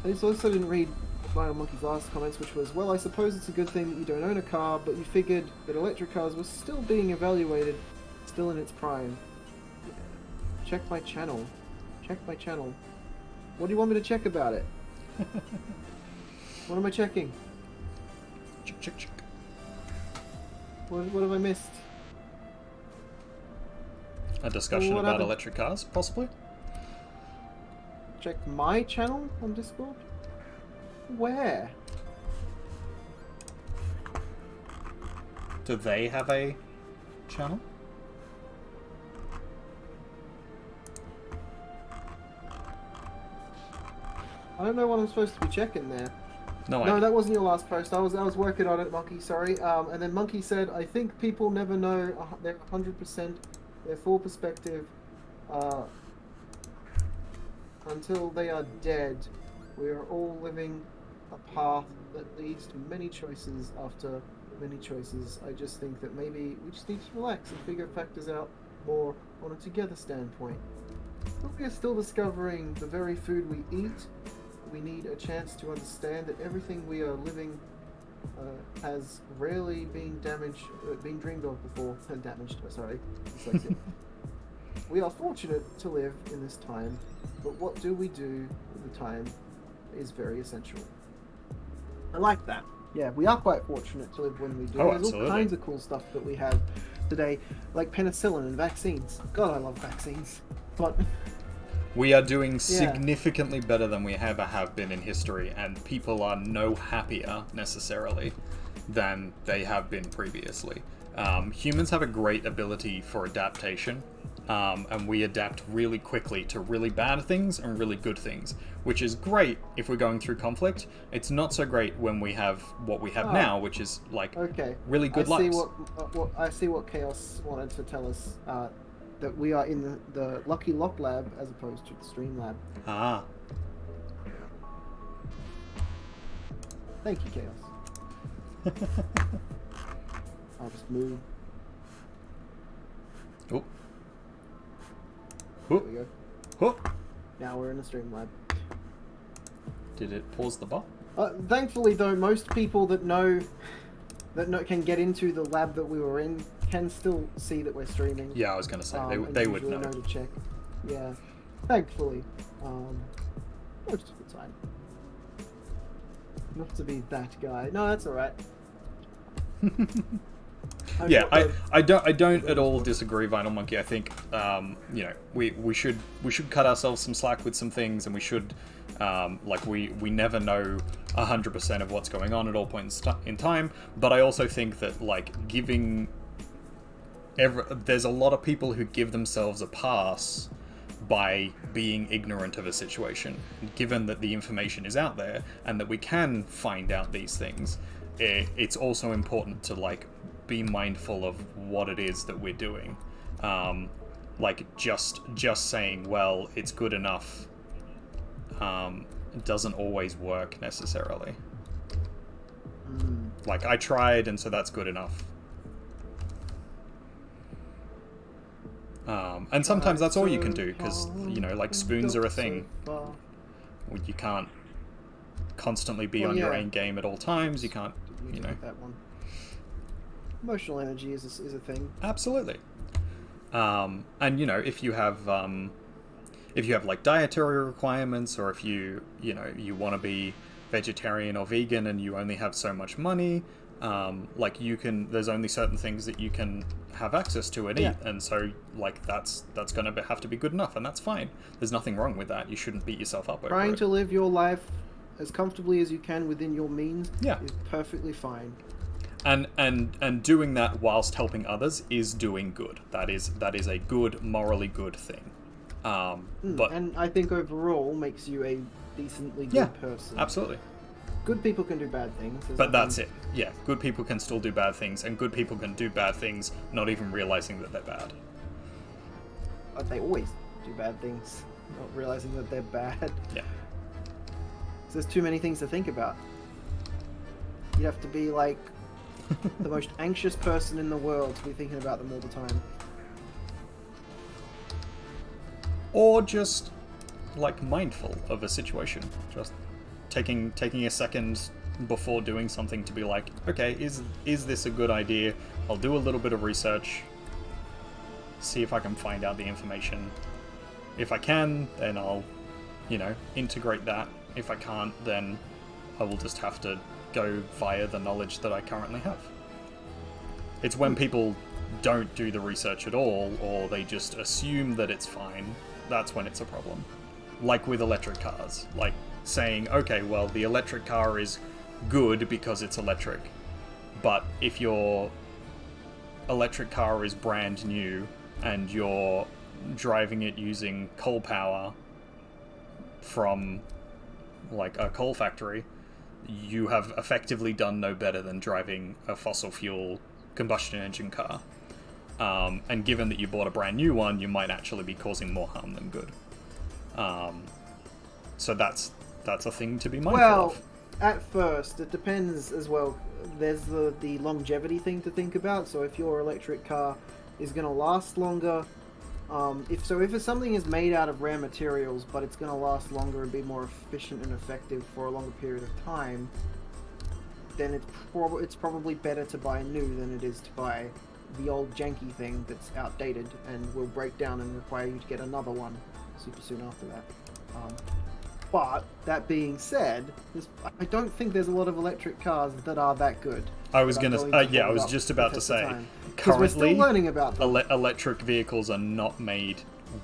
I also didn't read Vinyl Monkey's last comments, which was, well, I suppose it's a good thing that you don't own a car, but you figured that electric cars were still being evaluated, still in its prime. Check my channel. Check my channel. What do you want me to check about it? What am I checking? Check. What have I missed? A discussion What about happened? electric cars, possibly? Check my channel on Discord? Where? Do they have a channel? I don't know what I'm supposed to be checking there. No, No, that wasn't your last post. I was working on it, Monkey. Sorry. And then Monkey said, "I think people never know their 100%, their full perspective, until they are dead. We are all living a path that leads to many choices after many choices. I just think that maybe we just need to relax and figure factors out more on a together standpoint. But we are still discovering the very food we eat. We need a chance to understand that everything we are living has rarely been been dreamed of before. Damaged, sorry. Dyslexia. We are fortunate to live in this time, but what do we do with the time is very essential." I like that. Yeah, we are quite fortunate to live when we do. Oh, There's absolutely. all kinds of cool stuff that we have today, like penicillin and vaccines. God, I love vaccines. But We are doing significantly better than we ever have been in history, and people are no happier, necessarily, than they have been previously. Humans have a great ability for adaptation, and we adapt really quickly to really bad things and really good things, which is great if we're going through conflict. It's not so great when we have what we have now, which is, like, really good lives. I see what Chaos wanted to tell us. That we are in the Lucky Lock Lab as opposed to the Stream Lab. Ah. Thank you, Chaos. I'll just move. Oh. There we go. Oh. Now we're in the Stream Lab. Did it pause the bot? Thankfully, though, most people that can get into the lab that we were in can still see that we're streaming. Yeah, I was going to say, and they would usually know. To check. Yeah, thankfully. Most of the time. Not to be that guy. No, that's alright. Yeah, I don't at all disagree, Vinyl Monkey. I think we should cut ourselves some slack with some things, and we should Like we never know 100% of what's going on at all points in time, but I also think that like there's a lot of people who give themselves a pass by being ignorant of a situation. Given that the information is out there and that we can find out these things, it's also important to like be mindful of what it is that we're doing. Like just saying, well, it's good enough, doesn't always work necessarily. Like I tried, and so that's good enough. And sometimes that's all you can do, because, you know, like spoons are a thing. You can't constantly be on your own game at all times. You can't, you know. That one. Emotional energy is a thing. Absolutely. And, you know, if you have like dietary requirements, or if you want to be vegetarian or vegan and you only have so much money, like there's only certain things that you can have access to and eat, and so like that's gonna have to be good enough, and that's fine. There's nothing wrong with that. You shouldn't beat yourself up over Trying it. to live your life as comfortably as you can within your means is perfectly fine. And doing that whilst helping others is doing good. That is a good, morally good thing. But and I think overall makes you a decently good person. Absolutely. Good people can do bad things. But that's it. Yeah, good people can still do bad things, and good people can do bad things not even realizing that they're bad. They always do bad things, not realizing that they're bad. Yeah. So there's too many things to think about. You have to be like the most anxious person in the world to be thinking about them all the time. Or just like mindful of a situation. Just taking a second before doing something to be like, okay, is this a good idea? I'll do a little bit of research, see if I can find out the information. If I can, then I'll, integrate that. If I can't, then I will just have to go via the knowledge that I currently have. It's when people don't do the research at all, or they just assume that it's fine, that's when it's a problem. Like with electric cars. Like saying, okay, well, the electric car is good because it's electric. But if your electric car is brand new and you're driving it using coal power from like a coal factory, you have effectively done no better than driving a fossil fuel combustion engine car. And given that you bought a brand new one, you might actually be causing more harm than good. So that's a thing to be mindful of. At first, it depends as well. There's the longevity thing to think about. So if your electric car is going to last longer, if something is made out of rare materials, but it's going to last longer and be more efficient and effective for a longer period of time, then it's probably better to buy new than it is to buy the old janky thing that's outdated and will break down and require you to get another one super soon after that. But that being said, I don't think there's a lot of electric cars that are that good. I was just about to say, currently we're still learning about them. Electric vehicles are not made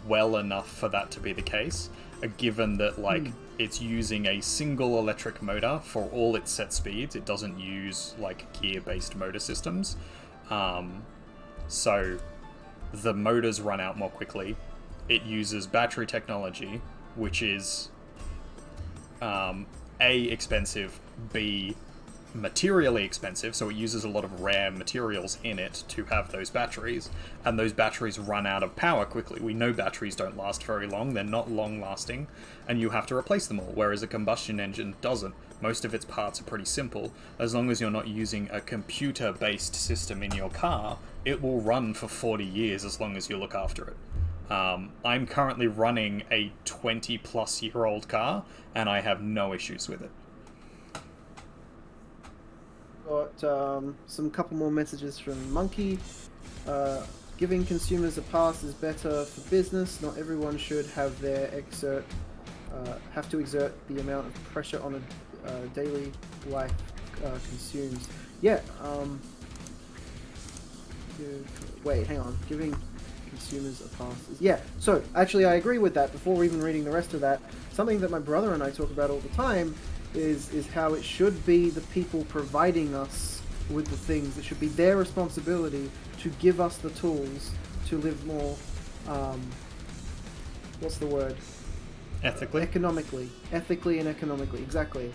well enough for that to be the case, given that it's using a single electric motor for all its set speeds. It doesn't use like gear-based motor systems, so the motors run out more quickly. It uses battery technology, which is A, expensive, B, materially expensive, so it uses a lot of rare materials in it to have those batteries, and those batteries run out of power quickly. We know batteries don't last very long, they're not long lasting, and you have to replace them all, whereas a combustion engine doesn't. Most of its parts are pretty simple. As long as you're not using a computer-based system in your car, it will run for 40 years as long as you look after it. I'm currently running a 20-plus year old car, and I have no issues with it. Got some couple more messages from Monkey. Giving consumers a pass is better for business. Not everyone should have to exert the amount of pressure on a daily life consumes. Yeah. Wait, hang on. Giving consumers are past. Yeah, so actually I agree with that. Before even reading the rest of that, something that my brother and I talk about all the time is how it should be the people providing us with the things. It should be their responsibility to give us the tools to live more, what's the word? Ethically? Ethically and economically, exactly.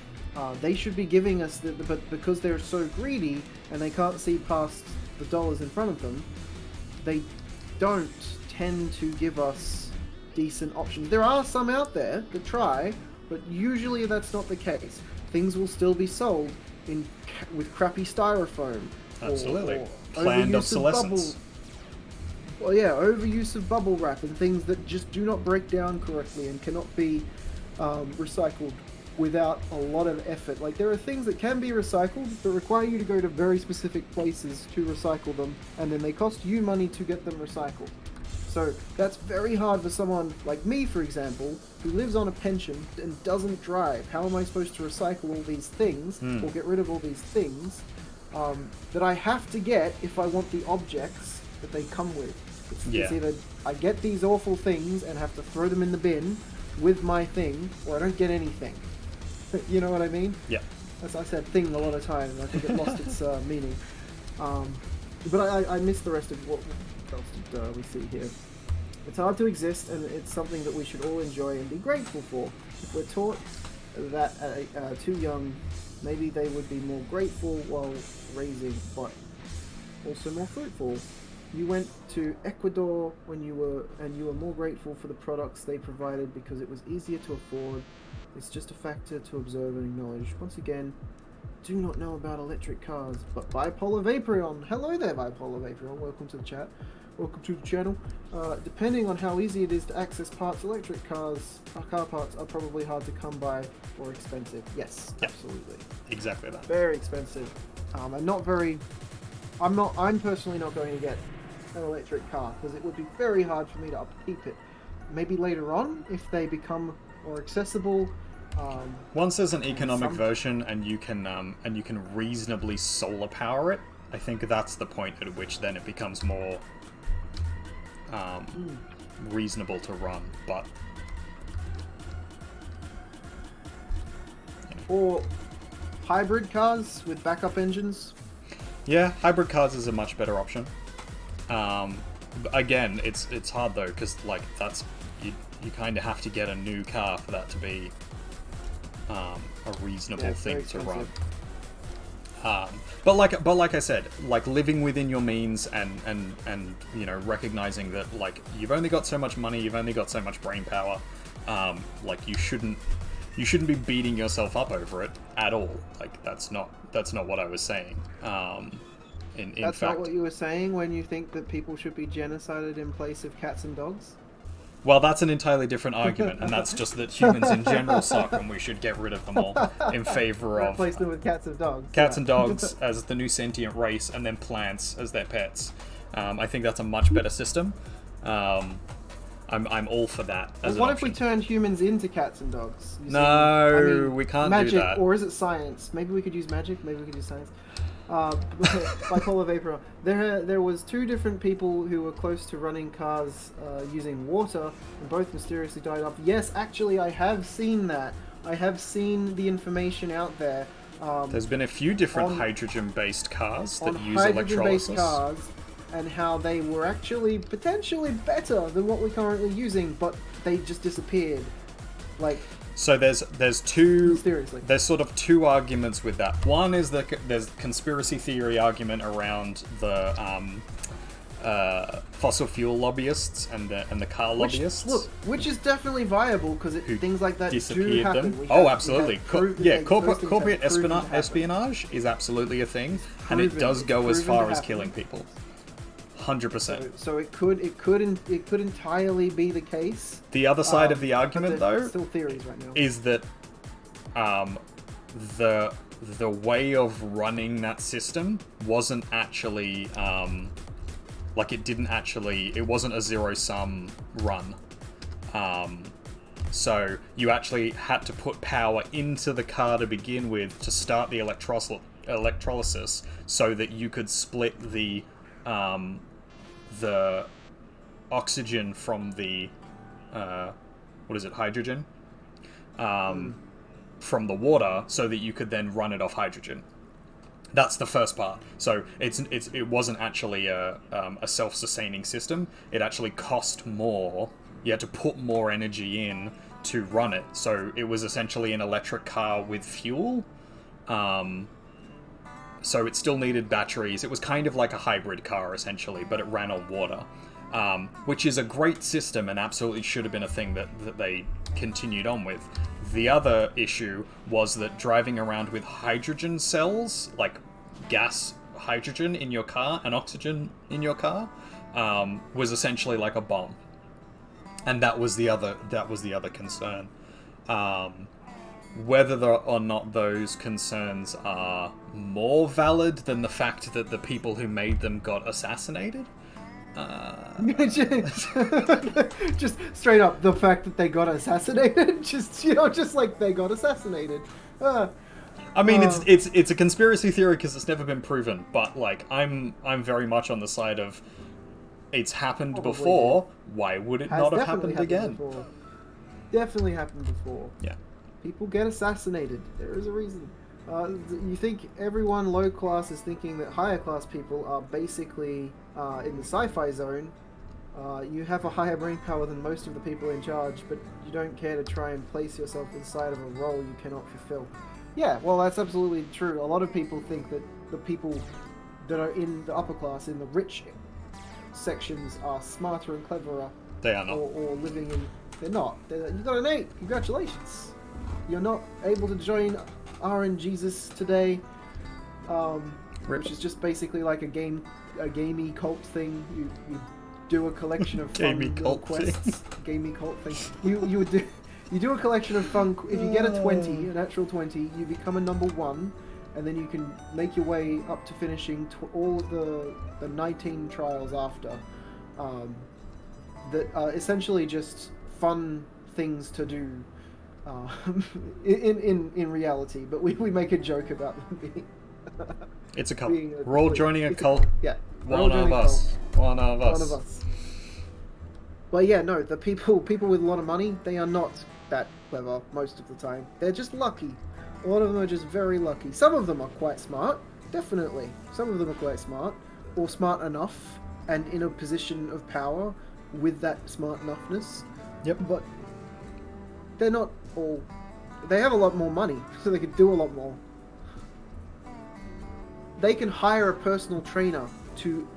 They should be giving us, but because they're so greedy and they can't see past the dollars in front of them, they don't tend to give us decent options. There are some out there that try, but usually that's not the case. Things will still be sold with crappy styrofoam. Absolutely. Or Planned overuse obsolescence. Well, yeah, overuse of bubble wrap and things that just do not break down correctly and cannot be recycled without a lot of effort. Like, there are things that can be recycled but require you to go to very specific places to recycle them, and then they cost you money to get them recycled. So that's very hard for someone like me, for example, who lives on a pension and doesn't drive. How am I supposed to recycle all these things or get rid of all these things that I have to get if I want the objects that they come with? It's either I get these awful things and have to throw them in the bin with my thing, or I don't get anything. You know what I mean? Yeah. As I said thing a lot of times, and I think it lost its meaning. But I missed the rest of what else did we see here. It's hard to exist, and it's something that we should all enjoy and be grateful for. If we're taught that too young, maybe they would be more grateful while raising, but also more fruitful. You went to Ecuador when you were more grateful for the products they provided because it was easier to afford. It's just a factor to observe and acknowledge. Once again, do not know about electric cars, but Bipolar Vaporeon. Hello there, Bipolar Vaporeon. Welcome to the chat. Welcome to the channel. Depending on how easy it is to access parts, electric cars, car parts are probably hard to come by or expensive. Yes, absolutely. Exactly that. Very expensive. I'm personally not going to get an electric car because it would be very hard for me to upkeep it. Maybe later on, if they become more accessible. Once there's an economic version and you can reasonably solar power it, I think that's the point at which then it becomes more reasonable to run. But or hybrid cars with backup engines. Yeah, hybrid cars is a much better option. Again, it's hard though because like that's you kind of have to get a new car for that to be a reasonable thing to run. But like I said, like living within your means and you know recognizing that like you've only got so much money, you've only got so much brain power. Like you shouldn't be beating yourself up over it at all. Like that's not what I was saying. In That's fact, not what you were saying when you think that people should be genocided in place of cats and dogs? well, that's an entirely different argument, and that's just that humans in general suck and we should get rid of them all in favor of Replace them with cats and dogs. cats and dogs as the new sentient race, and then plants as their pets. I think that's a much better system. I'm all for that. As What an if we option. turned humans into cats and dogs? No, we can't do magic, that. or is it science? Maybe we could use magic. Maybe we could use science. Bipolar Vapor. There was two different people who were close to running cars using water, and both mysteriously died off. Yes, actually, I have seen that. I have seen the information out there. There's been a few different hydrogen-based cars that use hydrogen-based electrolysis. cars, and how they were actually potentially better than what we're currently using, but they just disappeared. Like, So there's two mysteriously. there's sort of two arguments with that. One is there's conspiracy theory argument around the fossil fuel lobbyists and the car lobbyists. Which is definitely viable because things like that do disappeared happen. them. We Oh, have absolutely. proof that those things Corporate have proven to happen. espionage is absolutely a thing, and it proven- does it's go as proven to far as happen. killing people. 100%. So it could entirely be the case. The other side of the but argument, they're though, still theories right now. is that the way of running that system wasn't actually it wasn't a zero-sum run. So you actually had to put power into the car to begin with to start the electrolysis so that you could split the oxygen from the hydrogen, from the water, so that you could then run it off hydrogen. That's the first part. So it wasn't actually a self-sustaining system. It actually cost more. You had to put more energy in to run it. So it was essentially an electric car with fuel. So it still needed batteries. It was kind of like a hybrid car, essentially, but it ran on water. Which is a great system and absolutely should have been a thing that they continued on with. The other issue was that driving around with hydrogen cells, like gas hydrogen in your car and oxygen in your car, was essentially like a bomb. And that was the other concern. Whether or not those concerns are more valid than the fact that the people who made them got assassinated. Just straight up, the fact that they got assassinated. Just like they got assassinated. I mean, it's a conspiracy theory because it's never been proven. But like, I'm very much on the side of it's happened before. Did. Why would it not have happened again? Before. Definitely happened before. Yeah. People get assassinated. There is a reason. You think everyone low class is thinking that higher class people are basically in the sci-fi zone. You have a higher brain power than most of the people in charge, but you don't care to try and place yourself inside of a role you cannot fulfill. Yeah, well, that's absolutely true. A lot of people think that the people that are in the upper class, in the rich sections, are smarter and cleverer. They are not. Or living in... They're not. You got an 8. Congratulations. You're not able to join RNGesus today, which is just basically like a gamey cult thing. You do a collection of fun little quests. Gamey cult thing. You do a collection of fun. If you get a 20, a natural 20, you become a number 1, and then you can make your way up to finishing all of the 19 trials after. That are essentially just fun things to do. In reality, but we make a joke about them being. It's a cult. We're all joining a cult. Yeah. One of us. But yeah, no, the people with a lot of money, they are not that clever most of the time. They're just lucky. A lot of them are just very lucky. Some of them are quite smart, definitely. Some of them are quite smart, or smart enough, and in a position of power with that smart enoughness. Yep. But they're not all... They have a lot more money, so they can do a lot more. They can hire a personal trainer to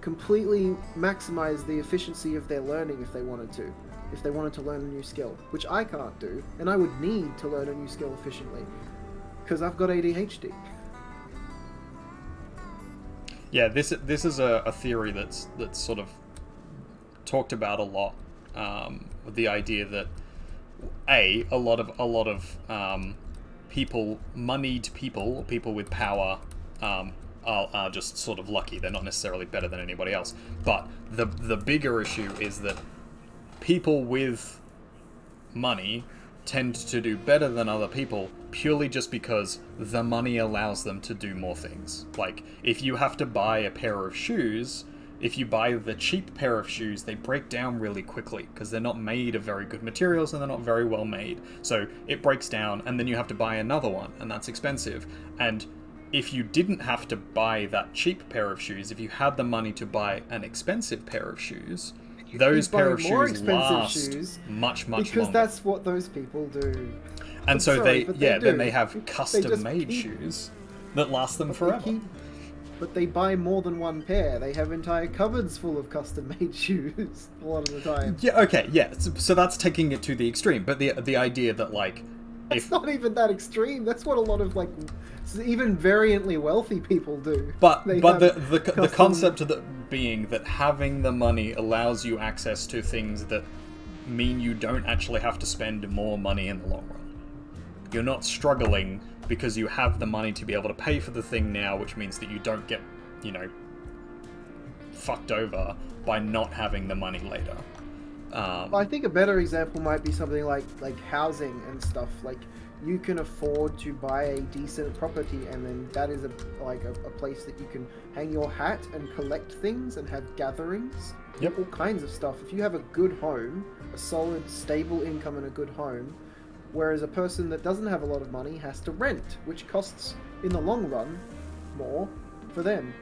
completely maximize the efficiency of their learning if they wanted to. If they wanted to learn a new skill, which I can't do, and I would need to learn a new skill efficiently, because I've got ADHD. Yeah, this is a theory that's sort of talked about a lot. The idea that a lot of people, moneyed people, people with power, are just sort of lucky. They're not necessarily better than anybody else. But the bigger issue is that people with money tend to do better than other people purely just because the money allows them to do more things. Like, if you have to buy a pair of shoes, if you buy the cheap pair of shoes, they break down really quickly because they're not made of very good materials and they're not very well made. So it breaks down and then you have to buy another one, and that's expensive. And if you didn't have to buy that cheap pair of shoes, if you had the money to buy an expensive pair of shoes, those pair of shoes last much because longer. That's what those people do. And so then they have They custom-made just shoes that last them forever. But they buy more than one pair. They have entire cupboards full of custom-made shoes a lot of the time. Yeah, okay, yeah. So that's taking it to the extreme. But the idea that, like... It's not even that extreme. That's what a lot of, like, even variantly wealthy people do. But the concept of being that having the money allows you access to things that mean you don't actually have to spend more money in the long run. You're not struggling because you have the money to be able to pay for the thing now, which means that you don't get, fucked over by not having the money later. I think a better example might be something like housing and stuff. Like, you can afford to buy a decent property, and then that is a place that you can hang your hat and collect things and have gatherings. Yep. All kinds of stuff. If you have a good home, a solid, stable income and a good home, whereas a person that doesn't have a lot of money has to rent, which costs, in the long run, more for them.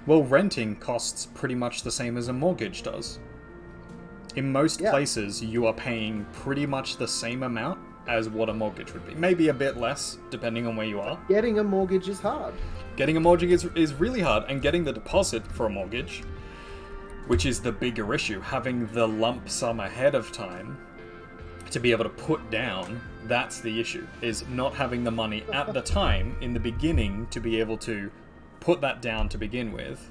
Well, renting costs pretty much the same as a mortgage does. In most places, you are paying pretty much the same amount as what a mortgage would be. Maybe a bit less, depending on where you are. Getting a mortgage is hard. Getting a mortgage is really hard, and getting the deposit for a mortgage, which is the bigger issue, having the lump sum ahead of time to be able to put down, that's the issue, is not having the money at the time, in the beginning, to be able to put that down to begin with.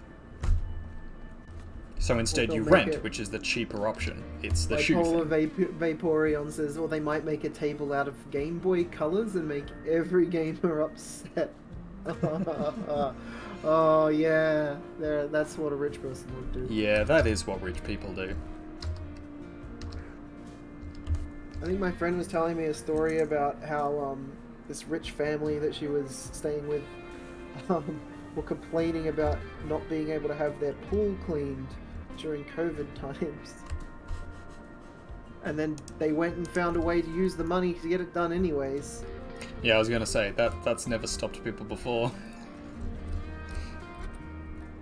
So instead you rent, which is the cheaper option. It's the shoe Polar thing. Vaporeon says, or they might make a table out of Game Boy colors and make every gamer upset. Oh yeah, that's what a rich person would do. Yeah, that is what rich people do. I think my friend was telling me a story about how this rich family that she was staying with were complaining about not being able to have their pool cleaned during COVID times. And then they went and found a way to use the money to get it done anyways. Yeah, I was gonna say, that's never stopped people before.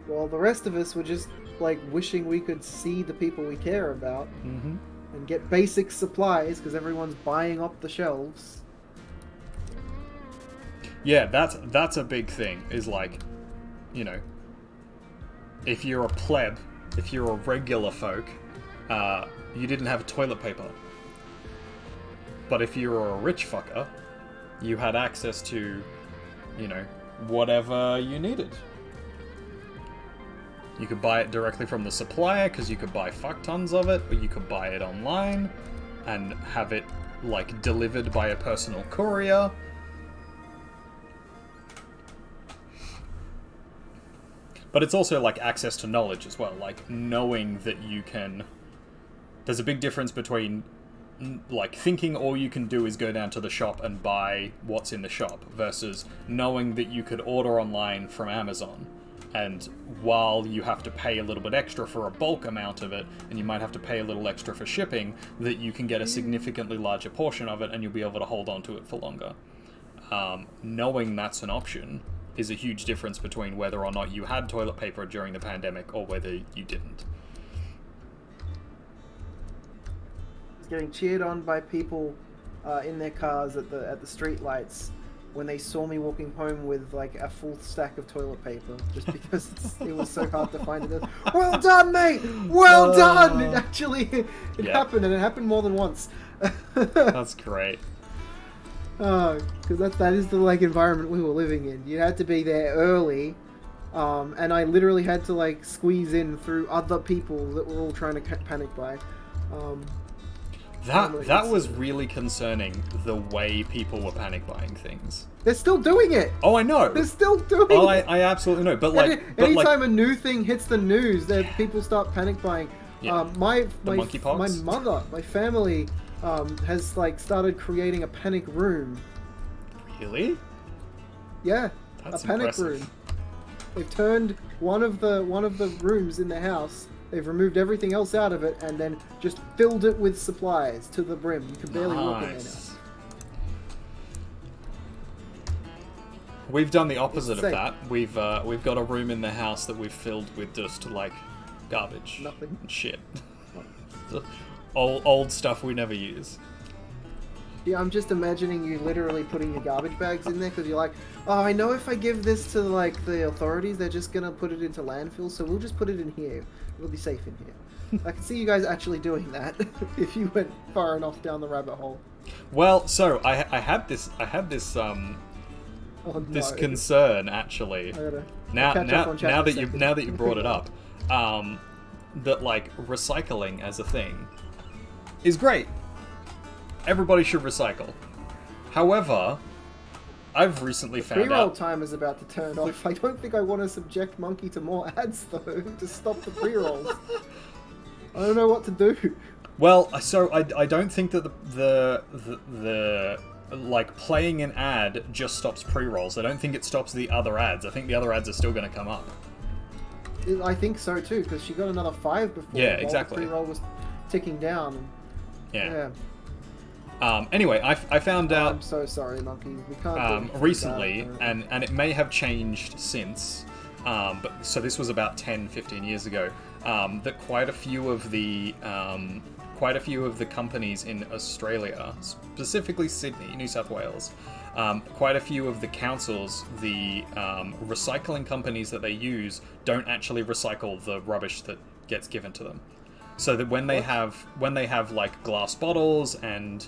Well, the rest of us were just, like, wishing we could see the people we care about Mm-hmm. and get basic supplies, because everyone's buying up the shelves. Yeah, that's a big thing, is like, you know, if you're a pleb, if you're a regular folk, you didn't have toilet paper. But if you were a rich fucker, you had access to, you know, whatever you needed. You could buy it directly from the supplier, because you could buy fuck tons of it, or you could buy it online and have it, like, delivered by a personal courier. But it's also, like, access to knowledge as well, like, knowing that you can... There's a big difference between, like, thinking all you can do is go down to the shop and buy what's in the shop, versus knowing that you could order online from Amazon. And while you have to pay a little bit extra for a bulk amount of it, and you might have to pay a little extra for shipping, that you can get a significantly larger portion of it and you'll be able to hold on to it for longer. Knowing that's an option is a huge difference between whether or not you had toilet paper during the pandemic or whether you didn't. I was getting cheered on by people in their cars at the street lights when they saw me walking home with, like, a full stack of toilet paper, just because it was so hard to find it. Well done, mate! Well done! It actually happened, and it happened more than once. That's great. Because that is the, like, environment we were living in. You had to be there early, and I literally had to, like, squeeze in through other people that were all trying to panic buy. That was really concerning, the way people were panic buying things. They're still doing it! Oh, I know! They're still doing it! I absolutely know, but like... Anytime a new thing hits the news, people start panic buying. Yeah. My monkeypox? mother, my family, has, like, started creating a panic room. Really? Yeah, That's a panic impressive. room. They've turned one of the rooms in the house. They've removed everything else out of it and then just filled it with supplies to the brim. You can barely walk in there now. We've done the opposite of safe. that. We've got a room in the house that we've filled with just, like, garbage. Nothing. And shit. old stuff we never use. Yeah, I'm just imagining you literally putting your garbage bags in there because you're like, oh, I know if I give this to, like, the authorities, they're just gonna put it into landfill, so we'll just put it in here. It'll be safe in here. I can see you guys actually doing that if you went far enough down the rabbit hole. Well, so I had this Oh, this no. concern actually. Now that you brought it up, that, like, recycling as a thing is great. Everybody should recycle. However, I've recently found Pre-roll out... time is about to turn off. I don't think I want to subject Monkey to more ads, though, to stop the pre-rolls. I don't know what to do. Well, so I don't think that the like playing an ad just stops pre-rolls. I don't think it stops the other ads. I think the other ads are still going to come up. I think so too, because she got another 5 before. Yeah, while exactly. The pre-roll was ticking down. Yeah. Anyway, I found out. I'm so sorry, Monkey. We can't. Do anything Recently, about that. and it may have changed since. But so this was about 10, 15 years ago. That quite a few of the companies in Australia, specifically Sydney, New South Wales, quite a few of the councils, the recycling companies that they use, don't actually recycle the rubbish that gets given to them. So that when they have like glass bottles and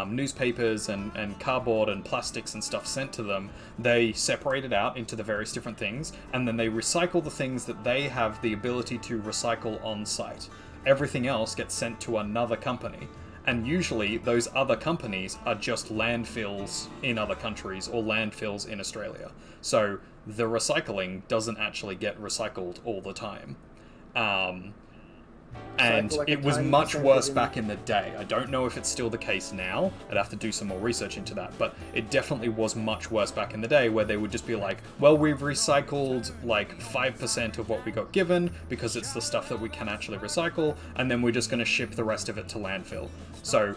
newspapers and cardboard and plastics and stuff sent to them, they separate it out into the various different things, and then they recycle the things that they have the ability to recycle on site. Everything else gets sent to another company, and usually those other companies are just landfills in other countries or landfills in Australia. So the recycling doesn't actually get recycled all the time. And like it a was tiny much worse percentage back in the day. I don't know if it's still the case now. I'd have to do some more research into that. But it definitely was much worse back in the day, where they would just be like, well, we've recycled like 5% of what we got given because it's the stuff that we can actually recycle, and then we're just going to ship the rest of it to landfill. So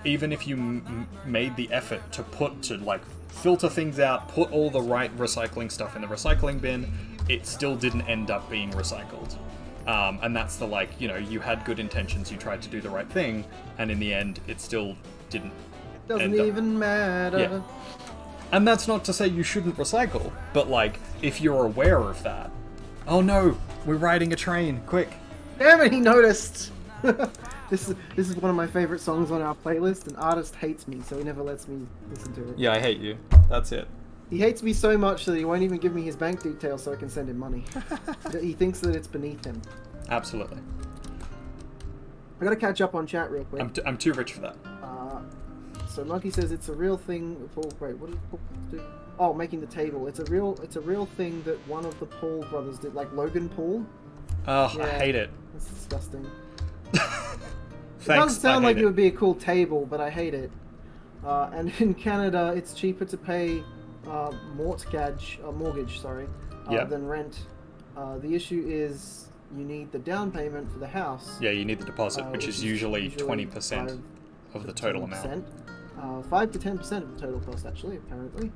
even if you made the effort to like filter things out, put all the right recycling stuff in the recycling bin, it still didn't end up being recycled. And that's the, like, you know, you had good intentions, you tried to do the right thing, and in the end, it still didn't. Doesn't even matter. Yeah. And that's not to say you shouldn't recycle, but, like, if you're aware of that. Oh no, we're riding a train, quick. Damn it, he noticed! This is one of my favorite songs on our playlist, and artist hates me, so he never lets me listen to it. Yeah, I hate you. That's it. He hates me so much that he won't even give me his bank details so I can send him money. He thinks that it's beneath him. Absolutely. I gotta catch up on chat real quick. I'm too rich for that. So Monkey says it's a real thing. Wait, what did Paul do? Oh, making the table. It's a real thing that one of the Paul brothers did, like Logan Paul. Oh, Yeah. I hate it. That's disgusting. Thanks, It doesn't sound I like hate it would be a cool table, but I hate it. And in Canada, it's cheaper to pay mortgage, Yeah. than rent. The issue is you need the down payment for the house. Yeah, you need the deposit, which is usually 20% 5 of the to total 10%. amount. 5 to 10% of the total cost, actually, apparently.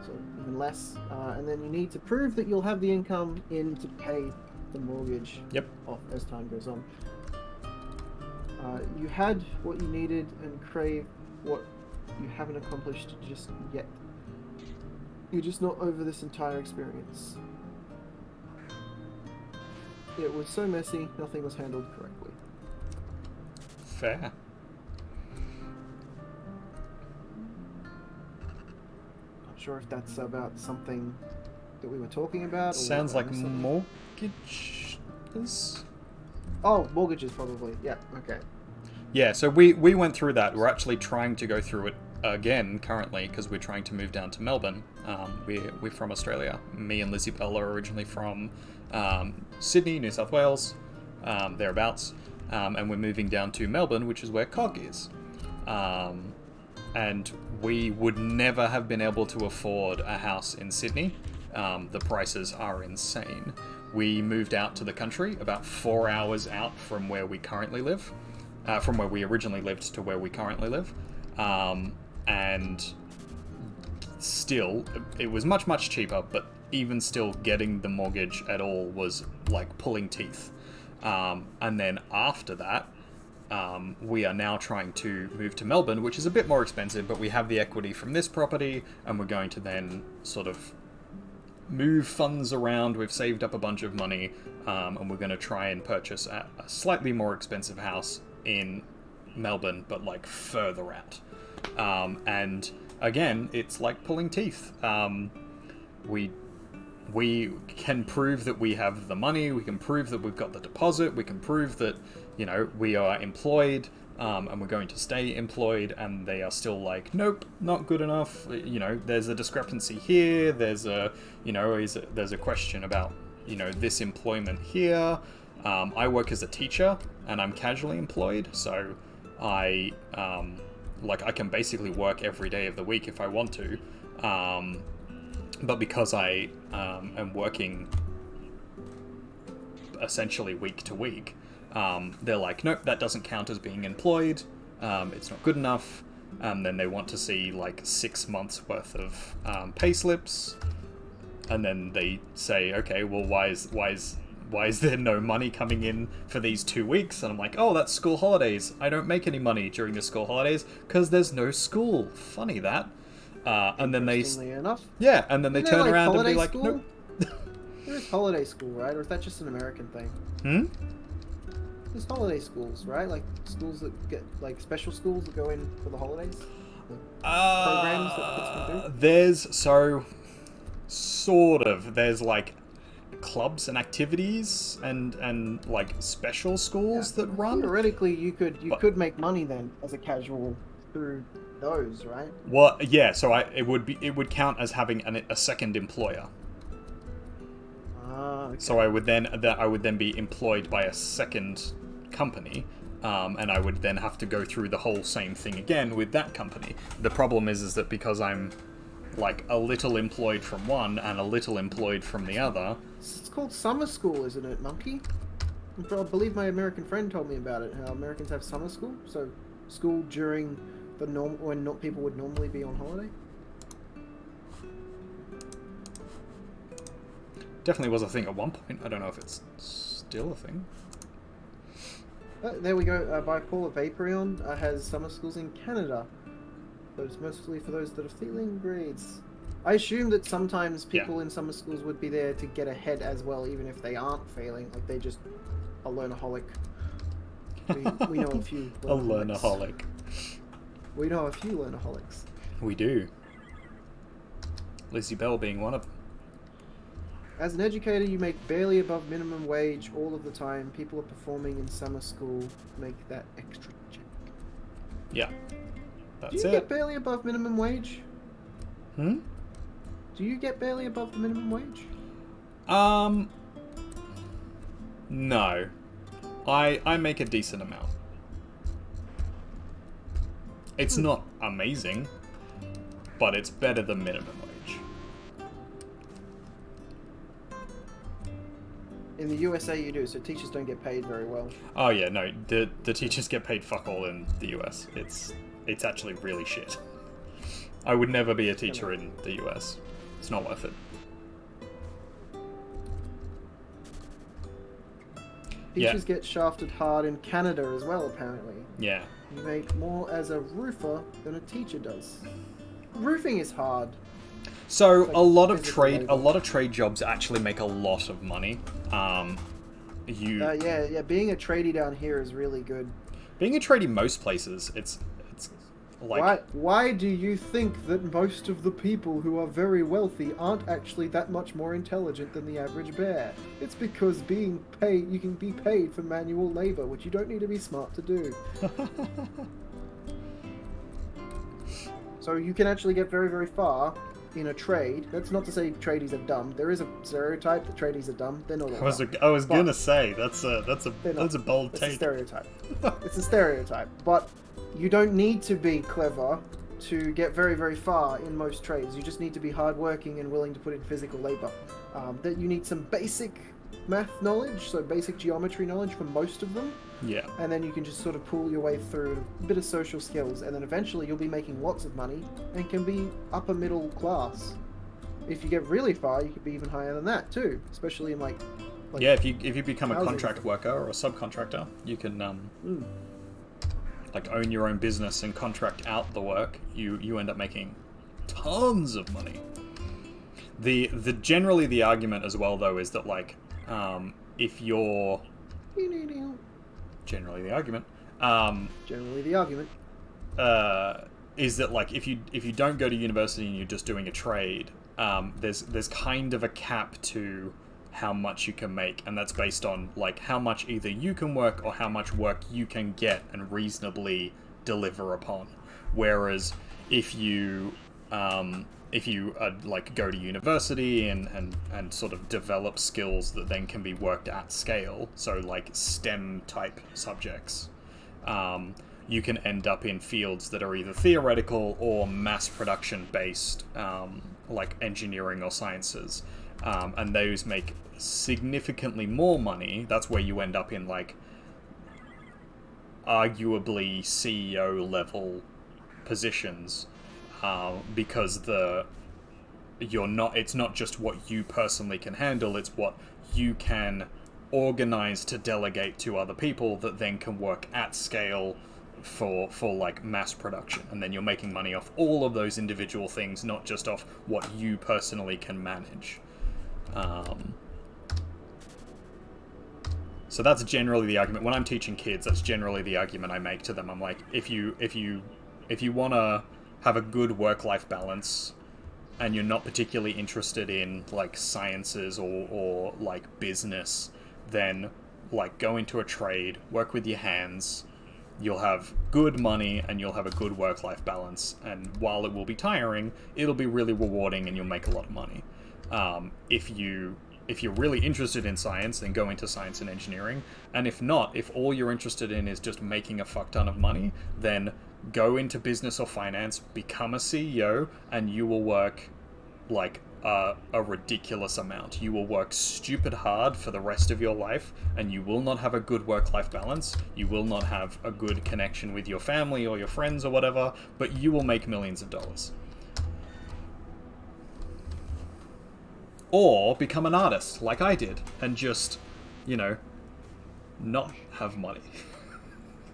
So even less. And then you need to prove that you'll have the income in to pay the mortgage off as time goes on. You had what you needed and crave what you haven't accomplished just yet. You're just not over this entire experience. It was so messy, nothing was handled correctly. Fair. Not sure if that's about something that we were talking about. Or Sounds what I like missed something. mortgages? Oh, mortgages probably. Yeah, okay. Yeah, so we went through that. We're actually trying to go through it again currently because we're trying to move down to Melbourne. We're from Australia. Me and Lizzie Bell are originally from Sydney, New South Wales, thereabouts. And we're moving down to Melbourne, which is where COG is. And we would never have been able to afford a house in Sydney. The prices are insane. We moved out to the country, about 4 hours out from where we currently live. From where we originally lived to where we currently live. And still, it was much, much cheaper, but even still getting the mortgage at all was like pulling teeth. And then after that, we are now trying to move to Melbourne, which is a bit more expensive, but we have the equity from this property, and we're going to then sort of move funds around. We've saved up a bunch of money, and we're going to try and purchase a slightly more expensive house in Melbourne, but like further out. And again, it's like pulling teeth. We can prove that we have the money, we can prove that we've got the deposit, we can prove that, you know, we are employed, and we're going to stay employed, and they are still like, nope, not good enough. You know, there's a discrepancy here, there's a, you know, there's a question about, you know, this employment here. I work as a teacher, and I'm casually employed, so I like I can basically work every day of the week if I want to, but because I am working essentially week to week, they're like, nope, that doesn't count as being employed. It's not good enough. Then they want to see like 6 months worth of pay slips, and then they say, okay, well, why is there no money coming in for these 2 weeks? And I'm like, oh, that's school holidays. I don't make any money during the school holidays because there's no school. Funny that. And then they, enough. yeah, and then they turn around and be like, school? nope. There is holiday school, right? Or is that just an American thing? There's holiday schools, right? Like schools that get, like special schools that go in for the holidays? Programs that kids can do? There's, there's like clubs and activities and like special schools that run. Theoretically, you could make money then as a casual through those, right? Well, yeah, so it would count as having a second employer. Okay. So I would then be employed by a second company, and I would then have to go through the whole same thing again with that company. The problem is that because I'm like a little employed from one and a little employed from the other. It's called summer school, isn't it, Monkey? I believe my American friend told me about it. How Americans have summer school, so school during the when not people would normally be on holiday. Definitely was a thing at one point. I don't know if it's still a thing. There we go. Bipolar Vaporeon has summer schools in Canada, but it's mostly for those that are feeling grades. I assume that sometimes people in summer schools would be there to get ahead as well, even if they aren't failing. Like they just a learnaholic. We know a few. A learnaholic. We know a few learnaholics. We do. Lizzie Bell being one of them. As an educator, you make barely above minimum wage all of the time. People are performing in summer school. Make that extra check. Yeah. That's Do you get barely above minimum wage? Hmm? Do you get barely above the minimum wage? No. I make a decent amount. It's not amazing, but it's better than minimum wage. In the USA you do, so teachers don't get paid very well. Oh yeah, no, the teachers get paid fuck all in the US. It's actually really shit. I would never be a teacher in the US. It's not worth it. Teachers get shafted hard in Canada as well, apparently. Yeah. You make more as a roofer than a teacher does. Roofing is hard. So Like a lot of physical trade jobs actually make a lot of money. Yeah. Being a tradie down here is really good. Being a tradie most places, it's like Why do you think that most of the people who are very wealthy aren't actually that much more intelligent than the average bear? It's because you can be paid for manual labor, which you don't need to be smart to do. So you can actually get very, very far in a trade. That's not to say tradies are dumb. There is a stereotype that tradies are dumb. They're not all dumb. I was gonna say that's a bold It's take. a stereotype. It's a stereotype. But you don't need to be clever to get very, very far in most trades. You just need to be hardworking and willing to put in physical labor. That you need some basic math knowledge, so basic geometry knowledge for most of them. Yeah. And then you can just sort of pull your way through a bit of social skills, and then eventually you'll be making lots of money and can be upper middle class. If you get really far, you could be even higher than that too, especially in like Yeah, if you become a housing contract stuff. worker or a subcontractor, you can like own your own business and contract out the work. You end up making tons of money. The generally the argument as well though is that like if you're generally the argument is that like if you don't go to university and you're just doing a trade, there's kind of a cap to how much you can make, and that's based on like how much either you can work or how much work you can get and reasonably deliver upon. Whereas if you like go to university and sort of develop skills that then can be worked at scale, so like STEM type subjects, you can end up in fields that are either theoretical or mass production based, like engineering or sciences. And those make significantly more money. That's where you end up in, like, arguably CEO level positions, because it's not just what you personally can handle, it's what you can organize to delegate to other people that then can work at scale for like mass production, and then you're making money off all of those individual things, not just off what you personally can manage. So that's generally the argument. When I'm teaching kids, that's generally the argument I make to them. I'm like, if you want to have a good work-life balance, and you're not particularly interested in like sciences or like business, then like go into a trade, work with your hands. You'll have good money and you'll have a good work-life balance. And while it will be tiring, it'll be really rewarding and you'll make a lot of money. If you're really interested in science, then go into science and engineering. And if not, if all you're interested in is just making a fuck ton of money, then go into business or finance, become a CEO, and you will work like a ridiculous amount. You will work stupid hard for the rest of your life, and you will not have a good work-life balance. You will not have a good connection with your family or your friends or whatever, but you will make millions of dollars. Or become an artist, like I did, and just, not have money.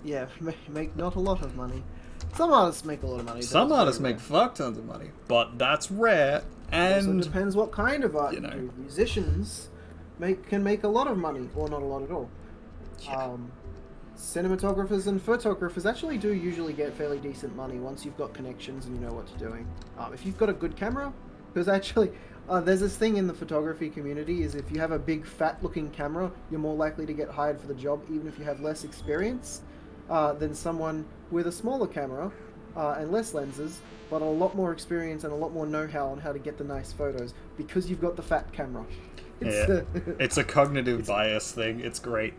Yeah, make not a lot of money. Some artists make a lot of money. Some artists make fuck tons of money, but that's rare, and... Also depends what kind of art you do. Musicians can make a lot of money, or not a lot at all. Yeah. Cinematographers and photographers actually do usually get fairly decent money once you've got connections and you know what you're doing. If you've got a good camera, because actually... there's this thing in the photography community, is if you have a big fat-looking camera, you're more likely to get hired for the job, even if you have less experience, than someone with a smaller camera and less lenses, but a lot more experience and a lot more know-how on how to get the nice photos, because you've got the fat camera. It's a cognitive bias thing. It's great.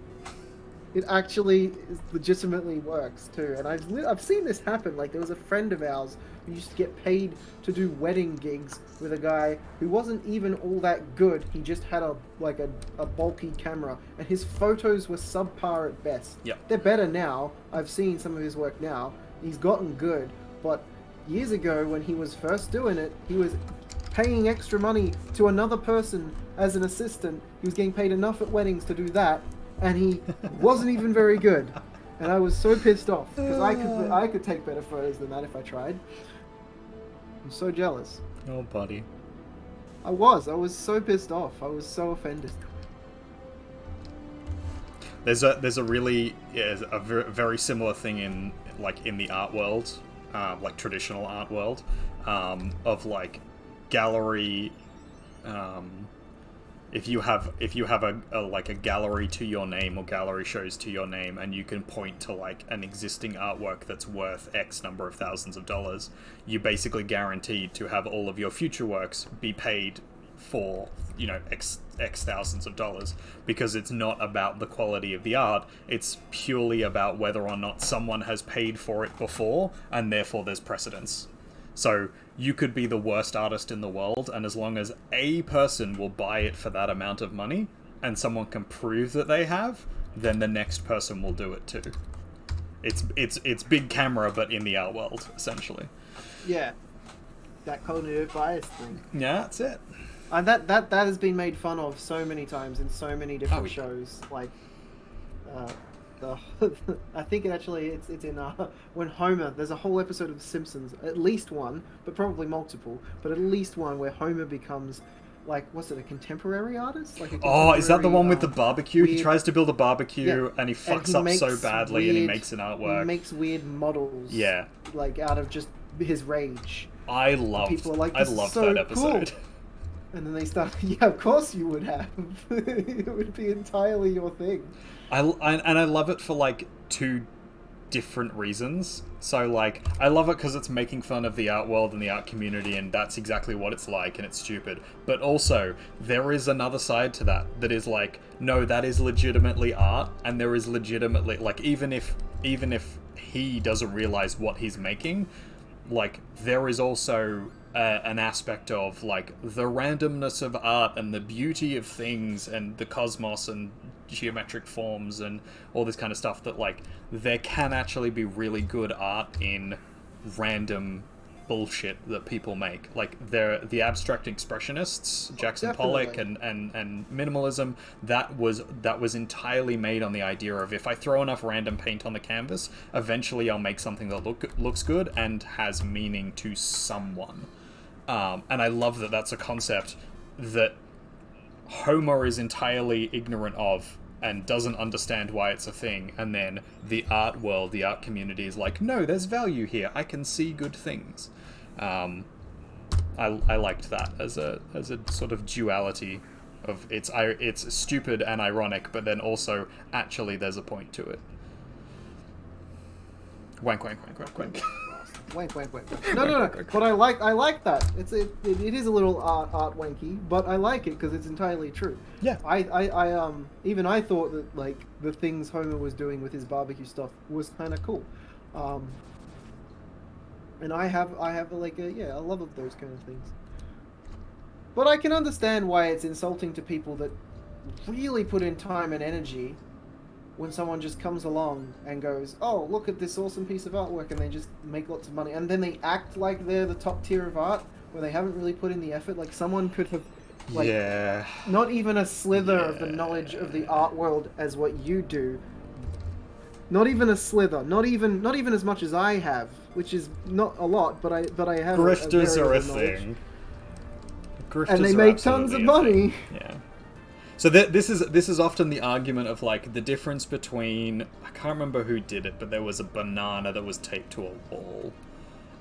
It actually legitimately works too, and I've seen this happen. Like, there was a friend of ours who used to get paid to do wedding gigs with a guy who wasn't even all that good. He just had a bulky camera, and his photos were subpar at best. Yeah, they're better now. I've seen some of his work now. He's gotten good, but years ago when he was first doing it, he was paying extra money to another person as an assistant. He was getting paid enough at weddings to do that. And he wasn't even very good, and I was so pissed off because I could take better photos than that if I tried. I'm so jealous. Oh, buddy. I was so pissed off. I was so offended. There's a really a very similar thing in the art world, like traditional art world, of like gallery. If you have a gallery to your name or gallery shows to your name, and you can point to like an existing artwork that's worth X number of thousands of dollars, you're basically guaranteed to have all of your future works be paid for, X thousands of dollars, because it's not about the quality of the art, it's purely about whether or not someone has paid for it before, and therefore there's precedence. So you could be the worst artist in the world, and as long as a person will buy it for that amount of money, and someone can prove that they have, then the next person will do it too. It's big camera, but in the art world, essentially. Yeah, that cognitive bias thing. Yeah, that's it. That has been made fun of so many times in so many different shows. Like, I think it's in when Homer. There's a whole episode of The Simpsons, at least one, but probably multiple, but at least one where Homer becomes like, what's it, a contemporary artist? Like is that the one with the barbecue? He tries to build a barbecue, yeah, and he fucks up so badly, and he makes an artwork. He makes weird models. Yeah, like out of just his rage. I loved that episode. Cool. And then they start, yeah, of course you would have. It would be entirely your thing. I love it for like two different reasons. So like, I love it because it's making fun of the art world and the art community, and that's exactly what it's like, and it's stupid. But also, there is another side to that is like, no, that is legitimately art, and there is legitimately, like, even if he doesn't realize what he's making. Like, there is also an aspect of, like, the randomness of art and the beauty of things and the cosmos and geometric forms and all this kind of stuff that, like, there can actually be really good art in random bullshit that people make. Like, the abstract expressionists, Jackson Pollock and minimalism, that was entirely made on the idea of, if I throw enough random paint on the canvas, eventually I'll make something that looks good and has meaning to someone. And I love that that's a concept that Homer is entirely ignorant of and doesn't understand why it's a thing, and then the art world, the art community is like, no, there's value here, I can see good things. I liked that as a sort of duality of it's stupid and ironic, but then also actually there's a point to it. Wank, wank, wank, wank, wank. Wank, wank, wank. No. But I like that. It is a little art wanky, but I like it because it's entirely true. Yeah. Even I thought that, like, the things Homer was doing with his barbecue stuff was kind of cool. And I have like a love of those kind of things. But I can understand why it's insulting to people that really put in time and energy when someone just comes along and goes, oh, look at this awesome piece of artwork, and they just make lots of money, and then they act like they're the top tier of art where they haven't really put in the effort. Like, someone could have, like, not even a slither of the knowledge of the art world as what you do. Not even a slither. Not even as much as I have, which is not a lot, but I have. Grifters are a thing. Grifters and they make tons of money. Yeah. So this is often the argument of, like, the difference between, I can't remember who did it, but there was a banana that was taped to a wall,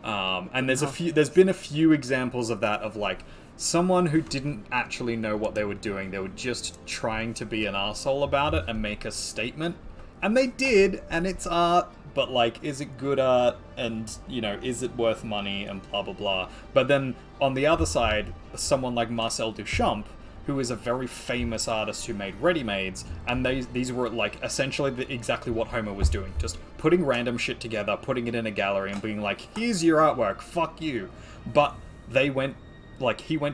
and there's been a few examples of that, of, like, someone who didn't actually know what they were doing. They were just trying to be an arsehole about it and make a statement, and they did, and it's art. But, like, is it good art? And, you know, is it worth money? And blah blah blah. But then on the other side, someone like Marcel Duchamp, who is a very famous artist who made ready-mades, and these were, like, essentially exactly what Homer was doing. Just putting random shit together, putting it in a gallery, and being like, here's your artwork, fuck you. But he went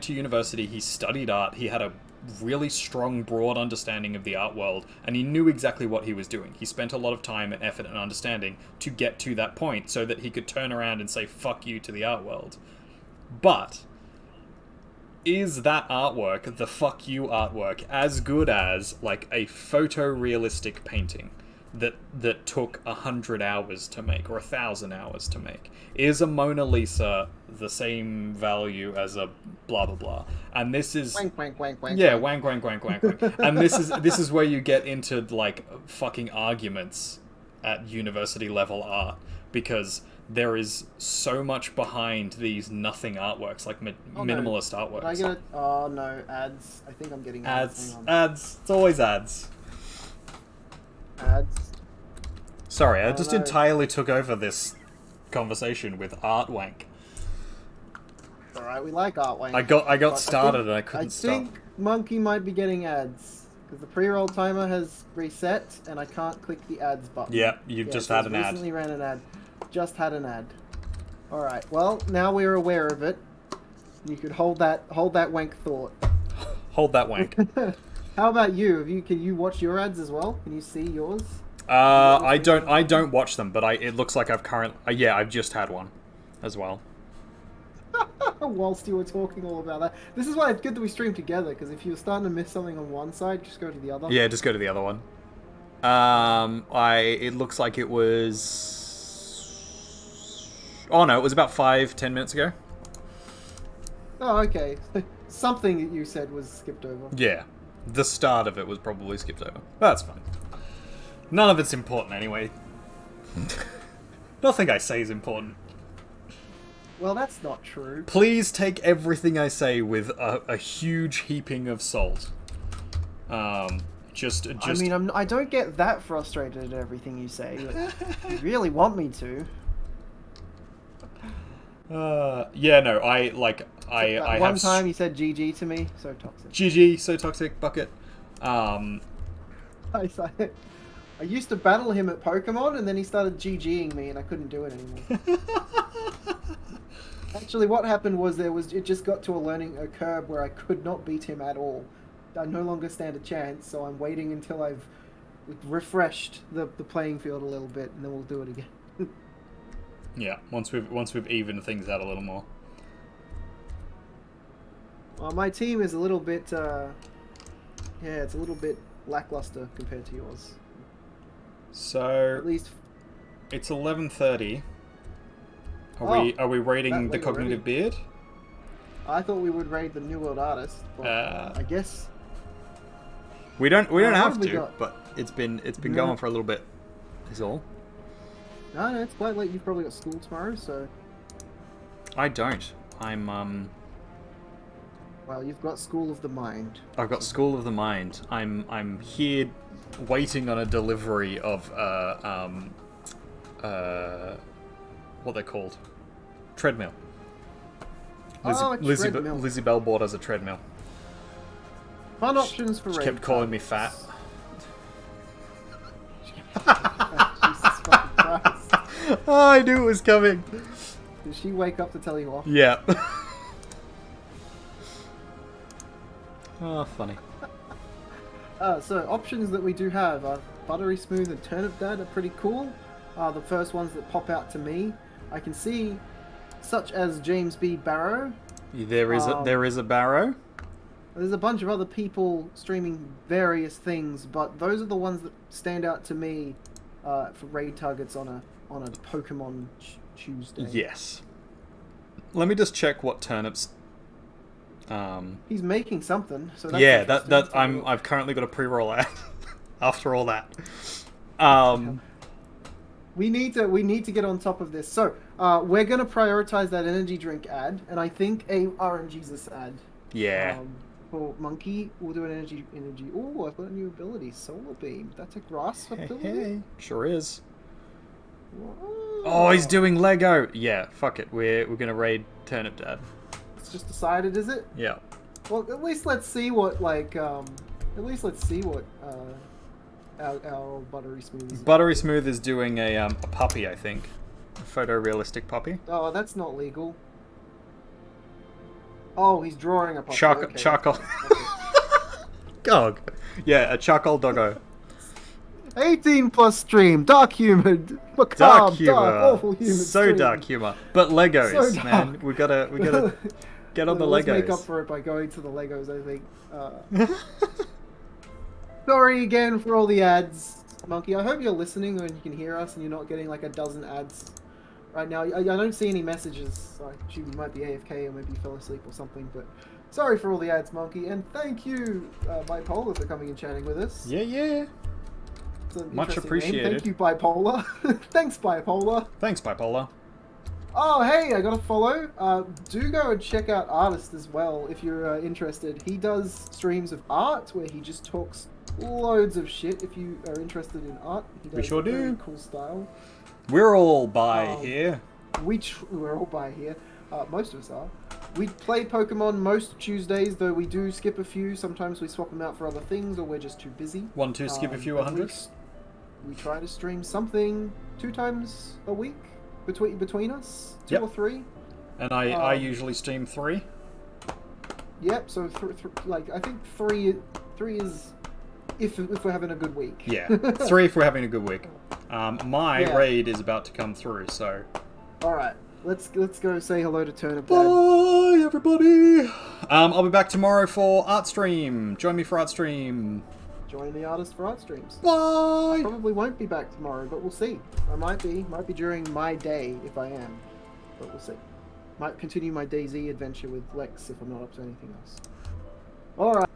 to university, he studied art, he had a really strong, broad understanding of the art world, and he knew exactly what he was doing. He spent a lot of time and effort and understanding to get to that point so that he could turn around and say, fuck you to the art world. But is that artwork, the fuck you artwork, as good as, like, a photorealistic painting that took 100 hours to make, or 1,000 hours to make? Is a Mona Lisa the same value as a blah blah blah? And this is wank, wank, wank, wank, yeah, wank, wank, wank, wank, wank. And this is where you get into, like, fucking arguments at university level art, because there is so much behind these nothing artworks, like minimalist artworks. I get it. Oh no, ads. I think I'm getting ads. Ads. It's always ads. Ads. Sorry, I just entirely took over this conversation with art wank. It's alright, we like art wank. I got started and I couldn't stop. I think Monkey might be getting ads, because the pre-roll timer has reset and I can't click the ads button. Yeah, you've just had an ad. Recently ran an ad. Just had an ad. Alright, well, now we're aware of it. You could hold that wank thought. Hold that wank. How about you? Can you watch your ads as well? Can you see yours? I don't watch them, but it looks like I've just had one as well. Whilst you were talking all about that. This is why it's good that we stream together, because if you're starting to miss something on one side, just go to the other. Yeah, just go to the other one. It looks like it was... Oh no, it was about 5-10 minutes ago. Oh, okay. Something that you said was skipped over. Yeah. The start of it was probably skipped over. That's fine. None of it's important anyway. Nothing I say is important. Well, that's not true. Please take everything I say with a huge heaping of salt. Just. I mean, I don't get that frustrated at everything you say, but you really want me to. Yeah, no, I one time you said GG to me, so toxic. GG, so toxic, bucket. I said it. I used to battle him at Pokemon, and then he started GGing me, and I couldn't do it anymore. Actually, what happened was it just got to a curb where I could not beat him at all. I no longer stand a chance, so I'm waiting until I've refreshed the playing field a little bit, and then we'll do it again. Yeah, once we've evened things out a little more. Well, my team is a little bit, it's a little bit lackluster compared to yours. So At least it's 11:30. Are we raiding the Cognitive Beard? I thought we would raid the New World Artist, but I guess we don't have we to, got? but it's been going for a little bit. Is all. No, it's quite late. You've probably got school tomorrow, so. I don't. I'm Well, you've got School of the Mind. I've got School of the Mind. I'm here waiting on a delivery of what they're called. Treadmill. Treadmill. Lizzie Bell bought us a treadmill. Fun options for She raid kept calling me cards. fat. Jesus fucking Christ. Oh, I knew it was coming. Did she wake up to tell you off? Yeah. Oh, funny. So options that we do have are Buttery Smooth and Turnip Dad are pretty cool. The first ones that pop out to me, I can see, such as James B. Barrow. There is a Barrow. There's a bunch of other people streaming various things, but those are the ones that stand out to me for raid targets on a Pokemon Tuesday. Yes. Let me just check what Turnip's. He's making something. So that's Yeah, interesting. I've currently got a pre-roll ad. After all that. We need to get on top of this. So we're gonna prioritize that energy drink ad, and I think a RNGesus ad. Yeah. For Monkey, we'll do an energy. Oh, I've got a new ability, Solar Beam. That's a grass ability. Hey, sure is. Whoa. Oh, he's doing Lego. Yeah, fuck it. We're gonna raid Turnip Dad. It's just decided, is it? Yeah. Well, at least let's see what our old Buttery Smooth is. Buttery Smooth is doing a puppy, I think. A photorealistic puppy. Oh, that's not legal. Oh, he's drawing a puppy. Okay. Charcoal. Dog. Yeah, a charcoal doggo. 18 plus stream, dark humid, macabre, Dark humor. awful humid. So stream. dark humor. But Legos, So dark. man. We gotta get on the Let's Legos. make up for it by going to the Legos, I think. Sorry again for all the ads, Monkey. I hope you're listening and you can hear us and you're not getting like a dozen ads right now. I don't see any messages. So I assume you might be AFK or maybe you fell asleep or something. But sorry for all the ads, Monkey. And thank you, Bipolar, for coming and chatting with us. Yeah. It's an Much interesting appreciated. name. Thank you, Bipolar. Thanks, Bipolar. Thanks, Bipolar. Oh, hey, I got a follow. Do go and check out Artist as well if you're interested. He does streams of art where he just talks loads of shit. If you are interested in art, he does We sure a very do. cool style. We're all by here. We're all by here. Most of us are. We play Pokemon most Tuesdays, though we do skip a few. Sometimes we swap them out for other things, or we're just too busy. 1, 2, skip a few but 100. We try to stream something 2 times a week between us, 2 Yep. or 3. And I usually stream 3. Yep. So I think 3 is if we're having a good week. Yeah, 3 if we're having a good week. My Yeah. raid is about to come through, so. All right. Let's go say hello to Turnip Dad. Bye, everybody. I'll be back tomorrow for Art Stream. Join me for Art Stream. Join the Artist for Art Streams. Bye. Probably won't be back tomorrow, but we'll see. I might be during my day if I am, but we'll see. Might continue my DayZ adventure with Lex if I'm not up to anything else. All right.